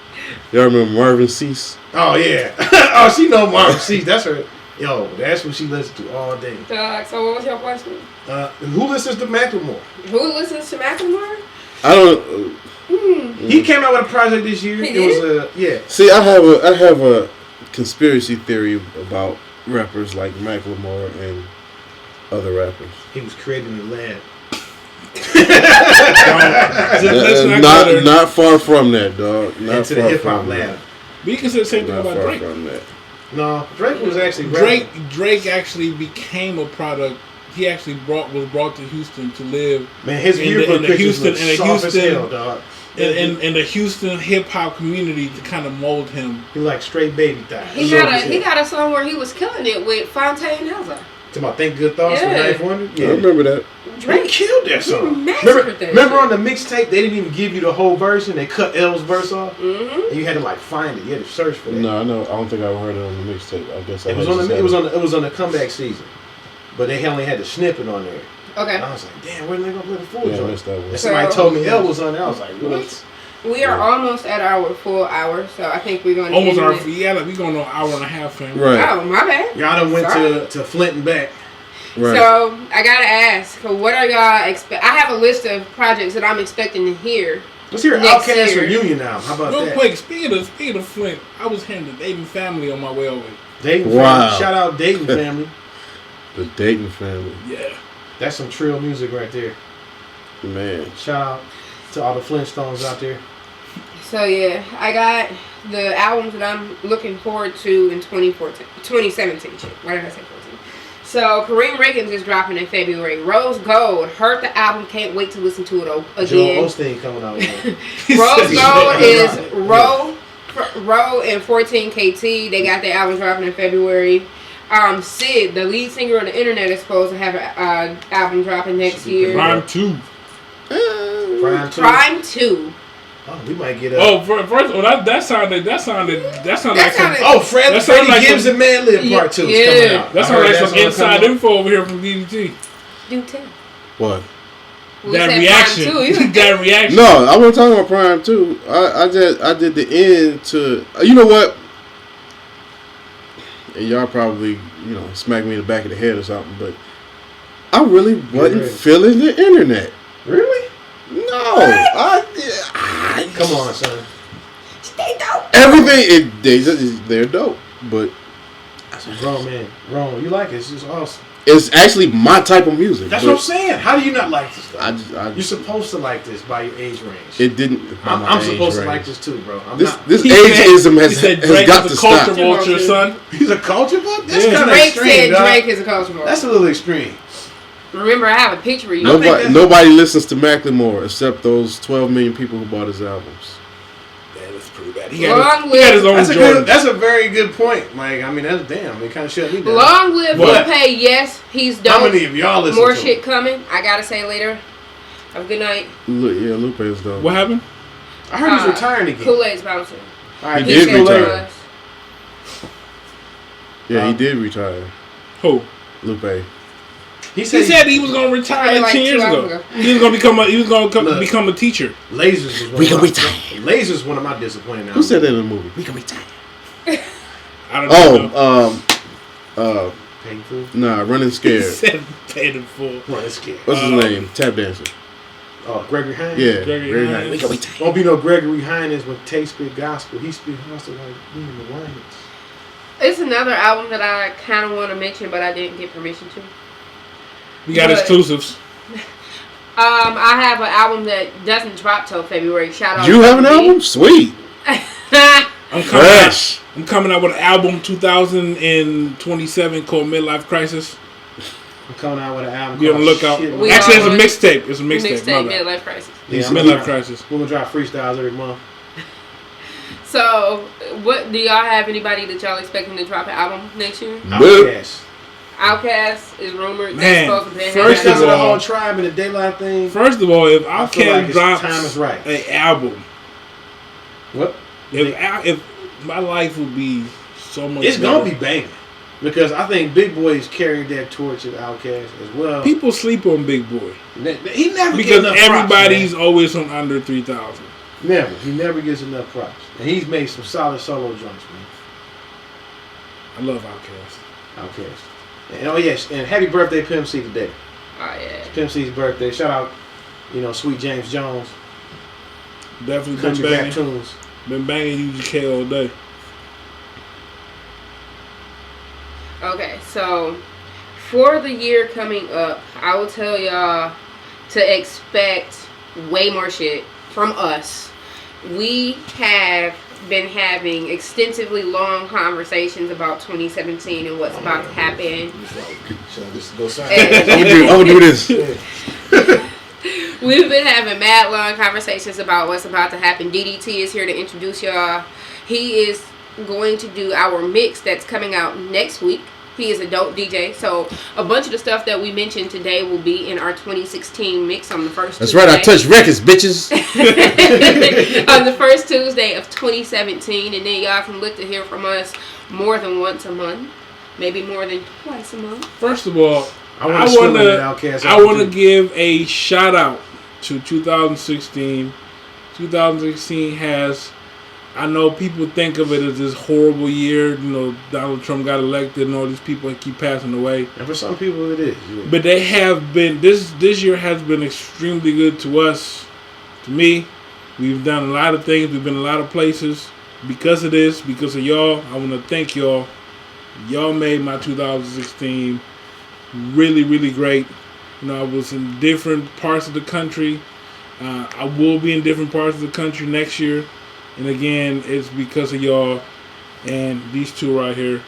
Speaker 5: Y'all remember Marvin Cease?
Speaker 2: Oh, yeah. Oh, she know Marvin Cease. That's her. Yo, that's what she listens to all day.
Speaker 3: So what was your question?
Speaker 2: Who listens to Macklemore?
Speaker 3: Who listens to Macklemore?
Speaker 5: I don't...
Speaker 2: He came out with a project this year.
Speaker 3: He did?
Speaker 2: Was yeah.
Speaker 5: See, I have a conspiracy theory about rappers like Macklemore and other rappers.
Speaker 2: He was created in the lab.
Speaker 5: Not far from that, dog. Not
Speaker 2: into the hip hop lab.
Speaker 1: But you can say the same thing about Drake.
Speaker 2: No, Drake was actually
Speaker 1: Drake actually became a product. He actually was brought to Houston to live.
Speaker 2: Man, his
Speaker 1: in the Houston
Speaker 2: dog.
Speaker 1: In the Houston hip hop community to kind of mold him.
Speaker 2: He like straight baby thighs.
Speaker 3: He got a song where he was killing it with Fontaine Elza.
Speaker 2: Talking about Think Good Thoughts from Knife Wonder? Yeah.
Speaker 5: I remember that.
Speaker 2: Drake killed that song. Remember on the mixtape, they didn't even give you the whole version. They cut L's verse off. Mm-hmm. And you had to like find it. You had to search for that.
Speaker 5: No, I know. I don't think I heard it on the mixtape. I guess
Speaker 2: it was on the comeback season. But they only had the snippet on there.
Speaker 3: Okay.
Speaker 2: And I was like, damn, when are they gonna play the full joint?
Speaker 5: And
Speaker 2: somebody told me L was on there. I was like, what?
Speaker 3: We are almost at our full hour, so I think we're going to
Speaker 1: almost our we going on an hour and a half, fam.
Speaker 5: Right.
Speaker 3: Oh, my bad.
Speaker 2: Y'all done went to Flint and back.
Speaker 3: Right. So I gotta ask, what are y'all expect? I have a list of projects that I'm expecting to hear.
Speaker 2: Let's hear an Outkast reunion now. How about that?
Speaker 1: Real quick, speaking of Flint, I was hearing the Dayton Family on my way over.
Speaker 2: Dayton family. Shout out Dayton family.
Speaker 5: The Dayton family.
Speaker 1: Yeah.
Speaker 2: That's some trill music right there.
Speaker 5: Man.
Speaker 2: Shout out to all the Flintstones out there.
Speaker 3: So yeah, I got the albums that I'm looking forward to in 2017. Why did I say 14? So Kareem Riggins is dropping in February. Rose Gold, heard the album, can't wait to listen to it again.
Speaker 2: Joel Osteen coming out.
Speaker 3: Rose Gold is Roe and 14 KT. They got their album dropping in February. Sid, the lead singer of the Internet, is supposed to have an album dropping next year.
Speaker 1: Prime 2.
Speaker 3: Prime 2.
Speaker 2: Oh, we might get
Speaker 1: that sounded like some.
Speaker 2: Oh, Freddie Gibbs and Madlib Part 2 is coming out.
Speaker 1: That sounds like some inside info over here from DDT.
Speaker 3: Do tell.
Speaker 5: What?
Speaker 1: That reaction. That reaction.
Speaker 5: No, I wasn't talking about Prime 2. I did the end to. You know what? And y'all probably smack me in the back of the head or something, but I really wasn't feeling the internet.
Speaker 2: Really?
Speaker 5: No.
Speaker 2: Come on, son.
Speaker 4: They dope.
Speaker 5: Everything they're dope, but
Speaker 2: Wrong, man. Wrong. You like it? It's just awesome.
Speaker 5: it's actually my type of music.
Speaker 2: That's what I'm saying. How do you not like this stuff?
Speaker 5: I
Speaker 2: You're supposed to like this by your age range.
Speaker 5: it didn't.
Speaker 2: I'm supposed to like this too, bro. I'm
Speaker 5: This
Speaker 2: not.
Speaker 5: this
Speaker 1: He said-
Speaker 5: ageism
Speaker 1: he
Speaker 5: has
Speaker 1: said Drake
Speaker 5: got
Speaker 1: is
Speaker 5: to
Speaker 1: a culture
Speaker 5: stop.
Speaker 1: vulture, son.
Speaker 2: He's a culture book? That's
Speaker 1: Yeah.
Speaker 2: kind of
Speaker 4: Drake
Speaker 2: extreme,
Speaker 4: said
Speaker 2: dog.
Speaker 4: Drake is a culture war.
Speaker 2: That's a little extreme.
Speaker 4: Remember, I have a picture of you.
Speaker 5: Nobody listens to Macklemore except those 12 million people who bought his albums.
Speaker 1: Yeah, that's pretty bad.
Speaker 4: Long
Speaker 1: He got
Speaker 4: live-
Speaker 1: his own Jordan.
Speaker 2: That's a very good point. Like, I mean, that's damn. It kind of shut me down.
Speaker 4: Long live
Speaker 1: What?
Speaker 4: Lupe. Yes, he's
Speaker 2: How
Speaker 4: dope.
Speaker 2: many of y'all listen
Speaker 4: More
Speaker 2: to
Speaker 4: shit
Speaker 2: him?
Speaker 4: coming. I gotta say later. Have a good night.
Speaker 5: Yeah, Lupe is dope.
Speaker 1: What happened?
Speaker 2: I heard he's retiring again.
Speaker 4: Kool-Aid's bouncing.
Speaker 2: All right,
Speaker 5: He
Speaker 4: He
Speaker 5: did
Speaker 4: said
Speaker 2: Kool-Aid.
Speaker 4: to
Speaker 5: retire.
Speaker 4: us.
Speaker 5: Yeah, he did retire.
Speaker 1: Who?
Speaker 5: Lupe.
Speaker 2: He
Speaker 1: He
Speaker 2: said,
Speaker 1: said he was gonna retire
Speaker 4: Probably
Speaker 1: like
Speaker 4: like
Speaker 1: 10 years
Speaker 4: 2 hours
Speaker 1: ago.
Speaker 4: ago.
Speaker 1: He was gonna become
Speaker 2: Look.
Speaker 1: become a teacher.
Speaker 2: Lasers was one
Speaker 5: We
Speaker 2: of
Speaker 5: can
Speaker 2: my,
Speaker 5: retire.
Speaker 2: Lasers one of my disappointing
Speaker 5: Who
Speaker 2: albums.
Speaker 5: said that in the movie? We can retire.
Speaker 1: I don't know.
Speaker 5: Oh,
Speaker 2: Paid Fool?
Speaker 5: nah, Running
Speaker 1: He
Speaker 5: Scared.
Speaker 1: said paid in full.
Speaker 2: Well, it's scared.
Speaker 5: What's his name? Tap Dancer.
Speaker 2: Oh, Gregory Hines?
Speaker 5: Yeah,
Speaker 1: Gregory
Speaker 5: Gregory
Speaker 1: Hines.
Speaker 5: Hines. We can retire.
Speaker 2: Won't be no Gregory Hines when Tay spit gospel. He spit gospel like me and the Lions.
Speaker 4: It's another album that I kind of want to mention, but I didn't get permission to.
Speaker 1: We got
Speaker 4: But-
Speaker 1: exclusives.
Speaker 4: I have an album that doesn't drop till February. Shout out.
Speaker 5: You
Speaker 4: to
Speaker 5: have an
Speaker 4: me.
Speaker 5: album? Sweet.
Speaker 1: I'm coming
Speaker 5: Fresh.
Speaker 1: out. I'm coming out with an album 2027 called Midlife Crisis.
Speaker 2: I'm coming out with an album.
Speaker 1: Be on the
Speaker 2: called
Speaker 1: lookout.
Speaker 2: Shit
Speaker 4: We
Speaker 1: Actually, it's a
Speaker 4: are-
Speaker 1: mixtape. It's a mixtape.
Speaker 4: Mixtape,
Speaker 1: my bad.
Speaker 4: Midlife Crisis.
Speaker 2: Yeah,
Speaker 1: It's
Speaker 2: I'm
Speaker 1: Midlife
Speaker 2: gonna-
Speaker 1: Crisis.
Speaker 2: We're gonna drop freestyles every month.
Speaker 4: So, what do y'all have? Anybody that y'all expecting to drop an album next year?
Speaker 2: Outkast.
Speaker 4: Outkast is rumored.
Speaker 1: Man,
Speaker 4: That's supposed to be
Speaker 1: first
Speaker 2: Because
Speaker 1: of
Speaker 2: of the
Speaker 1: all-
Speaker 2: whole tribe and the daylight thing.
Speaker 1: First of all, if
Speaker 2: I feel like
Speaker 1: Outkast
Speaker 2: it's
Speaker 1: drops
Speaker 2: time is right.
Speaker 1: an album,
Speaker 2: What?
Speaker 1: if my life would be so much
Speaker 2: It's
Speaker 1: better.
Speaker 2: gonna be banging. Because I think Big Boy's carried that torch of Outkast as well.
Speaker 1: People sleep on Big Boy
Speaker 2: He never
Speaker 1: because
Speaker 2: gets enough
Speaker 1: everybody's
Speaker 2: props,
Speaker 1: always on under 3,000.
Speaker 2: man. Never. He never gets enough props. And he's made some solid solo joints, man.
Speaker 1: I love Outkast.
Speaker 2: Outkast. And oh yes, and happy birthday Pimp C today.
Speaker 4: Oh yeah.
Speaker 2: Pimp C's birthday. Shout out, Sweet James Jones.
Speaker 1: Definitely been
Speaker 2: Country rap
Speaker 1: banging.
Speaker 2: tunes.
Speaker 1: Been banging UGK all day.
Speaker 4: Okay, so for the year coming up, I will tell y'all to expect way more shit from us. We have been having extensively long conversations about 2017 and what's about to happen.
Speaker 2: Should I just go silent?
Speaker 4: And
Speaker 5: I'm gonna do this.
Speaker 4: we've been having mad long conversations about what's about to happen. DDT is here to introduce y'all. He is going to do our mix that's coming out next week. He is a dope DJ. So a bunch of the stuff that we mentioned today will be in our 2016 mix on the first
Speaker 5: That's
Speaker 4: Tuesday.
Speaker 5: right. I touch records, bitches.
Speaker 4: On the first Tuesday of 2017. And then y'all can look to hear from us more than once a month. Maybe more than twice a month.
Speaker 1: First of all,
Speaker 2: I want
Speaker 1: to give a shout out to 2016. 2016 has, I know people think of it as this horrible year. Donald Trump got elected and all these people keep passing away.
Speaker 2: And for some people it is. Yeah.
Speaker 1: But they have been, this year has been extremely good to us, to me. We've done a lot of things. We've been a lot of places. Because of this, because of y'all, I want to thank y'all. Y'all made my 2016 really, really great. I was in different parts of the country. I will be in different parts of the country next year. And again, it's because of y'all and these two right here.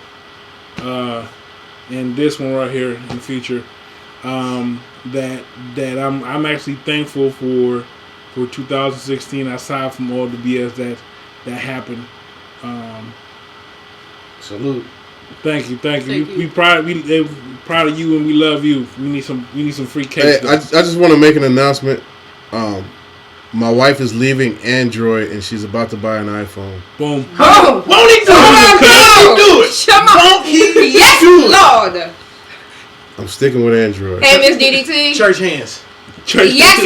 Speaker 1: And this one right here in the future. That I'm actually thankful for 2016, aside from all the BS that happened.
Speaker 2: Salute.
Speaker 1: Thank you.
Speaker 4: Thank you.
Speaker 1: We proud of you and we love you. We need some free
Speaker 5: Hey,
Speaker 1: cake.
Speaker 5: I just want to make an announcement. My wife is leaving Android and she's about to buy an iPhone.
Speaker 1: Boom.
Speaker 4: Oh!
Speaker 2: Won't he do it?
Speaker 4: Come on!
Speaker 2: Won't he
Speaker 4: Yes,
Speaker 2: do it?
Speaker 4: Lord!
Speaker 5: I'm sticking with Android.
Speaker 4: Hey, Miss DDT.
Speaker 2: Church hands.
Speaker 4: Yes,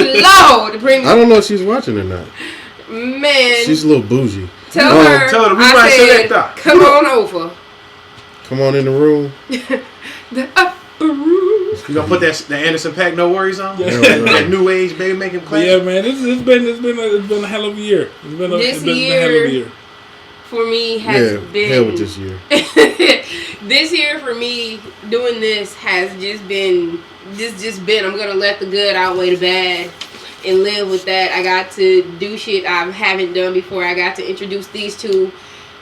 Speaker 4: Lord! Bring
Speaker 5: I don't know if she's watching or not.
Speaker 4: man.
Speaker 5: She's a little bougie.
Speaker 4: Tell
Speaker 5: Oh.
Speaker 4: her.
Speaker 2: Tell her we
Speaker 4: I
Speaker 2: might
Speaker 4: said,
Speaker 2: select that.
Speaker 4: come on over.
Speaker 5: Come on in the room.
Speaker 2: You gonna put that Anderson .Paak No Worries on?
Speaker 1: Yeah.
Speaker 2: That new age baby making classic?
Speaker 1: Yeah, man, it's been a hell of a year. It's been a hell of a year.
Speaker 3: For me has been
Speaker 5: hell with this year.
Speaker 3: This year for me doing this has just been I'm gonna let the good outweigh the bad and live with that. I got to do shit I haven't done before. I got to introduce these two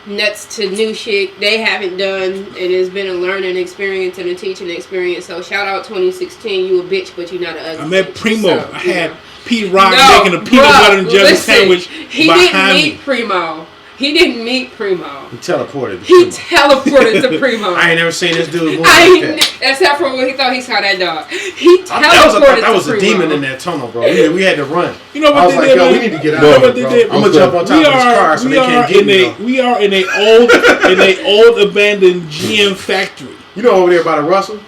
Speaker 3: nuts to new shit they haven't done, and it's been a learning experience and a teaching experience. So shout out 2016, you a bitch, but you not an ugly.
Speaker 1: I met
Speaker 3: bitch.
Speaker 1: Primo.
Speaker 3: So,
Speaker 1: I had Pete Rock making a peanut butter and jelly sandwich
Speaker 3: he
Speaker 1: behind
Speaker 3: didn't meet Primo. He didn't meet Primo.
Speaker 2: He teleported.
Speaker 3: He teleported to Primo.
Speaker 2: I ain't never seen this dude move like that.
Speaker 3: Except for when he thought he saw that dog. He teleported
Speaker 2: that was
Speaker 3: to
Speaker 2: a
Speaker 3: Primo.
Speaker 2: demon in that tunnel, bro. We had to run.
Speaker 1: You know
Speaker 2: I
Speaker 1: what
Speaker 2: was
Speaker 1: they
Speaker 2: like,
Speaker 1: did?
Speaker 2: yo,
Speaker 1: Man?
Speaker 2: we need to get out
Speaker 1: You know
Speaker 2: of
Speaker 1: what
Speaker 2: here,
Speaker 1: they
Speaker 2: bro.
Speaker 1: did?
Speaker 2: I'm gonna jump on top of this car so they can't get me.
Speaker 1: We are in a old abandoned GM factory.
Speaker 2: You know over there by the Russell?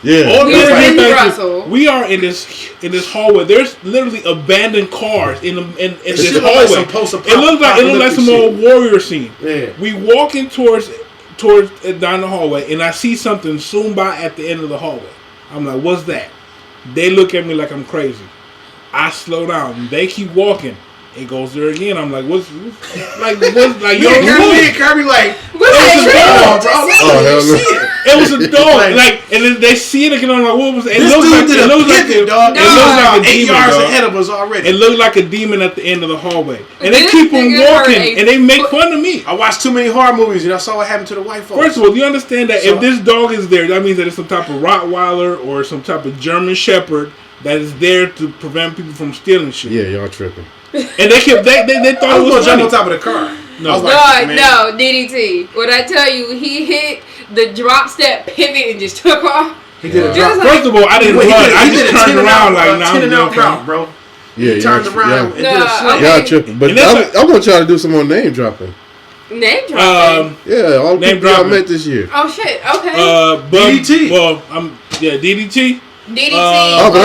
Speaker 5: Yeah.
Speaker 1: Old
Speaker 3: We were
Speaker 1: abandoned
Speaker 3: in
Speaker 1: factory.
Speaker 3: Russell.
Speaker 1: We are in this hallway. There's literally abandoned cars in this
Speaker 2: shit look like
Speaker 1: hallway.
Speaker 2: some post-apocalyptic
Speaker 1: It looked like some
Speaker 2: shit.
Speaker 1: old warrior scene.
Speaker 2: Yeah.
Speaker 1: We walking towards down the hallway, and I see something zoom by at the end of the hallway. I'm like, what's that? They look at me like I'm crazy. I slow down. They keep walking. It goes there again. I'm like, what's yo?
Speaker 2: Kirby like,
Speaker 3: What's that?
Speaker 1: It was a dog. Like, and then they see it again. I'm like, what was it? It
Speaker 2: this
Speaker 1: looks
Speaker 2: dude
Speaker 1: like
Speaker 2: did a pivot, dog.
Speaker 1: It looks like a
Speaker 2: 8
Speaker 1: demon,
Speaker 2: yards
Speaker 1: dog.
Speaker 2: ahead of us already.
Speaker 1: It looked like a demon at the end of the hallway. And they
Speaker 3: This
Speaker 1: keep on
Speaker 3: nigga
Speaker 1: walking,
Speaker 3: heard a
Speaker 1: and they make fun of me.
Speaker 2: I watched too many horror movies and I saw what happened to the white folks.
Speaker 1: First of all, do you understand that
Speaker 2: So-
Speaker 1: if this dog is there, that means that it's some type of Rottweiler or some type of German Shepherd that is there to prevent people from stealing shit.
Speaker 5: Yeah, y'all tripping.
Speaker 1: And they thought
Speaker 2: I
Speaker 1: it
Speaker 2: was
Speaker 1: was
Speaker 2: gonna jump
Speaker 1: funny.
Speaker 2: on top of the car.
Speaker 1: No.
Speaker 2: I was like, man.
Speaker 3: No, DDT. What I tell you, he hit the drop step pivot and just took off.
Speaker 2: He did a
Speaker 3: Just
Speaker 2: drop.
Speaker 3: like-
Speaker 1: First of all, I didn't
Speaker 2: Wait,
Speaker 1: run. I
Speaker 2: he
Speaker 1: just
Speaker 2: did a
Speaker 1: turned
Speaker 2: 10
Speaker 1: around
Speaker 2: out,
Speaker 1: like, nah,
Speaker 2: 10
Speaker 1: I'm
Speaker 2: and out
Speaker 1: joking.
Speaker 2: route, bro.
Speaker 5: Yeah,
Speaker 2: He turned
Speaker 5: y'all,
Speaker 2: around and did a
Speaker 3: Nah,
Speaker 2: slip.
Speaker 5: y'all tripping. But
Speaker 1: And that's
Speaker 5: I want y'all to do some more name dropping.
Speaker 3: Name dropping.
Speaker 5: Yeah, all the
Speaker 1: Name
Speaker 5: people y'all
Speaker 1: dropping.
Speaker 5: met this year.
Speaker 3: Oh shit. Okay.
Speaker 1: DDT.
Speaker 2: DDT.
Speaker 1: Well, DDT.
Speaker 3: DDT.
Speaker 5: Oh, but I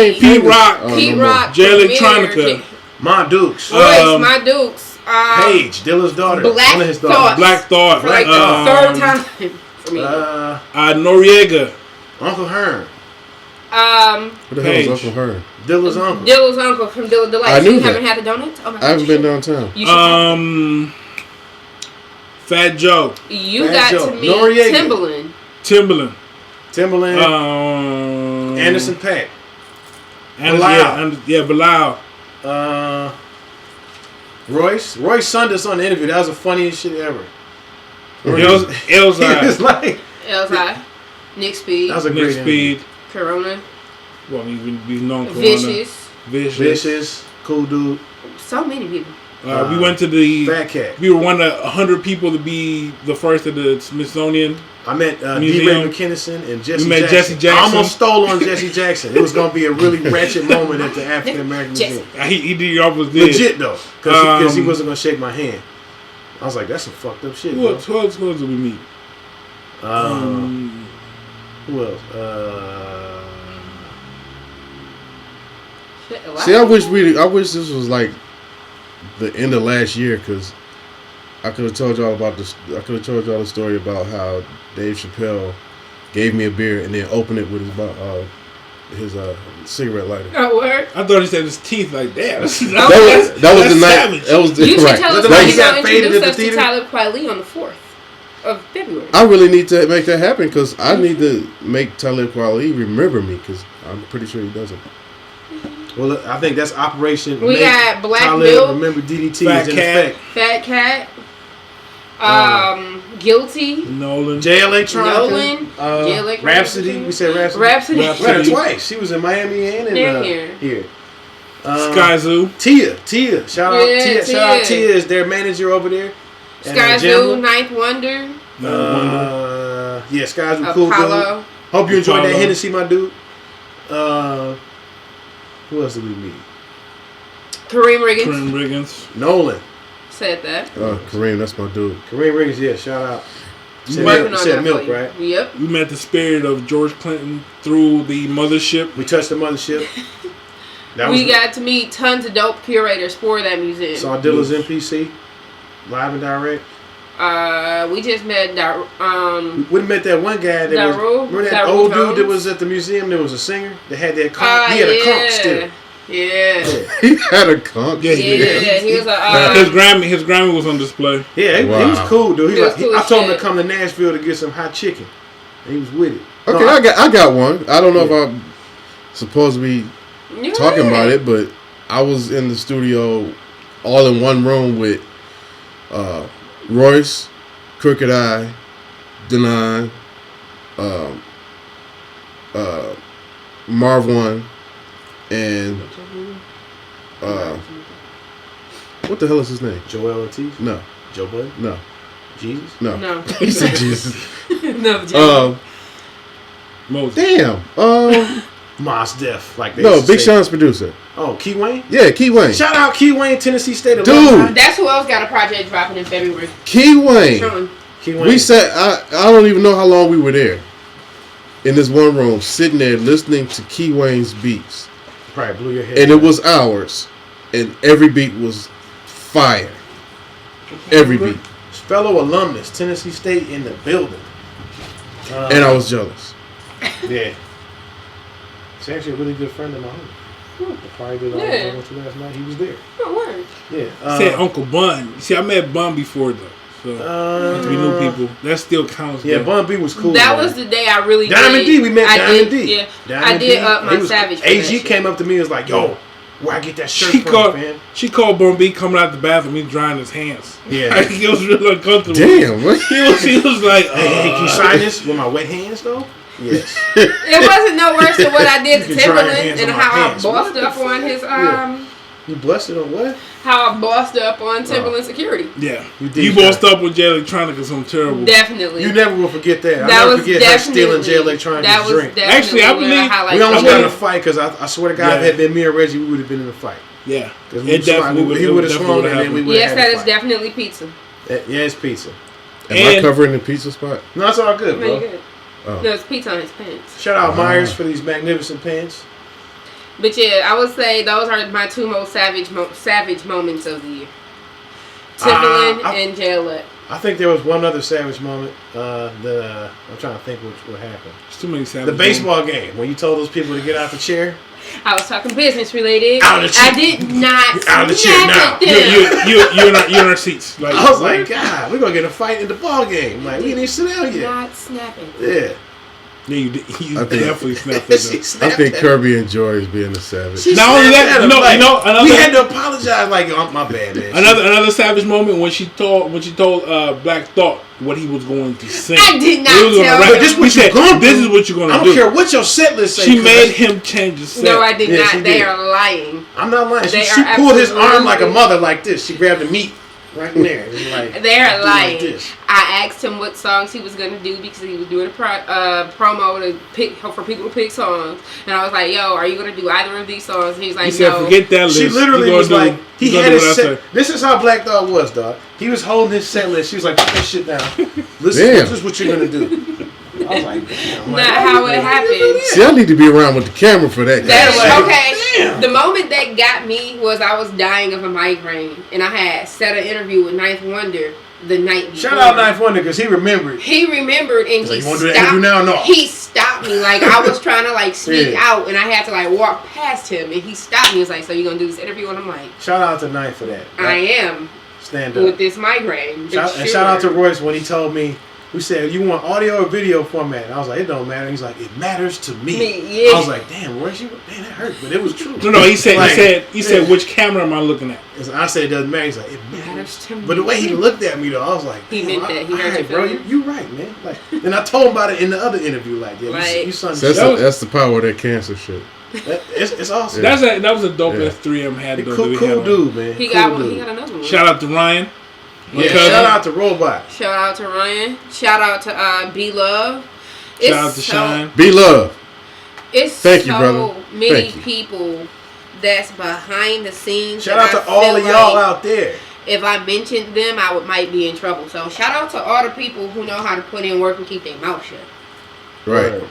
Speaker 5: ain't
Speaker 1: Pete Rock.
Speaker 5: Oh,
Speaker 3: Pete
Speaker 5: no more.
Speaker 3: Rock.
Speaker 1: Jay
Speaker 3: Premier,
Speaker 1: Electronica.
Speaker 2: My Dukes.
Speaker 3: Royce, my Dukes.
Speaker 2: Paige, Dilla's daughter.
Speaker 3: Black
Speaker 2: One of his
Speaker 3: Thought.
Speaker 2: daughters.
Speaker 1: Black Thought.
Speaker 3: For like the third time for me.
Speaker 1: Noriega.
Speaker 2: Uncle Hearn.
Speaker 5: What the hell
Speaker 1: Paige.
Speaker 5: is Uncle Hearn?
Speaker 2: Dilla's uncle.
Speaker 3: Dilla's uncle from Dilla Delight.
Speaker 5: I knew
Speaker 3: You
Speaker 5: that.
Speaker 3: haven't had the donuts? Okay.
Speaker 5: I haven't been downtown.
Speaker 3: You should
Speaker 1: Fat Joe.
Speaker 3: You
Speaker 2: Fat
Speaker 3: got
Speaker 2: Joe.
Speaker 3: to meet
Speaker 2: Noriega.
Speaker 3: Timbaland.
Speaker 2: Timberland. Anderson .Paak. Bilal.
Speaker 1: Bilal.
Speaker 2: Royce Sunders on the interview. That was the funniest shit ever.
Speaker 1: It was
Speaker 2: He was like,
Speaker 3: LSI. Nick Speed.
Speaker 2: that was a
Speaker 1: Nick
Speaker 2: great interview.
Speaker 1: Speed.
Speaker 3: Corona.
Speaker 1: Well, he's known for
Speaker 3: Vicious.
Speaker 2: Vicious, cool dude.
Speaker 3: So many people.
Speaker 1: We went to the.
Speaker 2: Fat Cat.
Speaker 1: We were one of 100 people to be the first at the Smithsonian.
Speaker 2: I met
Speaker 1: Museum.
Speaker 2: D. Ray McKinnison and Jesse
Speaker 1: We met
Speaker 2: Jackson.
Speaker 1: Jesse Jackson.
Speaker 2: I almost stole on Jesse Jackson. It was going to be a really ratchet moment at the African American
Speaker 3: Jesse.
Speaker 2: Museum.
Speaker 1: He did almost did.
Speaker 2: Legit though, because he wasn't going to shake my hand. I was like, that's some fucked up shit.
Speaker 1: Who else did we meet?
Speaker 2: Who else?
Speaker 3: Shit,
Speaker 5: See, I wish this was like the end of last year because I could have told y'all about this. I could have told y'all the story about how Dave Chappelle gave me a beer and then opened it with his cigarette lighter.
Speaker 3: Oh, word?
Speaker 1: I thought he said his teeth like that.
Speaker 5: That was the night.
Speaker 1: savage.
Speaker 5: That was the
Speaker 3: You should
Speaker 5: right.
Speaker 3: tell us
Speaker 2: The
Speaker 3: how
Speaker 2: night
Speaker 3: you're
Speaker 2: he got
Speaker 3: going to
Speaker 2: faded
Speaker 3: introduce
Speaker 2: at
Speaker 3: us
Speaker 2: the
Speaker 3: to
Speaker 2: theater?
Speaker 3: Talib Kweli on the 4th of February.
Speaker 5: I really need to make that happen because I need to make Talib Kweli remember me because I'm pretty sure he doesn't.
Speaker 2: Well, I think that's Operation.
Speaker 3: We
Speaker 2: Make
Speaker 3: got Black
Speaker 2: Talib
Speaker 3: Milk.
Speaker 2: Remember DDT
Speaker 1: Fat
Speaker 2: is in
Speaker 1: Cat.
Speaker 2: effect.
Speaker 3: Fat Cat. Guilty.
Speaker 1: Nolan.
Speaker 2: Jay Electronica.
Speaker 3: Nolan. Jay Electronica.
Speaker 2: Rhapsody. We said Rhapsody.
Speaker 3: Rhapsody.
Speaker 2: We had her twice. She was in Miami and
Speaker 3: They're
Speaker 2: in here.
Speaker 1: Sky Zoo.
Speaker 2: Tia. Shout out
Speaker 3: Yeah,
Speaker 2: Tia. Shout out
Speaker 3: Tia.
Speaker 2: Tia is their manager over there.
Speaker 3: Sky Zoo, Ninth Wonder.
Speaker 2: Yeah, Sky Zoo, cool dude.
Speaker 3: Apollo.
Speaker 2: Hope you enjoyed that
Speaker 1: Apollo.
Speaker 2: Hennessy, my dude. Who else did we meet?
Speaker 3: Kareem Riggins.
Speaker 1: Kareem Riggins.
Speaker 2: Nolan.
Speaker 3: Said that.
Speaker 5: Kareem, that's my dude.
Speaker 2: Kareem Riggins, yeah, shout out. Said
Speaker 3: Working
Speaker 2: milk,
Speaker 3: on
Speaker 2: said
Speaker 3: that
Speaker 2: milk,
Speaker 3: for you.
Speaker 2: right?
Speaker 3: Yep.
Speaker 1: We met the spirit of George Clinton through the mothership.
Speaker 2: We touched the mothership. That
Speaker 3: We
Speaker 2: was
Speaker 3: got to meet tons of dope curators for that museum.
Speaker 2: saw Dilla's MPC, live and direct.
Speaker 3: We just met
Speaker 2: We met that one guy that was. Remember that old dude that was at the museum? There was a singer that had that conch. He had a conch still.
Speaker 3: Yeah.
Speaker 5: He had a conch.
Speaker 3: Yeah. He was
Speaker 1: his Grammy was on display.
Speaker 2: Yeah, he was cool, dude.
Speaker 3: He was cool
Speaker 2: I told him
Speaker 3: shit.
Speaker 2: to come to Nashville to get some hot chicken. And he was with it.
Speaker 5: Okay, I got one. I don't know if I'm supposed to be talking about it, but I was in the studio all in one room with Royce, Crooked Eye, Denon, Marv One, and what the hell is his name?
Speaker 2: Joel Ortiz?
Speaker 5: No.
Speaker 2: Joe Budden?
Speaker 5: No.
Speaker 2: Jesus?
Speaker 3: No.
Speaker 5: He said Jesus.
Speaker 3: No, Jesus.
Speaker 1: Moses.
Speaker 5: Damn.
Speaker 2: Mos Def, like they
Speaker 5: No,
Speaker 2: used to
Speaker 5: Big
Speaker 2: say.
Speaker 5: Sean's producer.
Speaker 2: Oh, Key Wayne?
Speaker 5: Yeah, Key Wayne.
Speaker 2: Shout out Key Wayne, Tennessee State.
Speaker 5: Dude.
Speaker 3: That's who else got a project dropping in February.
Speaker 5: Key Wayne.
Speaker 3: Sean.
Speaker 2: Key Wayne.
Speaker 5: We sat. I don't even know how long we were there. In this one room, sitting there listening to Key Wayne's beats,
Speaker 2: Probably blew your head.
Speaker 5: and it was ours, and every beat was fire. Every beat,
Speaker 2: Fellow alumnus, Tennessee State in the building.
Speaker 5: and I was jealous.
Speaker 2: Yeah. He's actually a really good friend of mine. The party that I went to last night, he was there.
Speaker 3: Oh, word.
Speaker 2: Yeah.
Speaker 1: Said Uncle Bun. See, I met Bun before though, so we knew people. That still counts.
Speaker 2: Yeah,
Speaker 1: though.
Speaker 2: Bun B was cool.
Speaker 3: That
Speaker 2: man.
Speaker 3: was the day I really
Speaker 2: Diamond
Speaker 3: did.
Speaker 2: D. We met Diamond D.
Speaker 3: Yeah,
Speaker 2: Diamond
Speaker 3: I did
Speaker 2: D.
Speaker 3: up my
Speaker 2: He was-
Speaker 3: Savage. for
Speaker 2: AG
Speaker 3: that shit.
Speaker 2: came up to me and was like, "Yo, where I get that shirt
Speaker 1: She
Speaker 2: from,
Speaker 1: called.
Speaker 2: man?"
Speaker 1: She called Bun B coming out the bathroom. He drying his hands.
Speaker 2: Yeah.
Speaker 1: Like, he was real uncomfortable.
Speaker 5: Damn. What?
Speaker 1: He was like,
Speaker 2: Hey, can you sign this with my wet hands though? Yes.
Speaker 3: It wasn't no worse than what I did to
Speaker 2: You can try your
Speaker 3: Timberland
Speaker 2: hands
Speaker 3: and
Speaker 2: on my
Speaker 3: how I
Speaker 2: pants.
Speaker 3: bossed
Speaker 2: What the
Speaker 3: up on his
Speaker 2: You busted on what?
Speaker 3: how I bossed up on Timberland security.
Speaker 1: Yeah,
Speaker 2: You did
Speaker 1: you
Speaker 2: try.
Speaker 1: bossed up with Jay Electronica. Some terrible.
Speaker 3: Definitely.
Speaker 2: You never will forget that. I'll
Speaker 3: that
Speaker 2: never
Speaker 3: was
Speaker 2: forget her
Speaker 3: definitely
Speaker 2: stealing Jay Electronica's
Speaker 3: that was
Speaker 2: drink.
Speaker 3: definitely
Speaker 1: Actually, I
Speaker 3: one of the
Speaker 1: believe-
Speaker 3: highlights
Speaker 2: We almost
Speaker 3: of
Speaker 2: got in
Speaker 3: it.
Speaker 2: a fight because I swear to God, if it had been me or Reggie, we would have been in a fight.
Speaker 1: Yeah,
Speaker 2: 'Cause
Speaker 1: it definitely
Speaker 2: he would have
Speaker 1: definitely
Speaker 2: swung and then we would
Speaker 3: Yes,
Speaker 2: have
Speaker 3: that
Speaker 2: had a
Speaker 3: is
Speaker 2: fight.
Speaker 3: definitely pizza.
Speaker 2: Yeah, it's pizza.
Speaker 5: Am I
Speaker 1: And-
Speaker 5: covering the pizza spot?
Speaker 2: No, it's all good,
Speaker 3: No, you
Speaker 2: bro.
Speaker 3: good.
Speaker 5: Oh.
Speaker 3: No, it's pizza on his pants.
Speaker 2: Shout out Myers for these magnificent pants.
Speaker 3: But yeah, I would say those are my two most savage moments of the year. Timberland and J-Elect.
Speaker 2: I think there was one other savage moment. I'm trying to think what happened.
Speaker 1: There's too many savage.
Speaker 2: The baseball game when you told those people to get out the chair.
Speaker 3: I was talking business related.
Speaker 2: Out of the chair.
Speaker 3: I did not.
Speaker 2: Out of the chair
Speaker 3: snap
Speaker 2: now.
Speaker 3: at them.
Speaker 1: You're in our seats. Like,
Speaker 2: I was like, God, we're gonna get a fight in the ball game. Like we didn't even sit down yet.
Speaker 3: Not snapping.
Speaker 2: Yeah.
Speaker 1: yeah, you
Speaker 5: I think-
Speaker 1: definitely snapped at
Speaker 2: She
Speaker 1: them.
Speaker 5: I
Speaker 2: snapped
Speaker 5: think
Speaker 2: at
Speaker 5: Kirby enjoys being a savage.
Speaker 2: She
Speaker 1: Not only
Speaker 2: snapped
Speaker 1: that,
Speaker 2: at him,
Speaker 1: you know, another-
Speaker 2: we had to apologize. Like, oh, my bad, man.
Speaker 1: Another savage moment when she told Black Thought what he was going to sing.
Speaker 3: I did not
Speaker 1: He was gonna
Speaker 3: tell
Speaker 1: rap.
Speaker 3: him.
Speaker 2: This
Speaker 1: He
Speaker 2: what you
Speaker 1: said,
Speaker 2: gonna
Speaker 1: This
Speaker 2: do.
Speaker 1: is what you're
Speaker 2: I
Speaker 1: gonna
Speaker 2: don't
Speaker 1: do.
Speaker 2: care what your set list say.
Speaker 1: She
Speaker 2: cuz.
Speaker 1: made him change the set.
Speaker 3: No, I did
Speaker 2: Yeah,
Speaker 3: not.
Speaker 2: she
Speaker 3: They
Speaker 2: did.
Speaker 3: are lying.
Speaker 2: I'm not lying.
Speaker 3: They
Speaker 2: She
Speaker 3: are
Speaker 2: pulled his arm
Speaker 3: absolutely-
Speaker 2: like a mother, like this. She grabbed the meat right in there. It's like,
Speaker 3: They are
Speaker 2: do
Speaker 3: lying.
Speaker 2: like this.
Speaker 3: I asked him what songs he was gonna do because he was doing a promo to pick for people to pick songs, and I was like, "Yo, are you gonna do either of these songs?" And he's like,
Speaker 1: He said,
Speaker 3: "No."
Speaker 1: forget that list.
Speaker 2: She literally
Speaker 1: You
Speaker 2: was
Speaker 1: gonna do-
Speaker 2: like, he
Speaker 1: you gonna
Speaker 2: had
Speaker 1: do
Speaker 2: his
Speaker 1: what I
Speaker 2: set.
Speaker 1: say.
Speaker 2: This is how Black Thought was, dog. He was holding his set list. She was like, put that shit down. Listen,
Speaker 5: Damn.
Speaker 2: this is what you're gonna do. I was like, damn.
Speaker 3: Not how it happened.
Speaker 5: See, I need to be around with the camera for that.
Speaker 3: That
Speaker 5: kind of
Speaker 2: like,
Speaker 3: okay.
Speaker 2: damn.
Speaker 3: The moment that got me was I was dying of a migraine, and I had set an interview with Ninth Wonder the night before.
Speaker 2: Shout out Knife Wonder because he remembered.
Speaker 3: He remembered and
Speaker 2: like,
Speaker 3: he
Speaker 2: you wanna do that
Speaker 3: stopped.
Speaker 2: interview now or no?
Speaker 3: He stopped me like I was trying to like sneak
Speaker 2: Yeah.
Speaker 3: out, and I had to like walk past him, and he stopped me. He was like, "So you gonna do this interview?" And I'm like,
Speaker 2: Shout out to Knife for that.
Speaker 3: "I am
Speaker 2: Stand
Speaker 3: with
Speaker 2: up.
Speaker 3: this migraine."
Speaker 2: And shout out to Royce when he told me, we said, you want audio or video format? And I was like, it don't matter. He's like, it matters to me.
Speaker 3: Me, yeah.
Speaker 2: I was like, damn, Royce, man, that hurt. But it was true.
Speaker 1: No, he said,
Speaker 2: Like,
Speaker 1: he said, which camera am I looking at?
Speaker 2: I said, it doesn't matter. He's like, it
Speaker 3: Matters
Speaker 2: matters.
Speaker 3: to me.
Speaker 2: But the way he looked at me, though, I was like,
Speaker 3: He
Speaker 2: damn,
Speaker 3: meant that. He
Speaker 2: all
Speaker 3: hurt
Speaker 2: right,
Speaker 3: your
Speaker 2: bro.
Speaker 3: feelings.
Speaker 2: You right, man. Like, and I told him about it in the other interview. Like, yeah,
Speaker 3: Like-
Speaker 2: you son of
Speaker 5: So
Speaker 2: shit.
Speaker 5: that's the power of that cancer shit.
Speaker 2: It's awesome.
Speaker 5: Yeah.
Speaker 1: That was a dope
Speaker 5: Yeah.
Speaker 1: ass 3M had though. that
Speaker 2: Cool,
Speaker 1: we
Speaker 2: cool
Speaker 1: had on.
Speaker 2: dude, man.
Speaker 3: He
Speaker 2: cool
Speaker 3: got one.
Speaker 2: dude.
Speaker 3: He got another one.
Speaker 1: Shout out to Ryan. My
Speaker 2: Yeah,
Speaker 1: cousin.
Speaker 2: shout out to Robot.
Speaker 3: Shout out to Ryan. Shout out to B Love.
Speaker 1: Shout out to Shine.
Speaker 5: Be love.
Speaker 3: It's
Speaker 5: Thank
Speaker 3: so
Speaker 5: you, brother.
Speaker 3: many
Speaker 5: Thank you.
Speaker 3: people that's behind the scenes.
Speaker 2: Shout
Speaker 3: that
Speaker 2: out
Speaker 3: I
Speaker 2: to all
Speaker 3: feel
Speaker 2: of y'all
Speaker 3: like
Speaker 2: out there.
Speaker 3: If I mentioned them, I might be in trouble. So shout out to all the people who know how to put in work and keep their mouth shut.
Speaker 5: Right.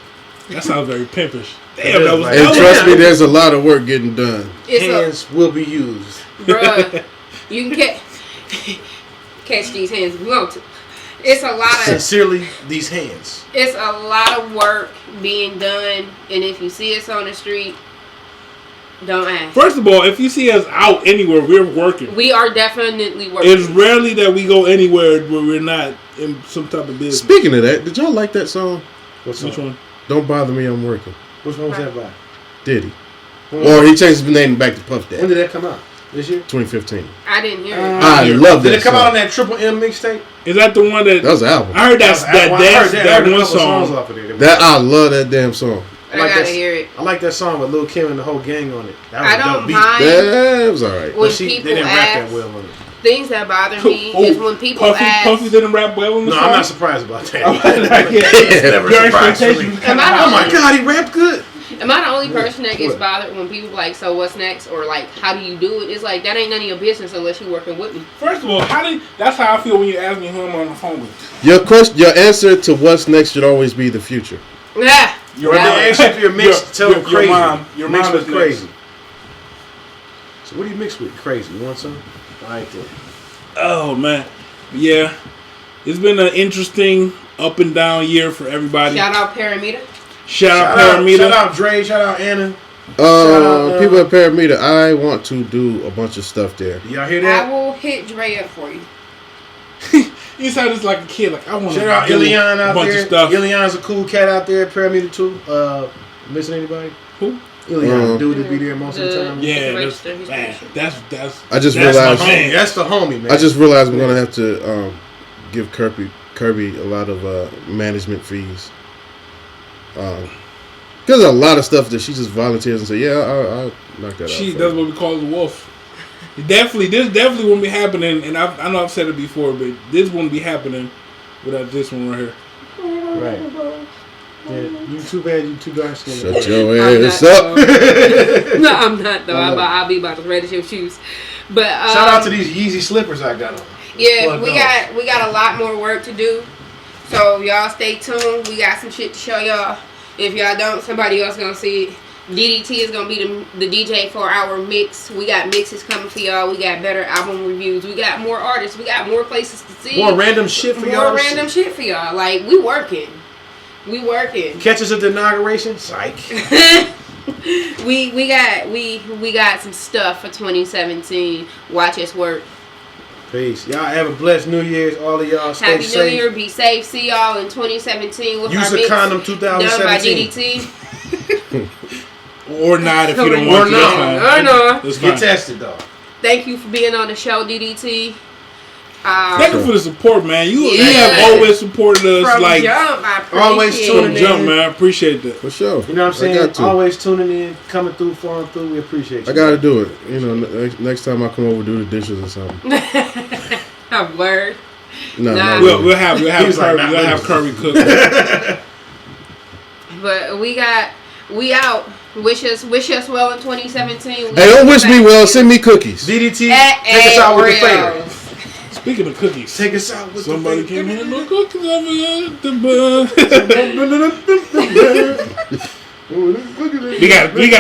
Speaker 1: That sounds very pimpish.
Speaker 2: It
Speaker 1: Damn,
Speaker 2: is
Speaker 1: that was
Speaker 2: like-
Speaker 5: And
Speaker 1: that
Speaker 5: trust me, there's a lot of work getting done.
Speaker 3: It's
Speaker 2: Hands will be used.
Speaker 3: bruh. You can get. catch these hands if you want to. It's a lot of
Speaker 2: Sincerely, these hands.
Speaker 3: It's a lot of work being done, and if you see us on the street, don't ask.
Speaker 1: First of all, if you see us out anywhere, we're working.
Speaker 3: We are definitely working.
Speaker 1: It's rarely that we go anywhere where we're not in some type of business.
Speaker 5: Speaking of that, did y'all like that song?
Speaker 2: Which
Speaker 1: Which one?
Speaker 5: Don't Bother Me, I'm Working.
Speaker 2: Which one was that by?
Speaker 5: Diddy. Or he changed his name back to Puff
Speaker 2: When
Speaker 5: Daddy.
Speaker 2: did that come out? This year?
Speaker 5: 2015.
Speaker 3: I didn't hear it.
Speaker 5: I love that
Speaker 2: Did it come
Speaker 5: song.
Speaker 2: out on that Triple M mixtape?
Speaker 1: Is that the one that?
Speaker 5: That was an album.
Speaker 1: I heard that one song.
Speaker 2: off of there.
Speaker 5: That I love that damn song.
Speaker 3: I
Speaker 2: like
Speaker 3: gotta
Speaker 2: that-
Speaker 3: hear it.
Speaker 2: I like that song with Lil Kim and the whole gang on it. That was
Speaker 3: I
Speaker 2: a dope
Speaker 3: don't
Speaker 2: beat.
Speaker 3: mind
Speaker 5: That was alright.
Speaker 3: when
Speaker 2: But they
Speaker 3: people
Speaker 2: didn't rap
Speaker 3: ask.
Speaker 2: that well on it.
Speaker 3: Things that bother me
Speaker 1: Oh,
Speaker 3: is when people
Speaker 1: Puffy,
Speaker 3: ask.
Speaker 1: Puffy didn't rap well in the
Speaker 2: No,
Speaker 1: song.
Speaker 2: I'm not surprised about that.
Speaker 1: Yeah.
Speaker 2: It's never a
Speaker 1: Your
Speaker 2: surprise for me.
Speaker 1: expectations
Speaker 3: Am I
Speaker 1: kinda
Speaker 2: Oh my
Speaker 1: high.
Speaker 2: god, he rapped good.
Speaker 3: Am I the only person that gets
Speaker 2: What?
Speaker 3: bothered when people like, so what's next? Or like, how do you do it? It's like, that ain't none of your business unless you're working with me.
Speaker 1: First of all, that's how I feel when you ask me who I'm on the phone with.
Speaker 5: Your answer to what's next should always be the future.
Speaker 3: Yeah.
Speaker 1: Your
Speaker 2: When
Speaker 1: mom-
Speaker 2: they ask you if you're mixed, tell them crazy.
Speaker 1: Your
Speaker 2: mix
Speaker 1: mom
Speaker 2: with
Speaker 1: is
Speaker 2: crazy.
Speaker 1: crazy.
Speaker 2: So what do you mix with? Crazy. You want some? Alright then.
Speaker 1: Oh man, yeah, it's been an interesting up and down year for everybody.
Speaker 3: Shout out Paramita.
Speaker 1: Shout out Paramita.
Speaker 2: Shout out Dre. Shout out Anna.
Speaker 5: People at Paramita, I want to do a bunch of stuff there.
Speaker 2: Y'all hear
Speaker 3: I
Speaker 2: that?
Speaker 3: will hit Dre up for you.
Speaker 1: You sound just like a kid. Like I want to
Speaker 2: Shout out
Speaker 1: do
Speaker 2: Ilian
Speaker 1: a
Speaker 2: out
Speaker 1: bunch
Speaker 2: there.
Speaker 1: of stuff.
Speaker 2: Ilian's a cool cat out there. Paramita too. Missing anybody?
Speaker 1: Who?
Speaker 2: Ilian, the dude that be there most of the time.
Speaker 1: Yeah,
Speaker 3: Register, he's
Speaker 1: man,
Speaker 3: registered.
Speaker 1: that's.
Speaker 5: I just
Speaker 1: that's
Speaker 5: realized-
Speaker 1: my man.
Speaker 2: That's the homie, man.
Speaker 5: I just realized we're gonna have to give Kirby a lot of management fees. Because a lot of stuff that she just volunteers and say, yeah, I'll knock that out.
Speaker 1: That's what we call the wolf. This definitely won't be happening, and I know I've said it before, but this won't be happening without this one right here.
Speaker 2: Right. Yeah, you too bad. You too dark skinned.
Speaker 5: Shut your
Speaker 3: I'm
Speaker 5: ass
Speaker 3: not,
Speaker 5: up.
Speaker 3: though. No, I'm not though. I'll be about to register your shoes. But
Speaker 2: Shout out to these Yeezy slippers I got on.
Speaker 3: Yeah,
Speaker 2: Plug
Speaker 3: we got a lot more work to do. So y'all stay tuned. We got some shit to show y'all. If y'all don't, somebody else gonna see it. DDT is gonna be the DJ for our mix. We got mixes coming for y'all. We got better album reviews. We got more artists. We got more places to see.
Speaker 2: More random shit for y'all.
Speaker 3: More random shit for y'all. Like we working.
Speaker 2: Catch us at the inauguration. Psych.
Speaker 3: we got some stuff for 2017. Watch us work.
Speaker 2: Peace. Y'all have a blessed New Year's. All of y'all stay
Speaker 3: Happy
Speaker 2: safe.
Speaker 3: New Year. Be safe. See y'all in 2017 with
Speaker 2: Use
Speaker 3: our
Speaker 2: a
Speaker 3: mix
Speaker 2: condom
Speaker 3: done by
Speaker 2: 2017.
Speaker 3: DDT.
Speaker 1: Or not if you don't want to.
Speaker 2: Or
Speaker 1: That's
Speaker 2: no.
Speaker 1: fine.
Speaker 3: Or no.
Speaker 1: That's
Speaker 2: Get
Speaker 1: fine.
Speaker 2: tested though.
Speaker 3: Thank you for being on the show, DDT.
Speaker 1: Thank you for the support, man. You
Speaker 3: Yeah.
Speaker 1: have always supported us
Speaker 3: From
Speaker 1: like
Speaker 3: jump, I appreciate
Speaker 2: always
Speaker 3: it.
Speaker 2: tuning
Speaker 1: from
Speaker 2: in.
Speaker 1: jump, man. I appreciate that.
Speaker 5: For sure.
Speaker 2: You know what I'm saying?
Speaker 5: I got to.
Speaker 2: Always tuning in, coming through, flowing through. We appreciate you.
Speaker 5: I gotta do it. You know, next time I come over, do the dishes or something.
Speaker 3: A word.
Speaker 5: No,
Speaker 3: Nah.
Speaker 5: not
Speaker 1: We'll
Speaker 5: really.
Speaker 1: have
Speaker 2: He
Speaker 1: Curry.
Speaker 2: was like, "Not
Speaker 1: We'll have
Speaker 2: really."
Speaker 1: Curry cook.
Speaker 3: But we out. Wish us well in 2017.
Speaker 5: Hey, don't wish me well. Send me cookies.
Speaker 2: DDT, take us out with the fader.
Speaker 3: Oreos.
Speaker 1: Speaking of cookies,
Speaker 2: Take us out with
Speaker 1: somebody
Speaker 2: the
Speaker 1: came
Speaker 2: fader.
Speaker 1: in with cookies over here at the bar.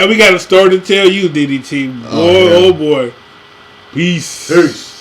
Speaker 1: we got a story to tell you, DDT. Boy, oh boy. Peace.
Speaker 2: Peace.